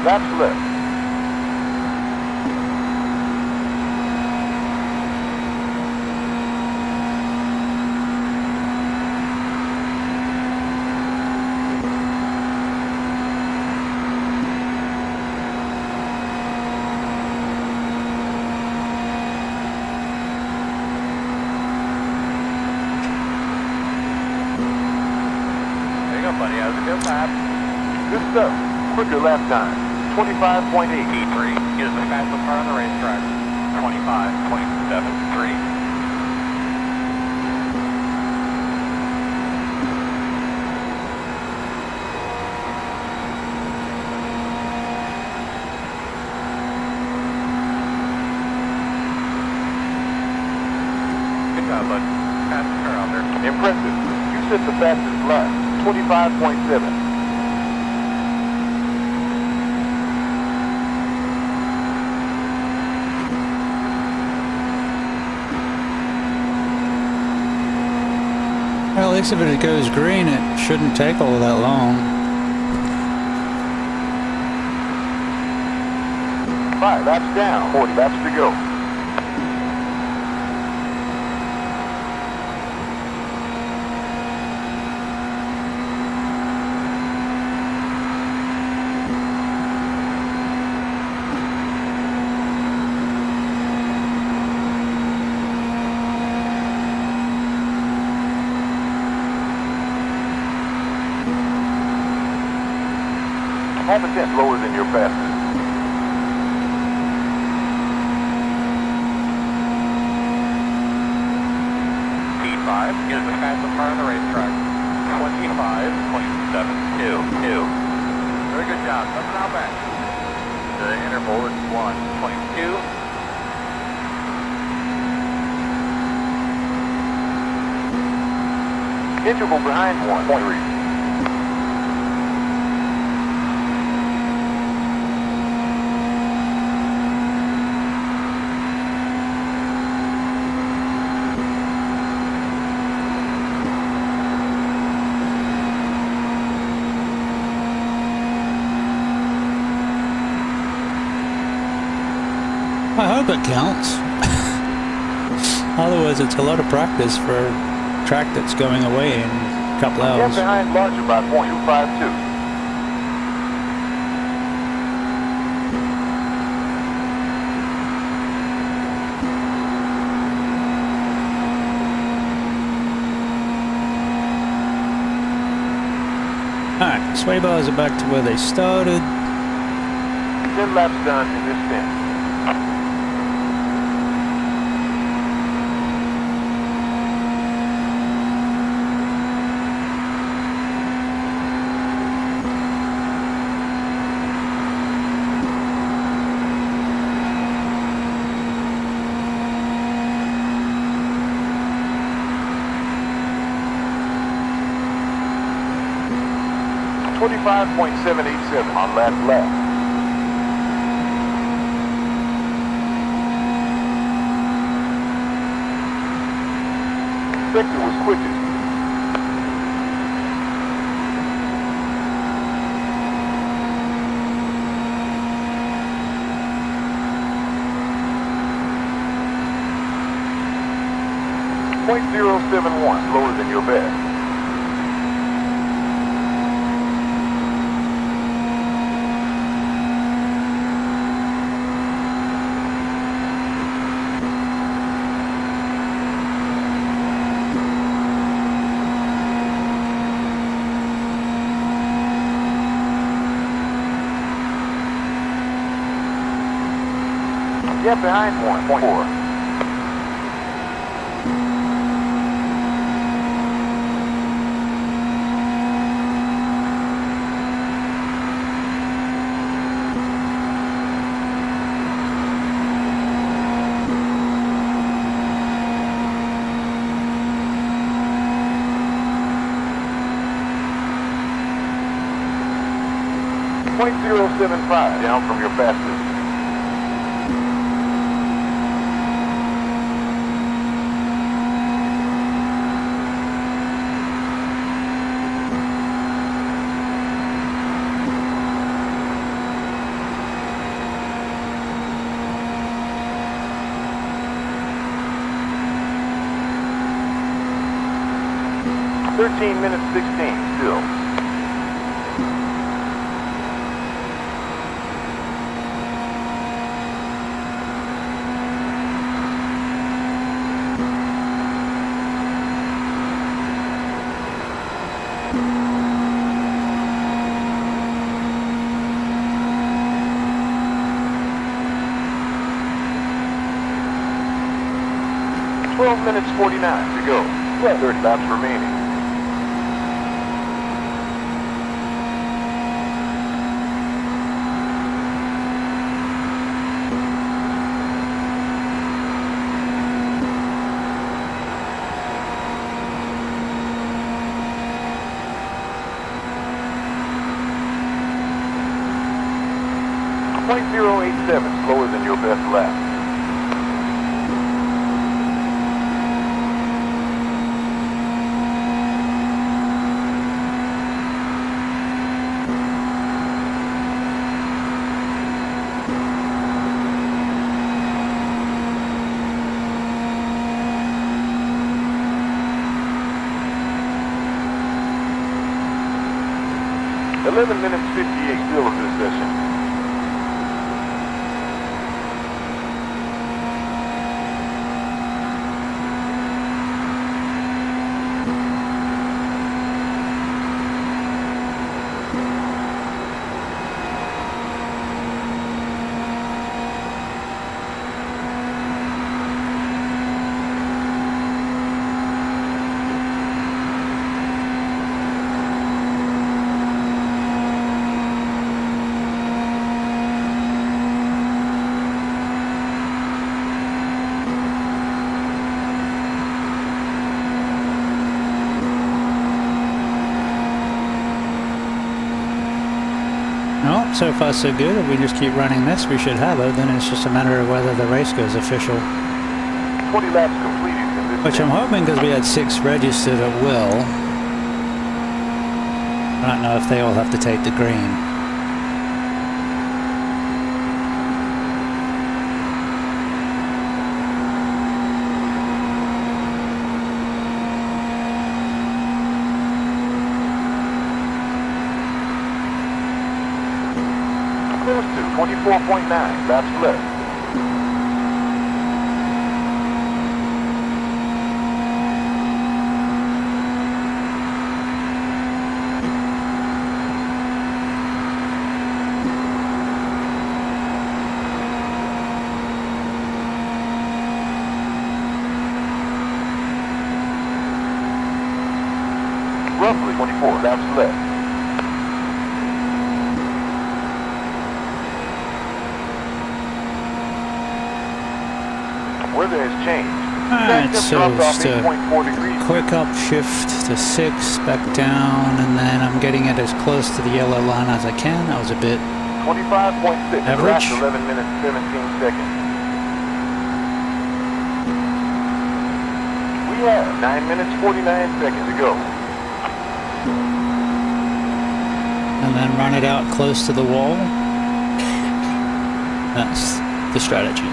Laps left. There you go, buddy. That was a good lap. Good stuff. Quicker lap time. 25.8. P3 is the fastest car on the racetrack. 25.73. Good job, bud. Fastest car out there. Impressive. You set the fastest lap. 25.7. Well, at least if it goes green, it shouldn't take all that long. 5 laps down. 40 laps to go. Half a tenth lower than your fastest. P5 is the fastest car on the racetrack. 25.72. Very good job. Nothing out back. The interval is 1.2. Interval behind 1.3. I hope it counts. Otherwise, it's a lot of practice for a track that's going away in a couple hours. Get behind larger by 0.252. Sway bars are back to where they started. 10 laps done in this stint. .787 on last lap. Victor was quickest. .071, slower than your best. Get behind 1.4. .075 down from your fastest. .13:16 still. .49 to go. 30 laps remaining. .087 slower than your best lap. .11:58 still of this session. No, so far so good. If we just keep running this, we should have it. Then it's just a matter of whether the race goes official. 20 laps completed in this Which I'm hoping, because we had 6 registered at will. I don't know if they all have to take the green. Close to 24.9 laps left. Roughly 24 laps left. Weather has changed. Alright, so just a 8.4 degrees. quick upshift to 6, back down, and then I'm getting it as close to the yellow line as I can. That was a bit 25.6. average. 11 minutes, 17 seconds. We have 9 minutes, 49 seconds to go. And then run it out close to the wall. That's the strategy.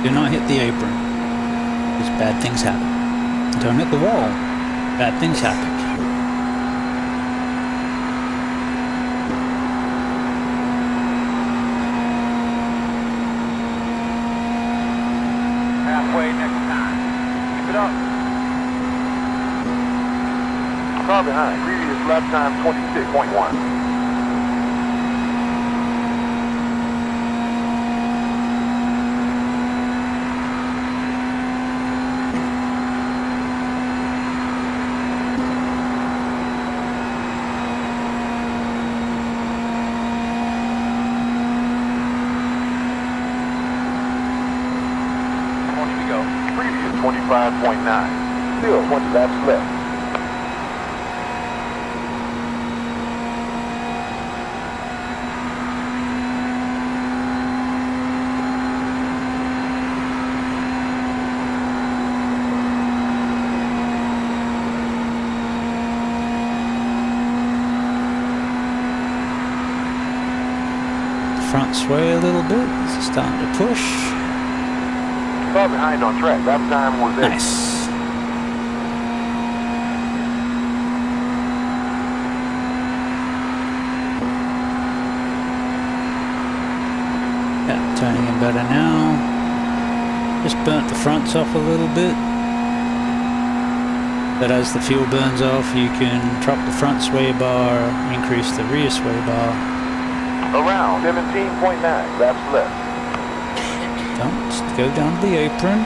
Do not hit the apron, because bad things happen. Don't hit the wall, bad things happen. Halfway next time. Keep it up. Car behind. Previous lap time 26.1. Previous 25.9. Still 20 laps left. Front sway a little bit, it's starting to push. Car behind on track. Lap time was 8. Nice. Yeah, turning in better now. Just burnt the fronts off a little bit. But as the fuel burns off, you can drop the front sway bar, increase the rear sway bar. Around 17.9 laps left. Don't go down to the apron.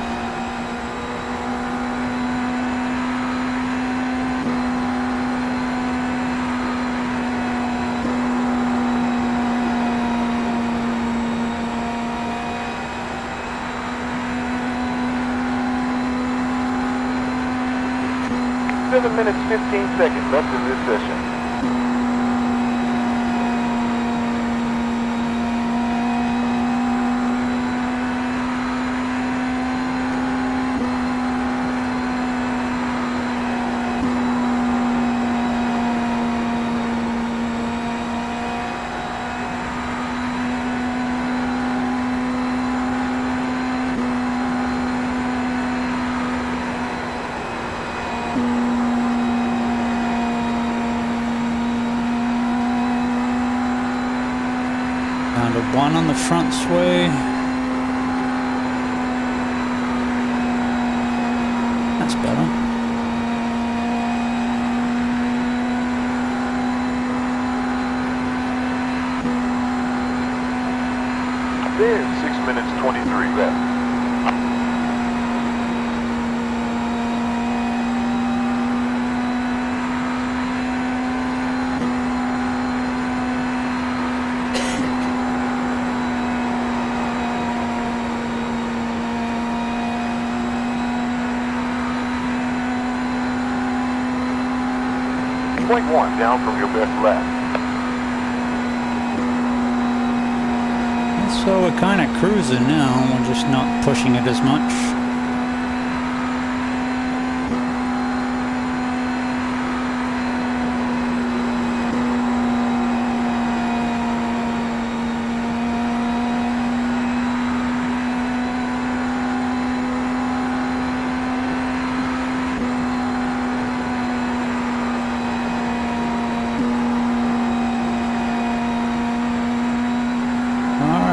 Seven minutes, 15 seconds left in this session. Down to 1 on the front sway. That's better. There's 6 minutes, 23 left. Point 1 down from your best lap. So we're kind of cruising now, we're just not pushing it as much.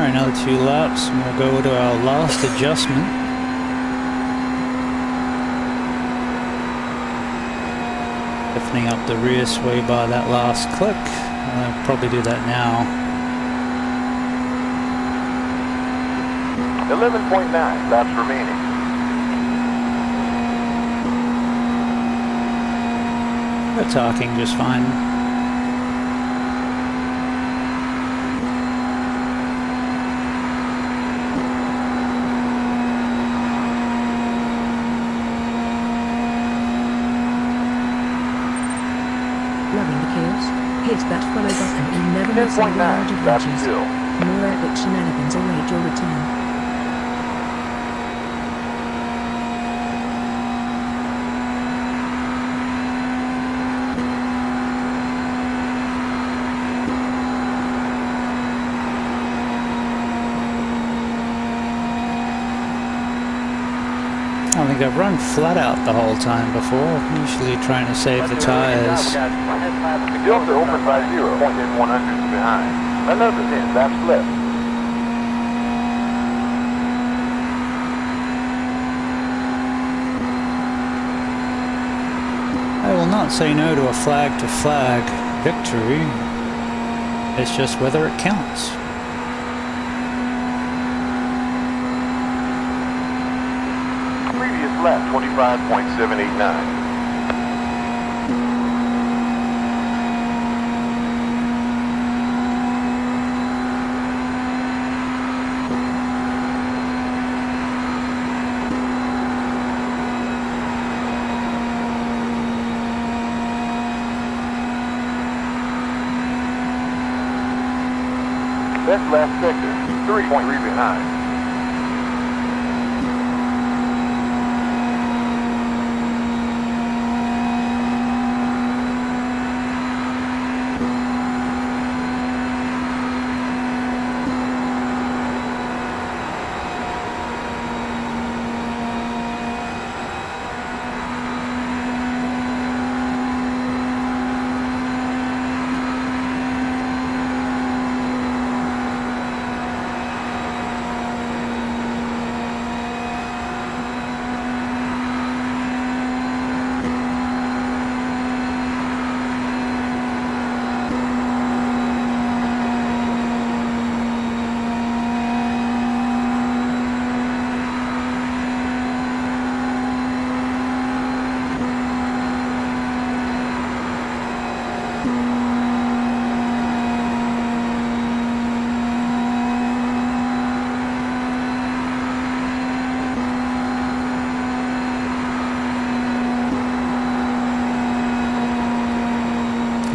Another 2 laps and we'll go to our last adjustment. Lifting up the rear sway bar that last click. I'll probably do that now. 11.9 laps remaining. We're talking just fine. Loving the chaos? Hit that follow button and never miss our 10.9 wild laps adventures. still. More epic shenanigans await your return. I think I've run flat out the whole time before, usually trying to save the tires. Delta open by 0, 100 behind. Another 10 laps left. I will not say no to a flag-to-flag victory. It's just whether it counts. Previous lap 25.789. That's last sector, 3.3 behind.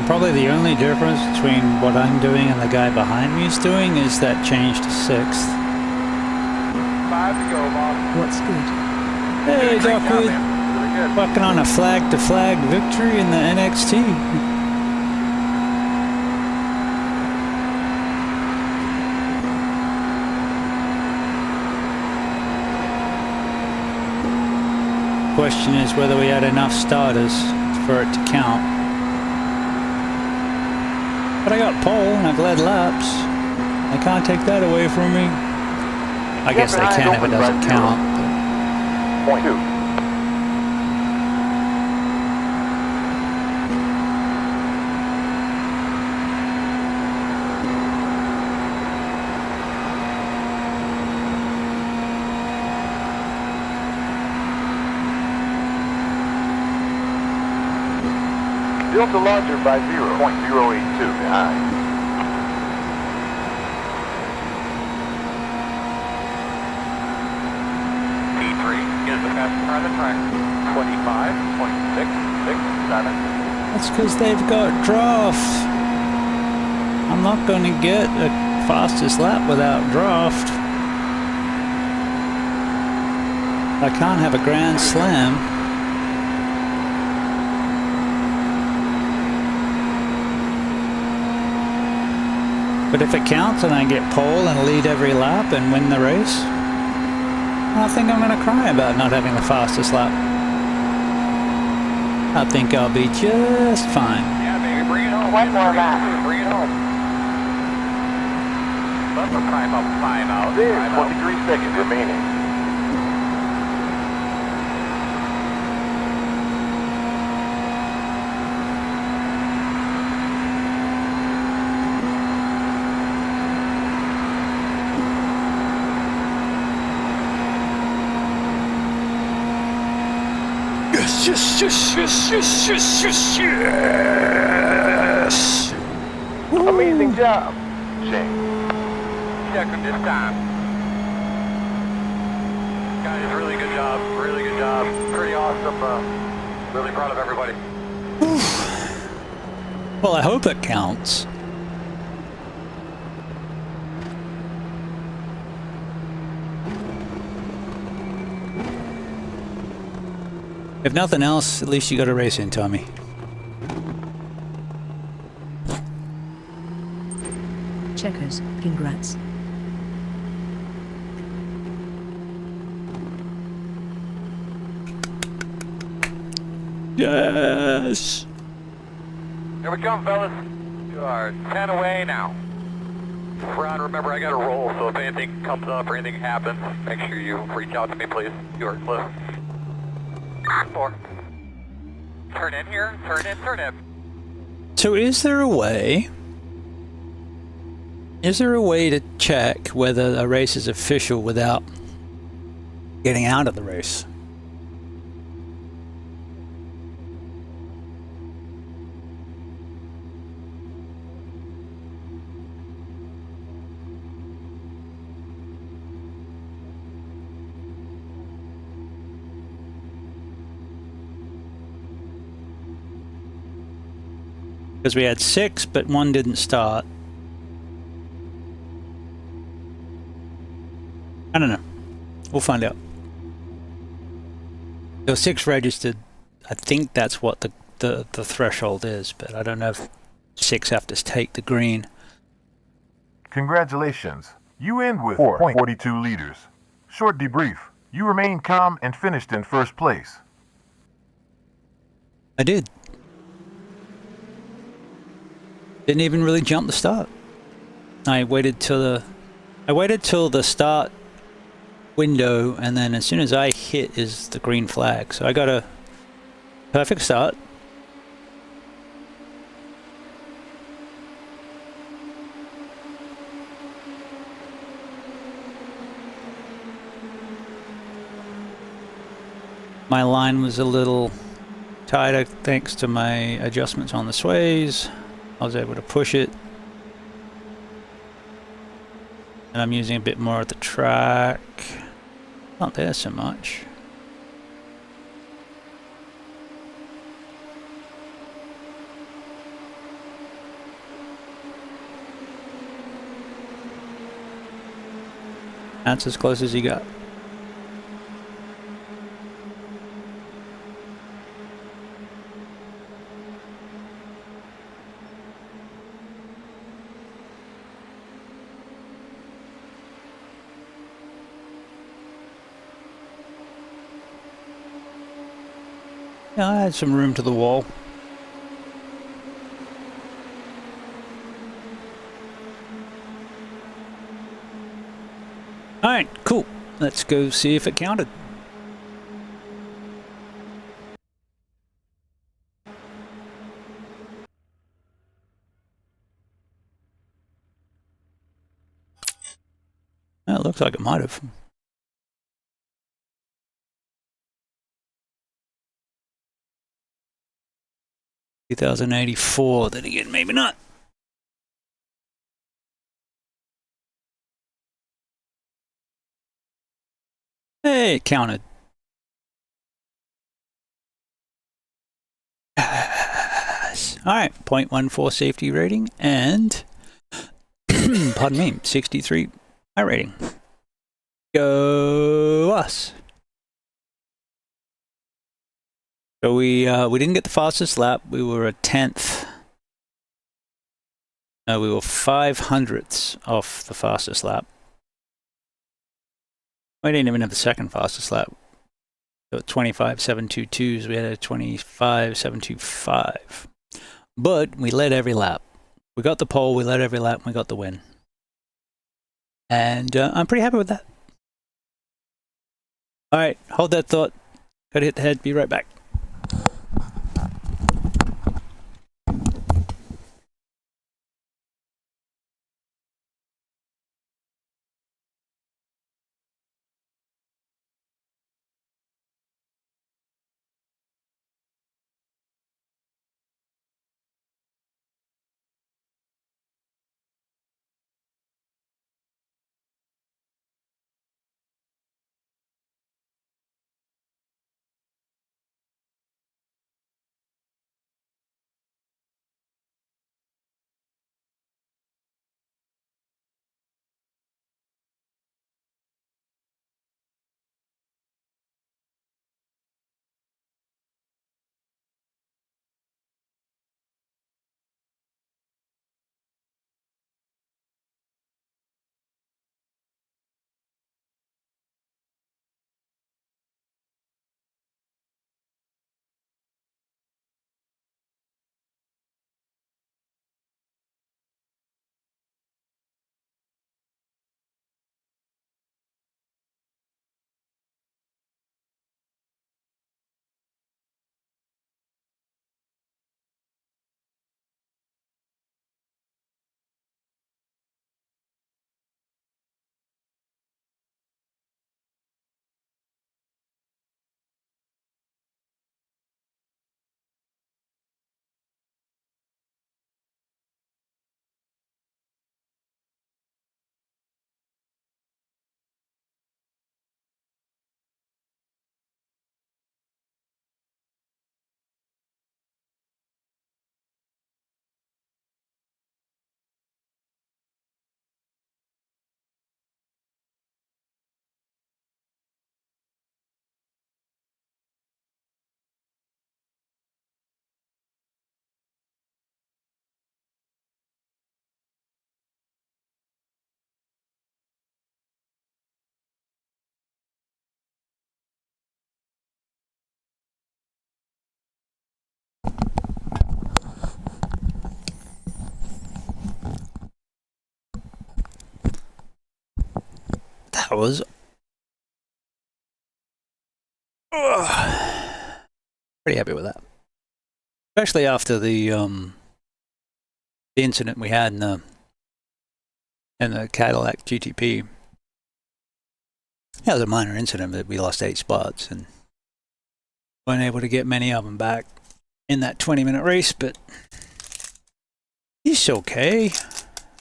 Probably the only difference between what I'm doing and the guy behind me is doing is that change to 6th. 5 to go, Bob. What's good? Hey, Doc, Really we're good. working on a flag-to-flag victory in the NXT. Question is whether we had enough starters for it to count. But I got pole and I've led laps. They can't take that away from me. I guess they can if it doesn't count. Point 2. Delta larger by 0.082 behind. P3 is the fastest car on the track. 25.667. That's because they've got draft. I'm not going to get a fastest lap without draft. I can't have a grand slam. But if it counts and I get pole and lead every lap and win the race, I think I'm going to cry about not having the fastest lap. I think I'll be just fine. Yeah, baby, bring it home. One more lap. Bring it home. That's a time out. There's 23 seconds remaining. Yes, yes, yes, yes, yes, yes, yes, yes. Amazing job. Shane. Second this time. Guys, really good job. Really good job. Pretty awesome. Really proud of everybody. Well, I hope it counts. If nothing else, at least you got a race in, Tommy. Checkers, congrats. Yes! Here we come, fellas. You are 10 away now. Ron, remember I got to roll, so if anything comes up or anything happens, make sure you reach out to me, please. You are Cliff. 4. Turn in here. Turn in, turn in. So is there a way to check whether a race is official without getting out of the race? Because we had 6, but 1 didn't start. I don't know. We'll find out. There were 6 registered. I think that's what the threshold is, but I don't know if 6 have to take the green. Congratulations. You end with 4.42 liters. Short debrief. You remained calm and finished in first place. I did. Didn't even really jump the start. I waited till the start window, and then as soon as I hit is the green flag. So I got a perfect start. My line was a little tighter thanks to my adjustments on the sways. I was able to push it. And I'm using a bit more of the track. Not there so much. That's as close as you got. Yeah, I had some room to the wall. Alright, cool. Let's go see if it counted. Well, it looks like it might have. 2084, then again, maybe not. Hey, it counted. Yes. Alright, 0.14 safety rating and, pardon me, 63 high rating. Go us. So we didn't get the fastest lap. We were a 10th. No, we were 500ths off the fastest lap. We didn't even have the second fastest lap. So 25.722s, we had a 25.725. But we led every lap. We got the pole, we led every lap, and we got the win. And I'm pretty happy with that. Alright, hold that thought. Gotta hit the head, be right back. was pretty happy with that, especially after the incident we had in the Cadillac GTP. Yeah, it was a minor incident that we lost 8 spots and weren't able to get many of them back in that 20-minute race, but it's okay.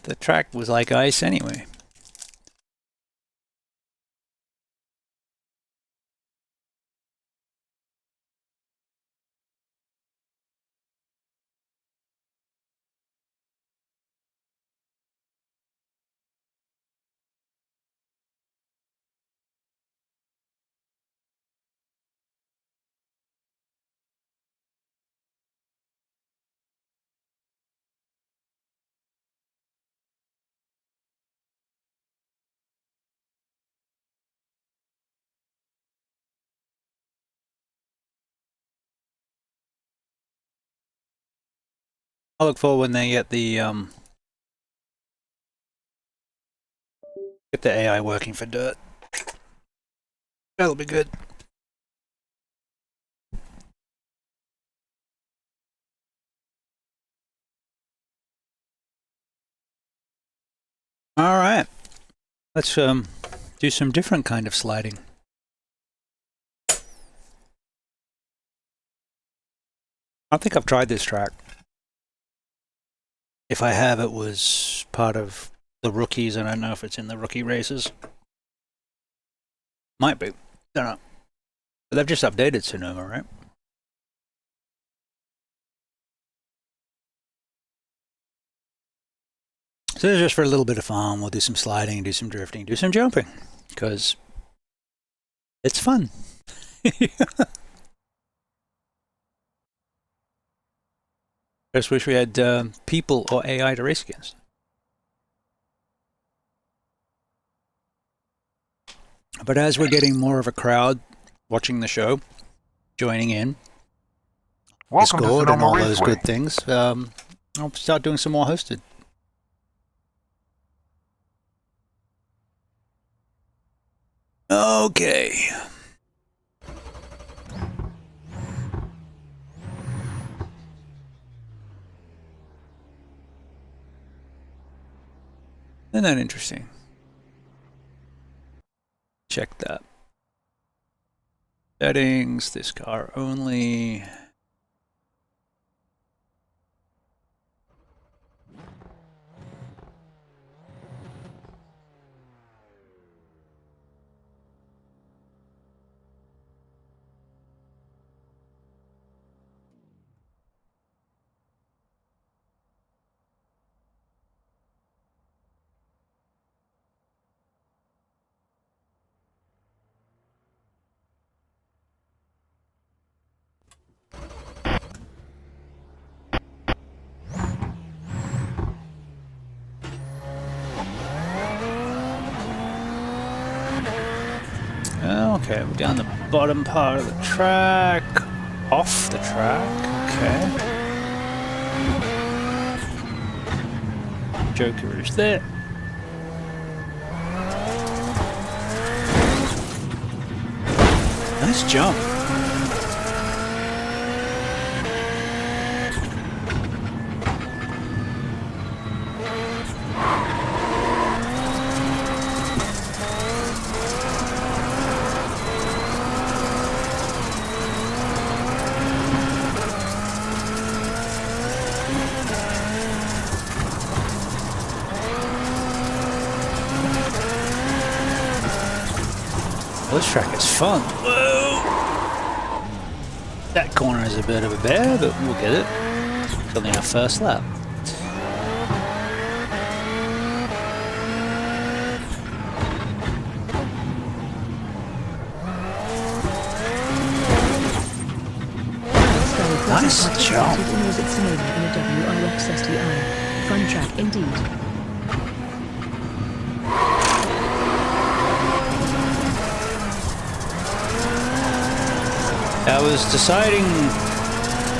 The track was like ice anyway. I look forward when they get the AI working for dirt. That'll be good. All right, let's do some different kind of sliding. I think I've tried this track. If I have, it was part of the rookies. I don't know if it's in the rookie races. Might be. Don't know. But they've just updated Sonoma, right? So this is just for a little bit of fun. We'll do some sliding, do some drifting, do some jumping, because it's fun. Just wish we had people or AI to race against. But as we're getting more of a crowd watching the show, joining in, Discord and all those good things, I'll start doing some more hosted. Okay. Isn't that interesting? Check that. Settings, this car only. Okay, we're down the bottom part of the track, off the track, okay. Joker is there. Nice jump. This track is fun. Whoa! That corner is a bit of a bear, but we'll get it. It's only our first lap. Nice jump. Fun track indeed. I was deciding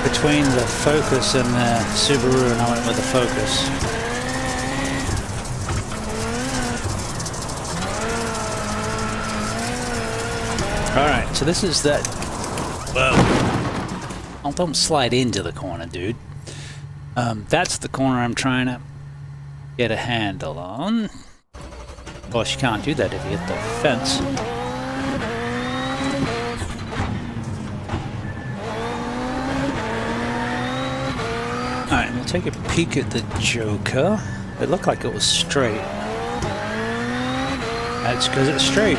between the Focus and the Subaru, and I went with the Focus. Alright, so this is that... Well... Oh, don't slide into the corner, dude. That's the corner I'm trying to get a handle on. Of course, you can't do that if you hit the fence. Alright, we'll take a peek at the Joker. It looked like it was straight. That's because it's straight.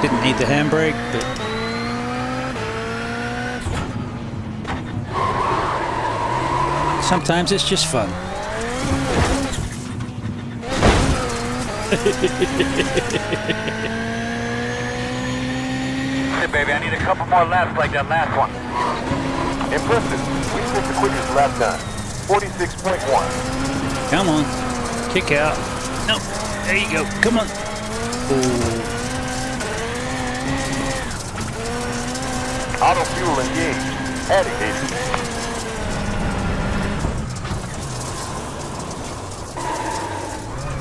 Didn't need the handbrake, but... Sometimes it's just fun. Hey baby, I need a couple more laps like that last one. Impressive. We set the quickest lap time. 46.1. Come on. Kick out. No. There you go. Come on. Ooh. Auto fuel engaged. Adding HP.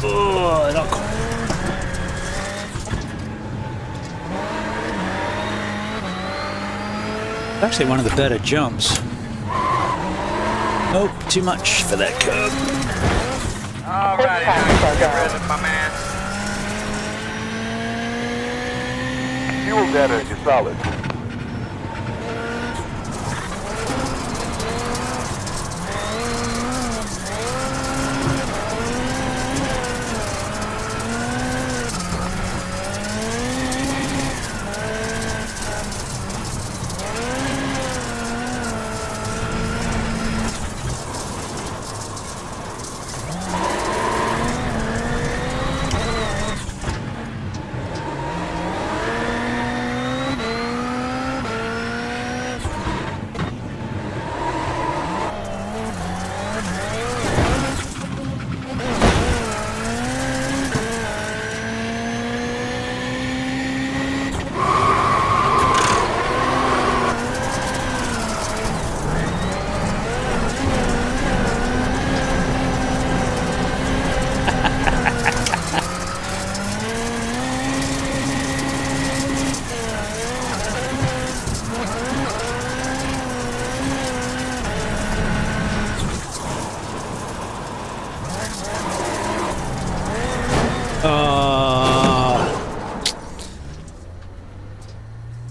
Oh, not actually one of the better jumps. Oh, too much for that curb. Alrighty, now get rid of my man. Fuel data is solid.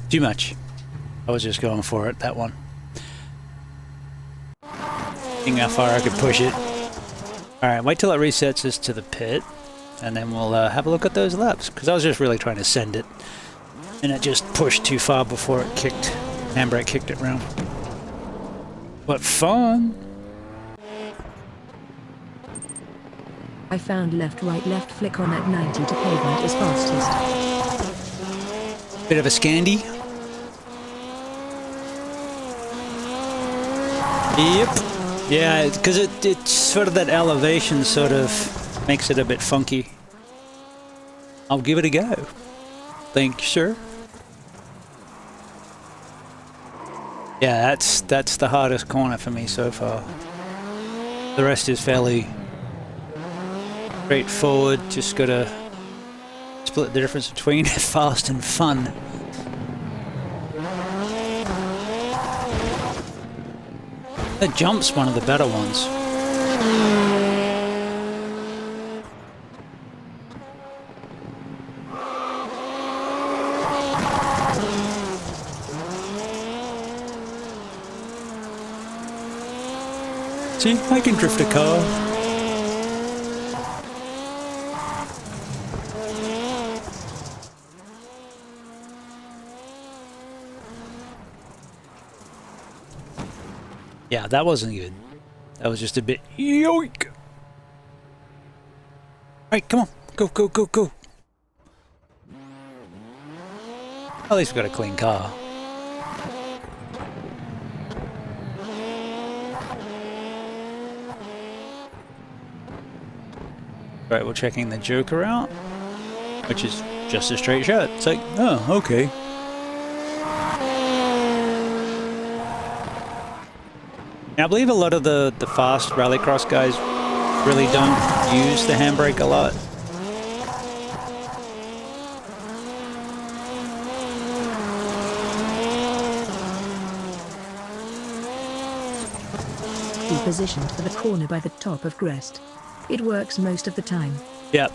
Too much. I was just going for it, that one. Seeing how far I could push it. Alright, wait till it resets us to the pit, and then we'll have a look at those laps, because I was just really trying to send it, and it just pushed too far before it kicked, handbrake kicked it round. What fun! I found left right flick on at 90 to pavement is fastest. Bit of a Scandi. Yep. Yeah, because it's sort of that elevation sort of makes it a bit funky. I'll give it a go. Thank you, sir. Yeah, that's the hardest corner for me so far. The rest is fairly straightforward. Just gotta split the difference between fast and fun. The jump's one of the better ones. See, I can drift a car. Yeah, that wasn't good. That was just a bit yoink. Alright, come on. Go, go, go, go. At least we've got a clean car. Right, we're checking the Joker out, which is just a straight shot. It's like, oh, okay. Now, I believe a lot of the fast rallycross guys really don't use the handbrake a lot. Be positioned for the corner by the top of crest. It works most of the time. Yep.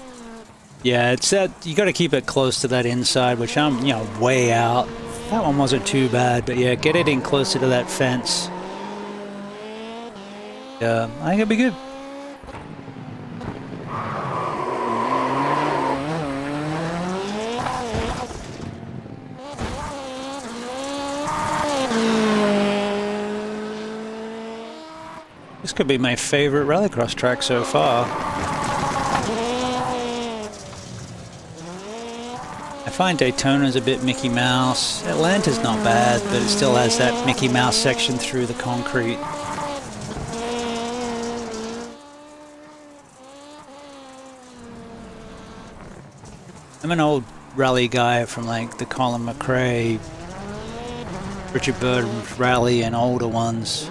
Yeah, it's that you got to keep it close to that inside, which I'm, you know, way out. That one wasn't too bad, but yeah, get it in closer to that fence. I think it'll be good. This could be my favorite rallycross track so far. I find Daytona's a bit Mickey Mouse. Atlanta's not bad, but it still has that Mickey Mouse section through the concrete. I'm an old rally guy from like the Colin McRae, Richard Burton rally and older ones.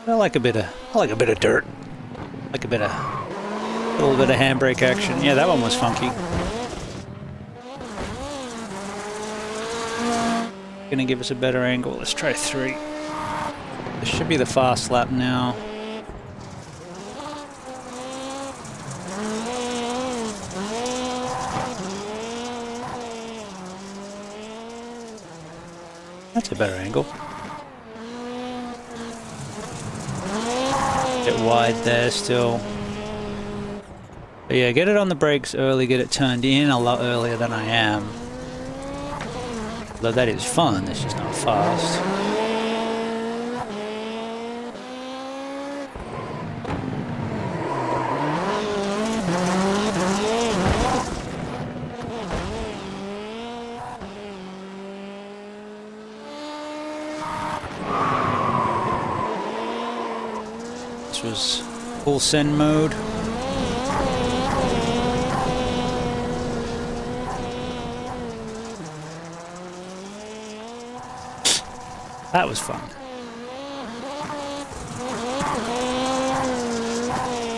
I like a bit of dirt. Like a little bit of handbrake action. Yeah, that one was funky. Gonna give us a better angle. Let's try 3. This should be the fast lap now. That's a better angle. Bit wide there still. But yeah, get it on the brakes early, get it turned in a lot earlier than I am. Though that is fun, it's just not fast. This was full send mode. That was fun.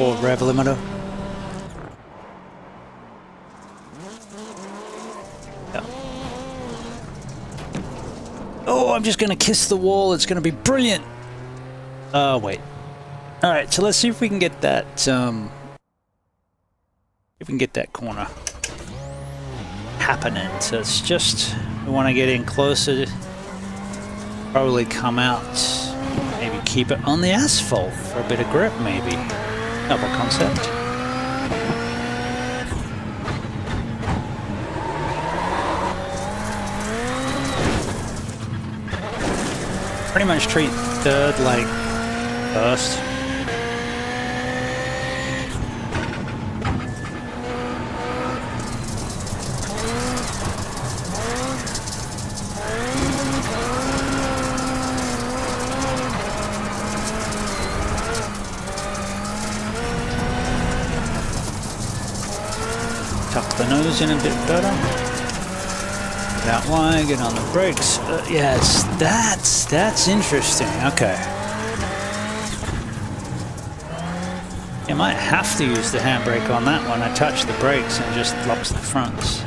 Or rev limiter. Yeah. Oh, I'm just gonna kiss the wall. It's gonna be brilliant. Oh, wait. All right, so let's see if we can get that. If we can get that corner happening. So it's just we want to get in closer. Probably come out, maybe keep it on the asphalt for a bit of grip, maybe. Novel concept. Pretty much treat third like first. Tuck the nose in a bit better. Get out wide, get on the brakes. Yeah, that's interesting. Okay. You might have to use the handbrake on that one. I touch the brakes and just locks the fronts.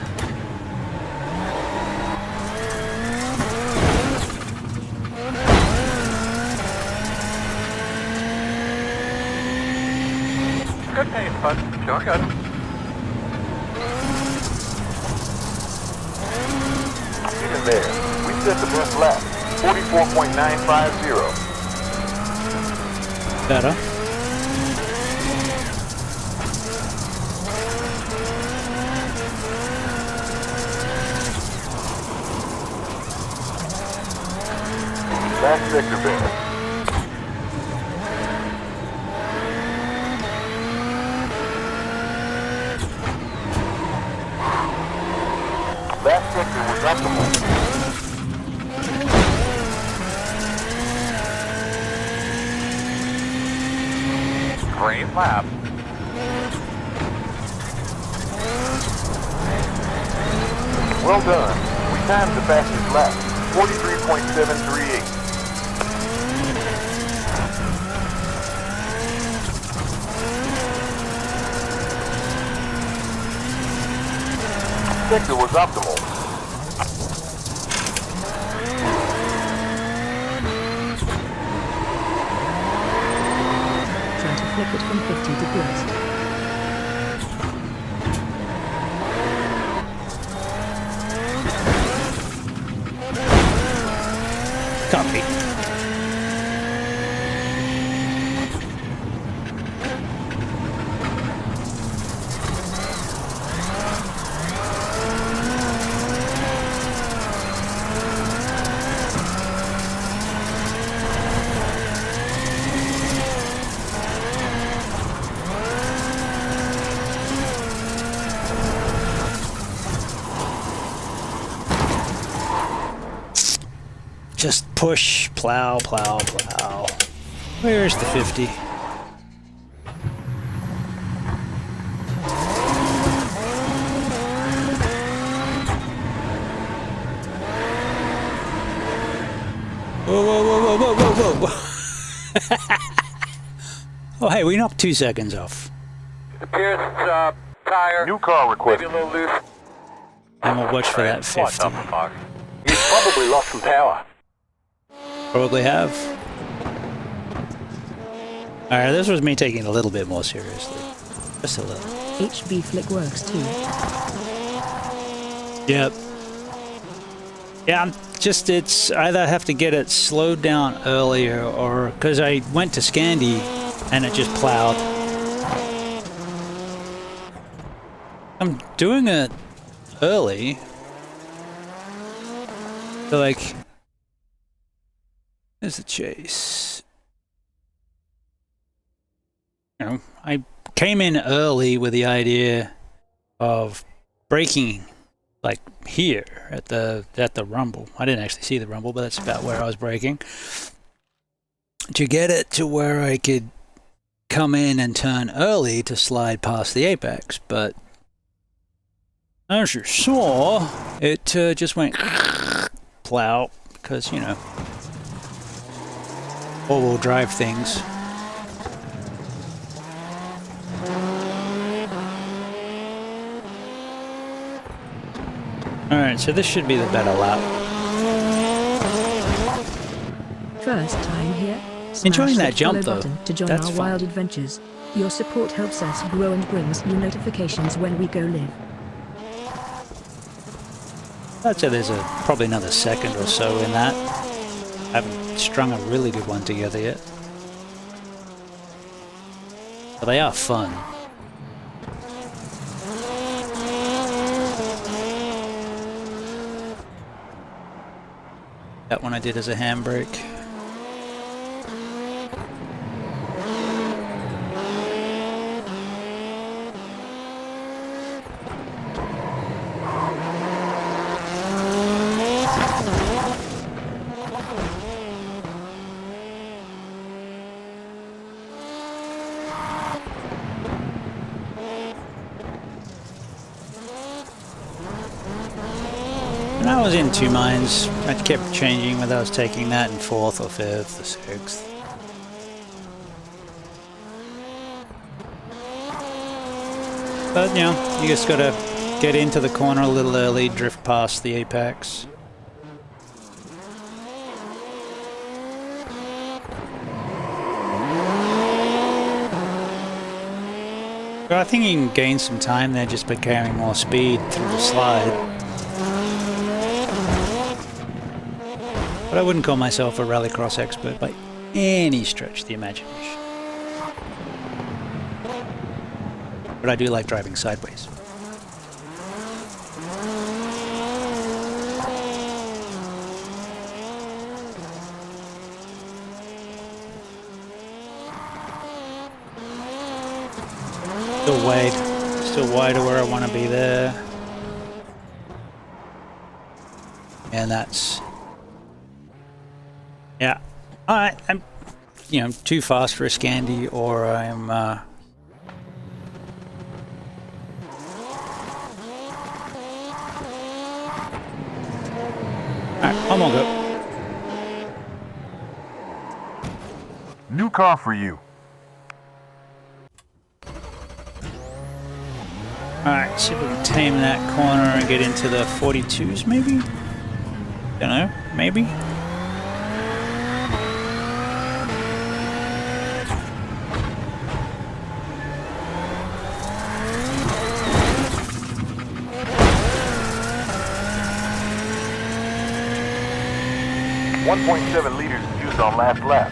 Good pace, bud. Doing good. Even there, we set the best lap, 44.950. Better. Last sector bend. optimal. Great lap. Well done. We timed the fastest lap, 43.738. Sector was optimal. Try to flick it from 50 degrees. Copy. Just push, plow, plow, plow. Where's the 50? Whoa, whoa, whoa, whoa, whoa, whoa, whoa. Oh, hey, we knocked 2 seconds off. It appears tire. New car Maybe requested. a little loose. And we'll watch for that 50. What the fuck? He's probably lost some power. Probably have. Alright, this was me taking it a little bit more seriously. Just a little. HB flick works too. Yep. Yeah, I'm just, it's either have to get it slowed down earlier or because I went to Scandi and it just plowed. I'm doing it early. So like, there's the chase. You know, I came in early with the idea of braking like here at the rumble. I didn't actually see the rumble, but that's about where I was braking. To get it to where I could come in and turn early to slide past the apex, but as you saw, it just went plow because, you know, all-wheel drive things. Alright, so this should be the better lap. First time here? Enjoying Smash that the jump, follow though. button to join That's our fun. wild adventures. Your support helps us grow and brings you notifications when we go live. I'd say there's probably another second or so in that. I haven't strung a really good one together yet. But they are fun. That one I did as a handbrake. And I was in two minds. I kept changing whether I was taking that in 4th or 5th or 6th. But, you know, you just gotta get into the corner a little early, drift past the apex. But I think you can gain some time there just by carrying more speed through the slide. But I wouldn't call myself a rallycross expert by any stretch of the imagination. But I do like driving sideways. Still wide to where I want to be there. And that's... Yeah. I'm, you know, too fast for a Scandi, or I'm... Alright, I'm all good. New car for you. Alright, see if we can tame that corner and get into the 42s, maybe? Don't know, maybe? .7 liters used on last lap.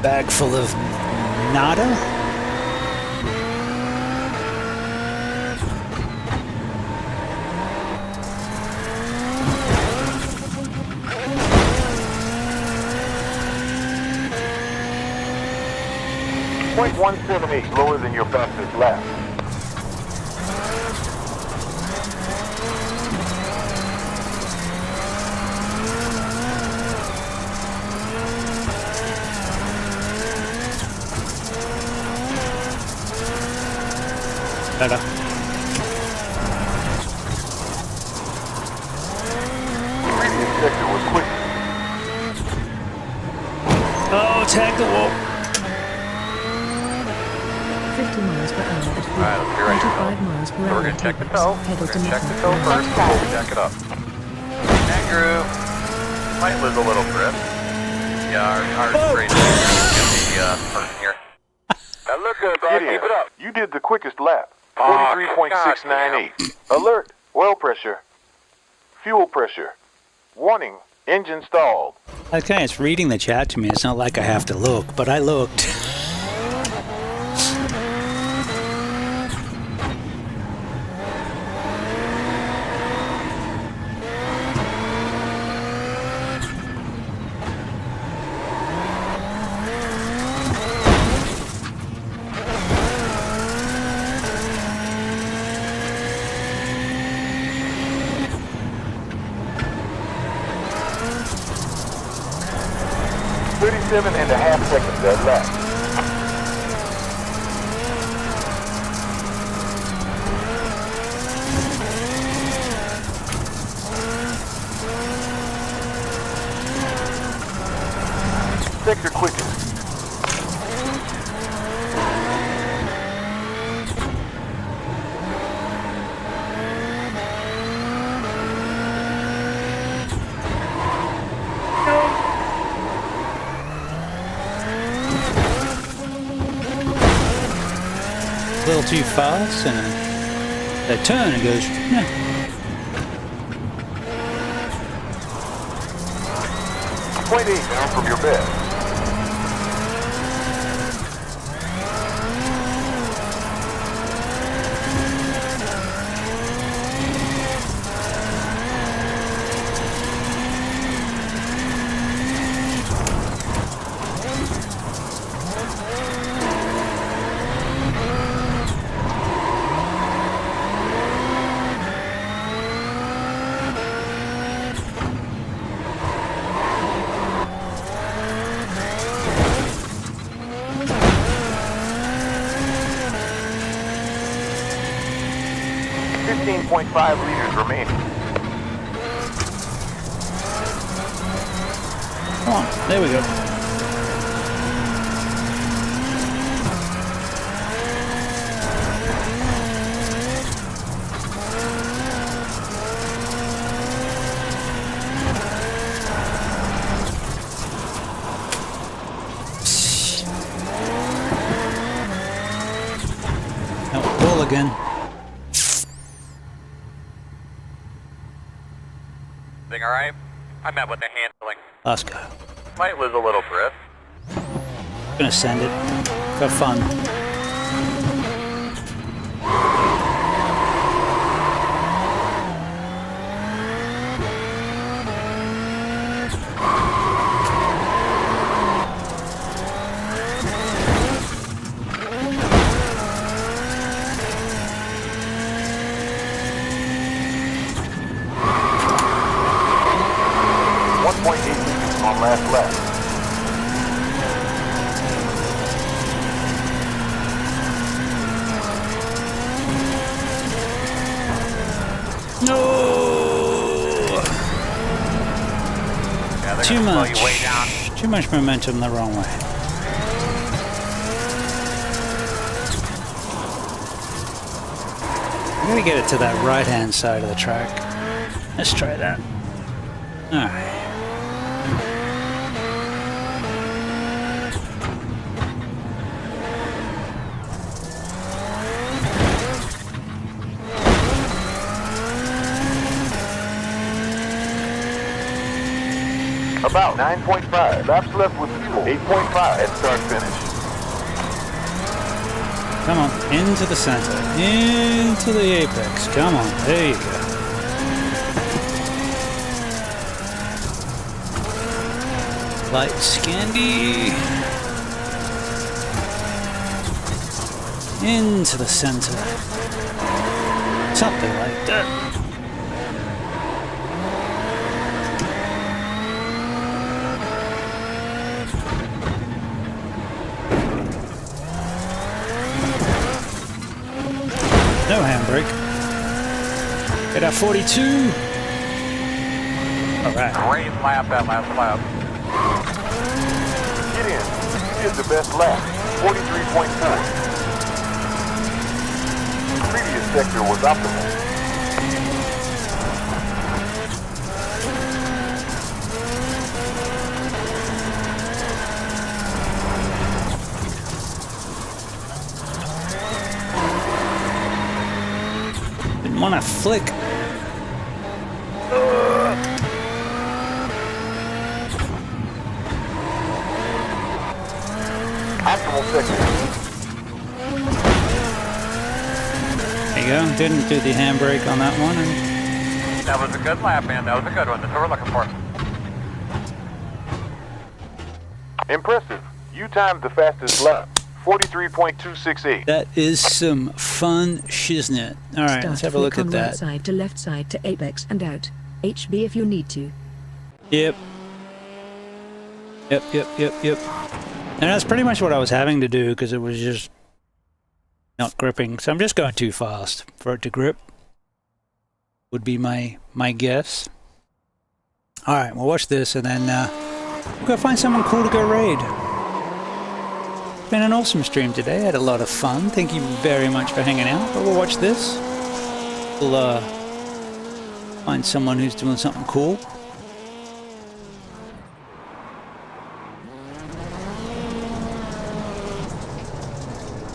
Bag full of nada? 0.178 lower than your fastest lap. Better. Previous sector was quick. Oh, tag the wall. 50 miles per hour at full. Alright, let's be ready to 25 miles per So hour we're gonna at check the T-Rex. toe. Pedal We're to gonna check the metal. toe first before we jack it up. That groove might lose a little grip. Yeah, our straight is gonna be hurting here. That look good, bro. Gideon, Keep it up. you did the quickest lap. 43.698. Alert, oil pressure. Fuel pressure. Warning, engine stalled. Okay, it's reading the chat to me. It's not like I have to look, but I looked. Seven and a half seconds at lap. Sector quickest. A little too fast, and they turn and goes, nah. 0.8 down from your best. .5 liters remaining. Come on, there we go. Now, pull again. Alright? I met with the handling. Let's go. Might lose a little grip. Gonna send it. For fun. On last lap. No! Yeah, Too much. You way down. Too much momentum the wrong way. I'm gonna get it to that right-hand side of the track. Let's try that. Alright. About 9.5. Laps left with fuel. 8.5 at start finish. Come on, into the center, into the apex. Come on, there you go. Light Scandi. Into the center. Something like that. No handbrake. Get at 42. All right. Great lap that last lap. Get in. Here's the best lap. 43.4. Previous sector was optimal. Didn't want to flick. Optimal sector. There you go. Didn't do the handbrake on that one. And That was a good lap, man. That was a good one. That's what we're looking for. Impressive. You timed the fastest lap. 43.268. that is some fun shiznit. All right, let's have a look flick at on right that. side to left side to apex and out. HB if you need to. Yep. Yep. And that's pretty much what I was having to do because it was just not gripping. So I'm just going too fast for it to grip. Would be my guess. All right, we'll watch this and then we'll go find someone cool to go raid. It's been an awesome stream today. Had a lot of fun. Thank you very much for hanging out. But we'll watch this. We'll find someone who's doing something cool.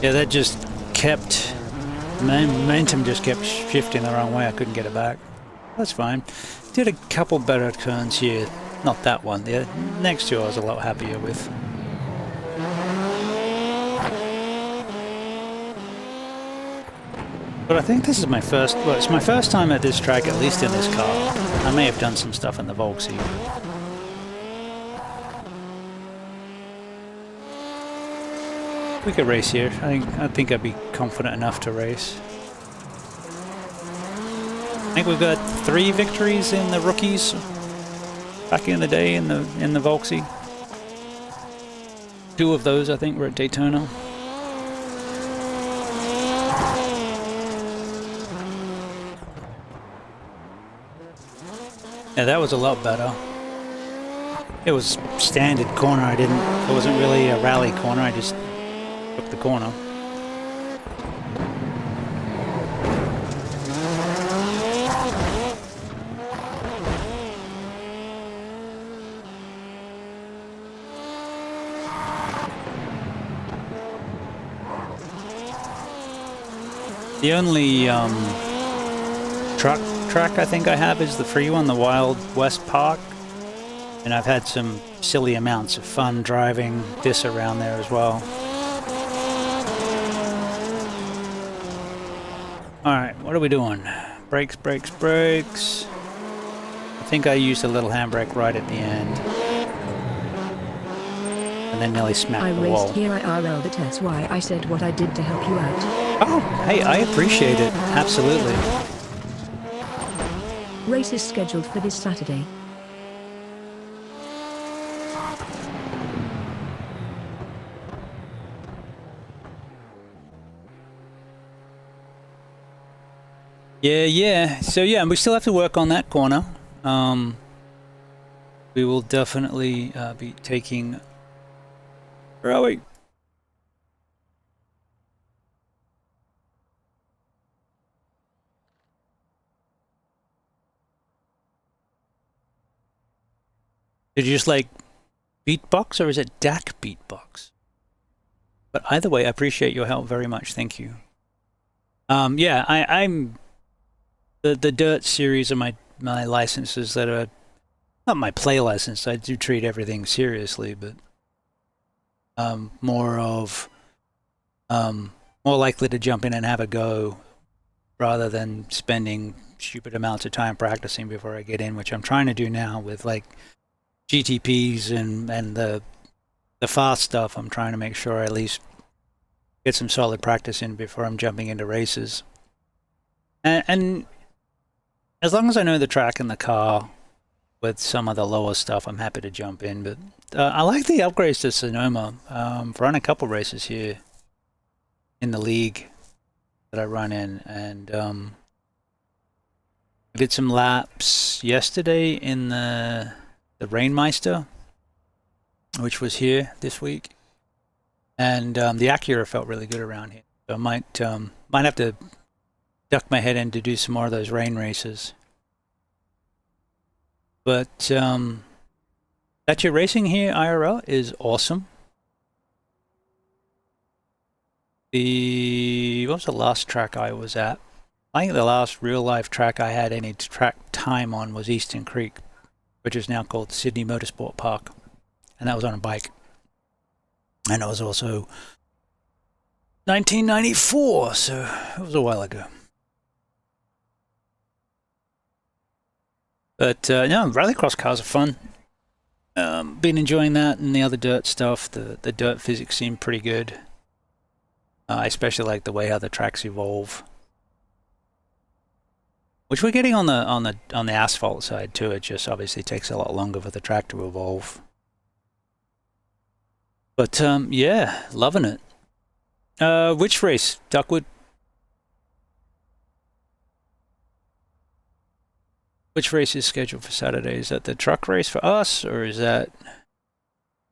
Yeah, that just kept, momentum just kept shifting the wrong way. I couldn't get it back. That's fine. Did a couple better turns here. Not that one. The next two I was a lot happier with. But I think this is my first, well, it's my first time at this track, at least in this car. I may have done some stuff in the Volksy. We could race here. I think I'd be confident enough to race. I think we've got 3 victories in the rookies back in the day in the Volksy. 2 of those I think were at Daytona. Yeah, that was a lot better. It was standard corner. It wasn't really a rally corner. I just took the corner. The only truck track I think I have is the free one, the Wild West Park. And I've had some silly amounts of fun driving this around there as well. Alright, what are we doing? Brakes, brakes, brakes. I think I used a little handbrake right at the end. And then nearly smacked the wall. I raced here IRL, that's why I said what I did to help you out. Oh, hey, I appreciate it. Absolutely. Race is scheduled for this Saturday. Yeah. So yeah, we still have to work on that corner. We will definitely be taking... Where are we? Did you just like beatbox or is it DAC beatbox? But either way, I appreciate your help very much. Thank you. Yeah, I'm the dirt series of my licenses that are not my play license. I do treat everything seriously, but more likely to jump in and have a go rather than spending stupid amounts of time practicing before I get in, which I'm trying to do now with like GTPs and the fast stuff. I'm trying to make sure I at least get some solid practice in before I'm jumping into races. And as long as I know the track and the car with some of the lower stuff, I'm happy to jump in. But I like the upgrades to Sonoma. I've run a couple races here in the league that I run in, and I did some laps yesterday in the Rainmeister, which was here this week, and the Acura felt really good around here. So I might have to duck my head in to do some more of those rain races. But that your racing here IRL is awesome. What was the last track I was at? I think the last real life track I had any track time on was Eastern Creek, which is now called Sydney Motorsport Park, and that was on a bike. And it was also 1994, so it was a while ago. But no, rallycross cars are fun. Been enjoying that and the other dirt stuff. The dirt physics seem pretty good. I especially like the way how the tracks evolve, which we're getting on the asphalt side too. It just obviously takes a lot longer for the track to evolve. But yeah, loving it. Which race, Duckwood? Which race is scheduled for Saturday? Is that the truck race for us, or is that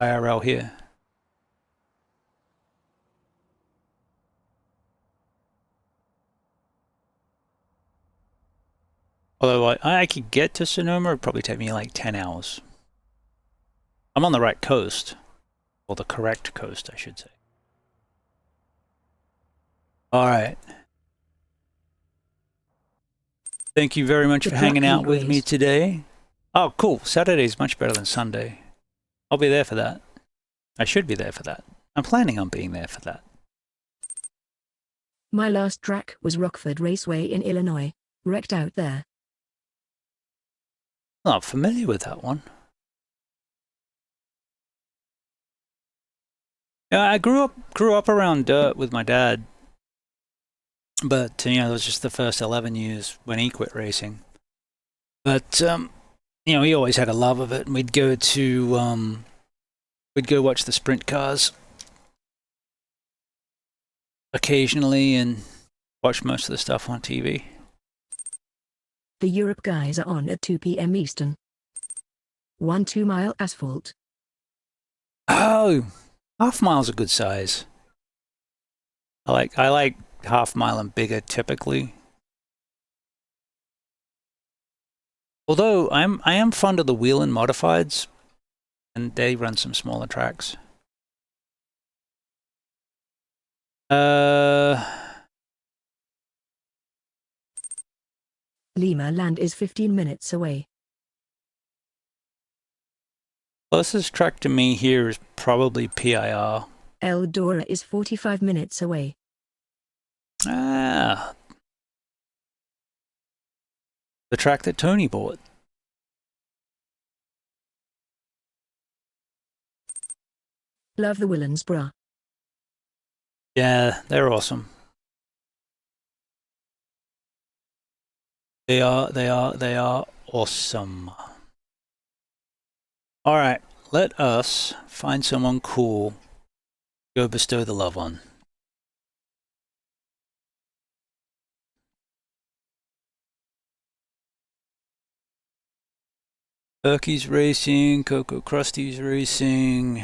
IRL here? Although I could get to Sonoma, it'd probably take me like 10 hours. I'm on the right coast. Or the correct coast, I should say. Alright. Thank you very much for hanging out with me today. Oh, cool. Saturday's much better than Sunday. I'll be there for that. I should be there for that. I'm planning on being there for that. My last track was Rockford Raceway in Illinois. Wrecked out there. Not familiar with that one. Yeah, I grew up around dirt with my dad. But, you know, it was just the first 11 years when he quit racing. But, you know, he always had a love of it, and we'd go watch the sprint cars occasionally and watch most of the stuff on TV. The Europe guys are on at 2 p.m. Eastern. 1 2-mile asphalt. Oh, half mile's a good size. I like half mile and bigger typically. Although I am fond of the Wheeling Modifieds, and they run some smaller tracks. Lima Land is 15 minutes away. Closest track to me here is probably PIR. Eldora is 45 minutes away. Ah. The track that Tony bought. Love the Willans, bruh. Yeah, they're awesome. They are awesome. Alright, let us find someone cool to go bestow the love on. Berkey's racing, Coco Krusty's racing,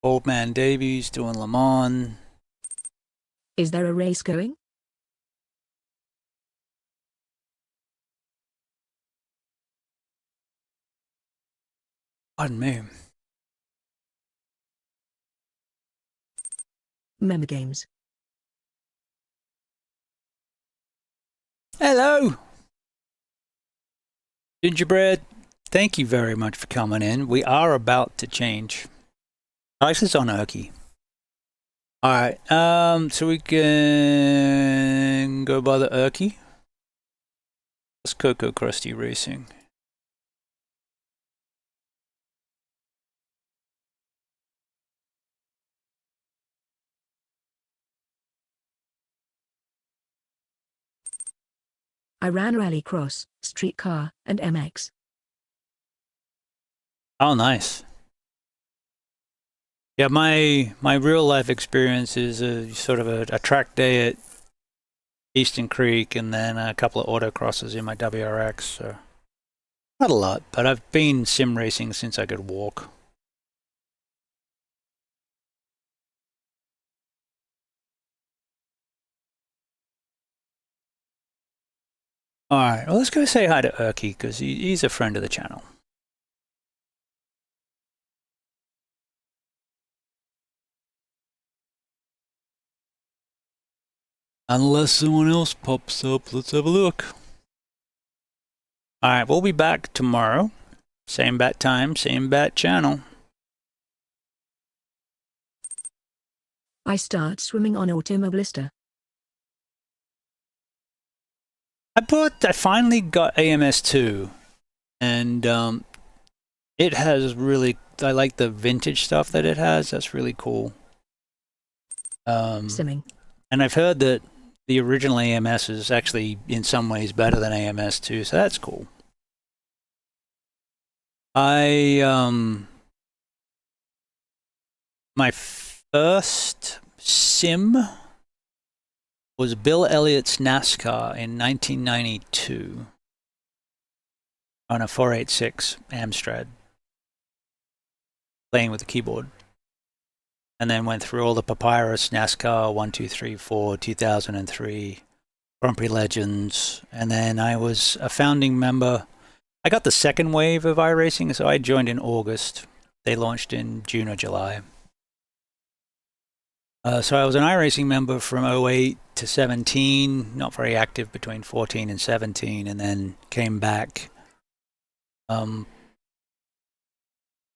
Old Man Davies doing Le Mans. Is there a race going? Pardon me. Member games. Hello! Gingerbread, thank you very much for coming in. We are about to change. Prices on Erky. Alright, so we can go by the Erky. Let's Coco Krusty Racing. I ran Rallycross, Streetcar, and MX. Oh, nice. Yeah, my real life experience is sort of a track day at Eastern Creek and then a couple of autocrosses in my WRX. So not a lot, but I've been sim racing since I could walk. Alright, well let's go say hi to Erky because he's a friend of the channel. Unless someone else pops up, let's have a look. Alright, we'll be back tomorrow. Same bat time, same bat channel. I start swimming on Automobilista. I finally got AMS2 and it has really, I like the vintage stuff that it has. That's really cool. Simming. And I've heard that the original AMS is actually in some ways better than AMS2, so that's cool. My first sim was Bill Elliott's NASCAR in 1992 on a 486 Amstrad, playing with the keyboard. And then went through all the Papyrus, NASCAR 1, 2, 3, 4, 2003, Grand Prix Legends, and then I was a founding member. I got the second wave of iRacing, so I joined in August. They launched in June or July. So I was an iRacing member from 08 to 17, not very active between 14 and 17, and then came back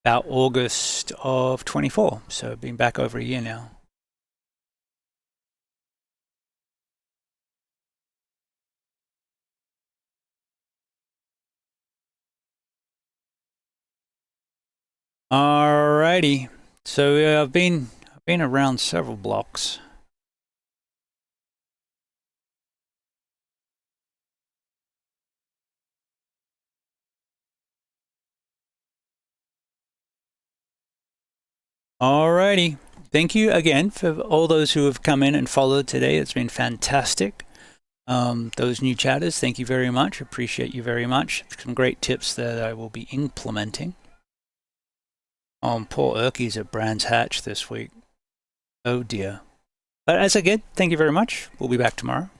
about August of 24, so been back over a year now. Alrighty, so I've been around several blocks. Alrighty, thank you again for all those who have come in and followed today. It's been fantastic. Those new chatters, thank you very much. Appreciate you very much. Some great tips that I will be implementing. Poor Erky's at Brands Hatch this week. Oh dear. But as I said, thank you very much. We'll be back tomorrow.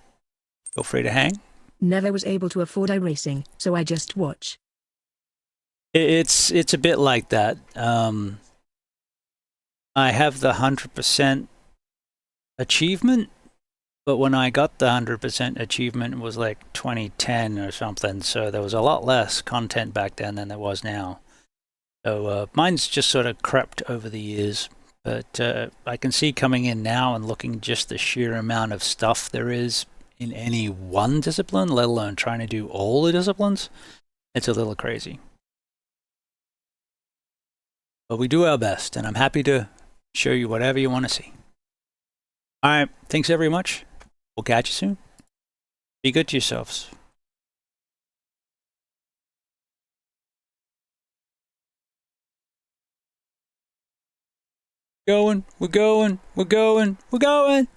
Feel free to hang. Never was able to afford iRacing, so I just watch. It's a bit like that. I have the 100% achievement, but when I got the 100% achievement, it was like 2010 or something, so there was a lot less content back then than there was now. So mine's just sort of crept over the years, but I can see coming in now and looking just the sheer amount of stuff there is in any one discipline, let alone trying to do all the disciplines. It's a little crazy. But we do our best, and I'm happy to show you whatever you want to see. All right, thanks very much. We'll catch you soon. Be good to yourselves. We're going. We're going.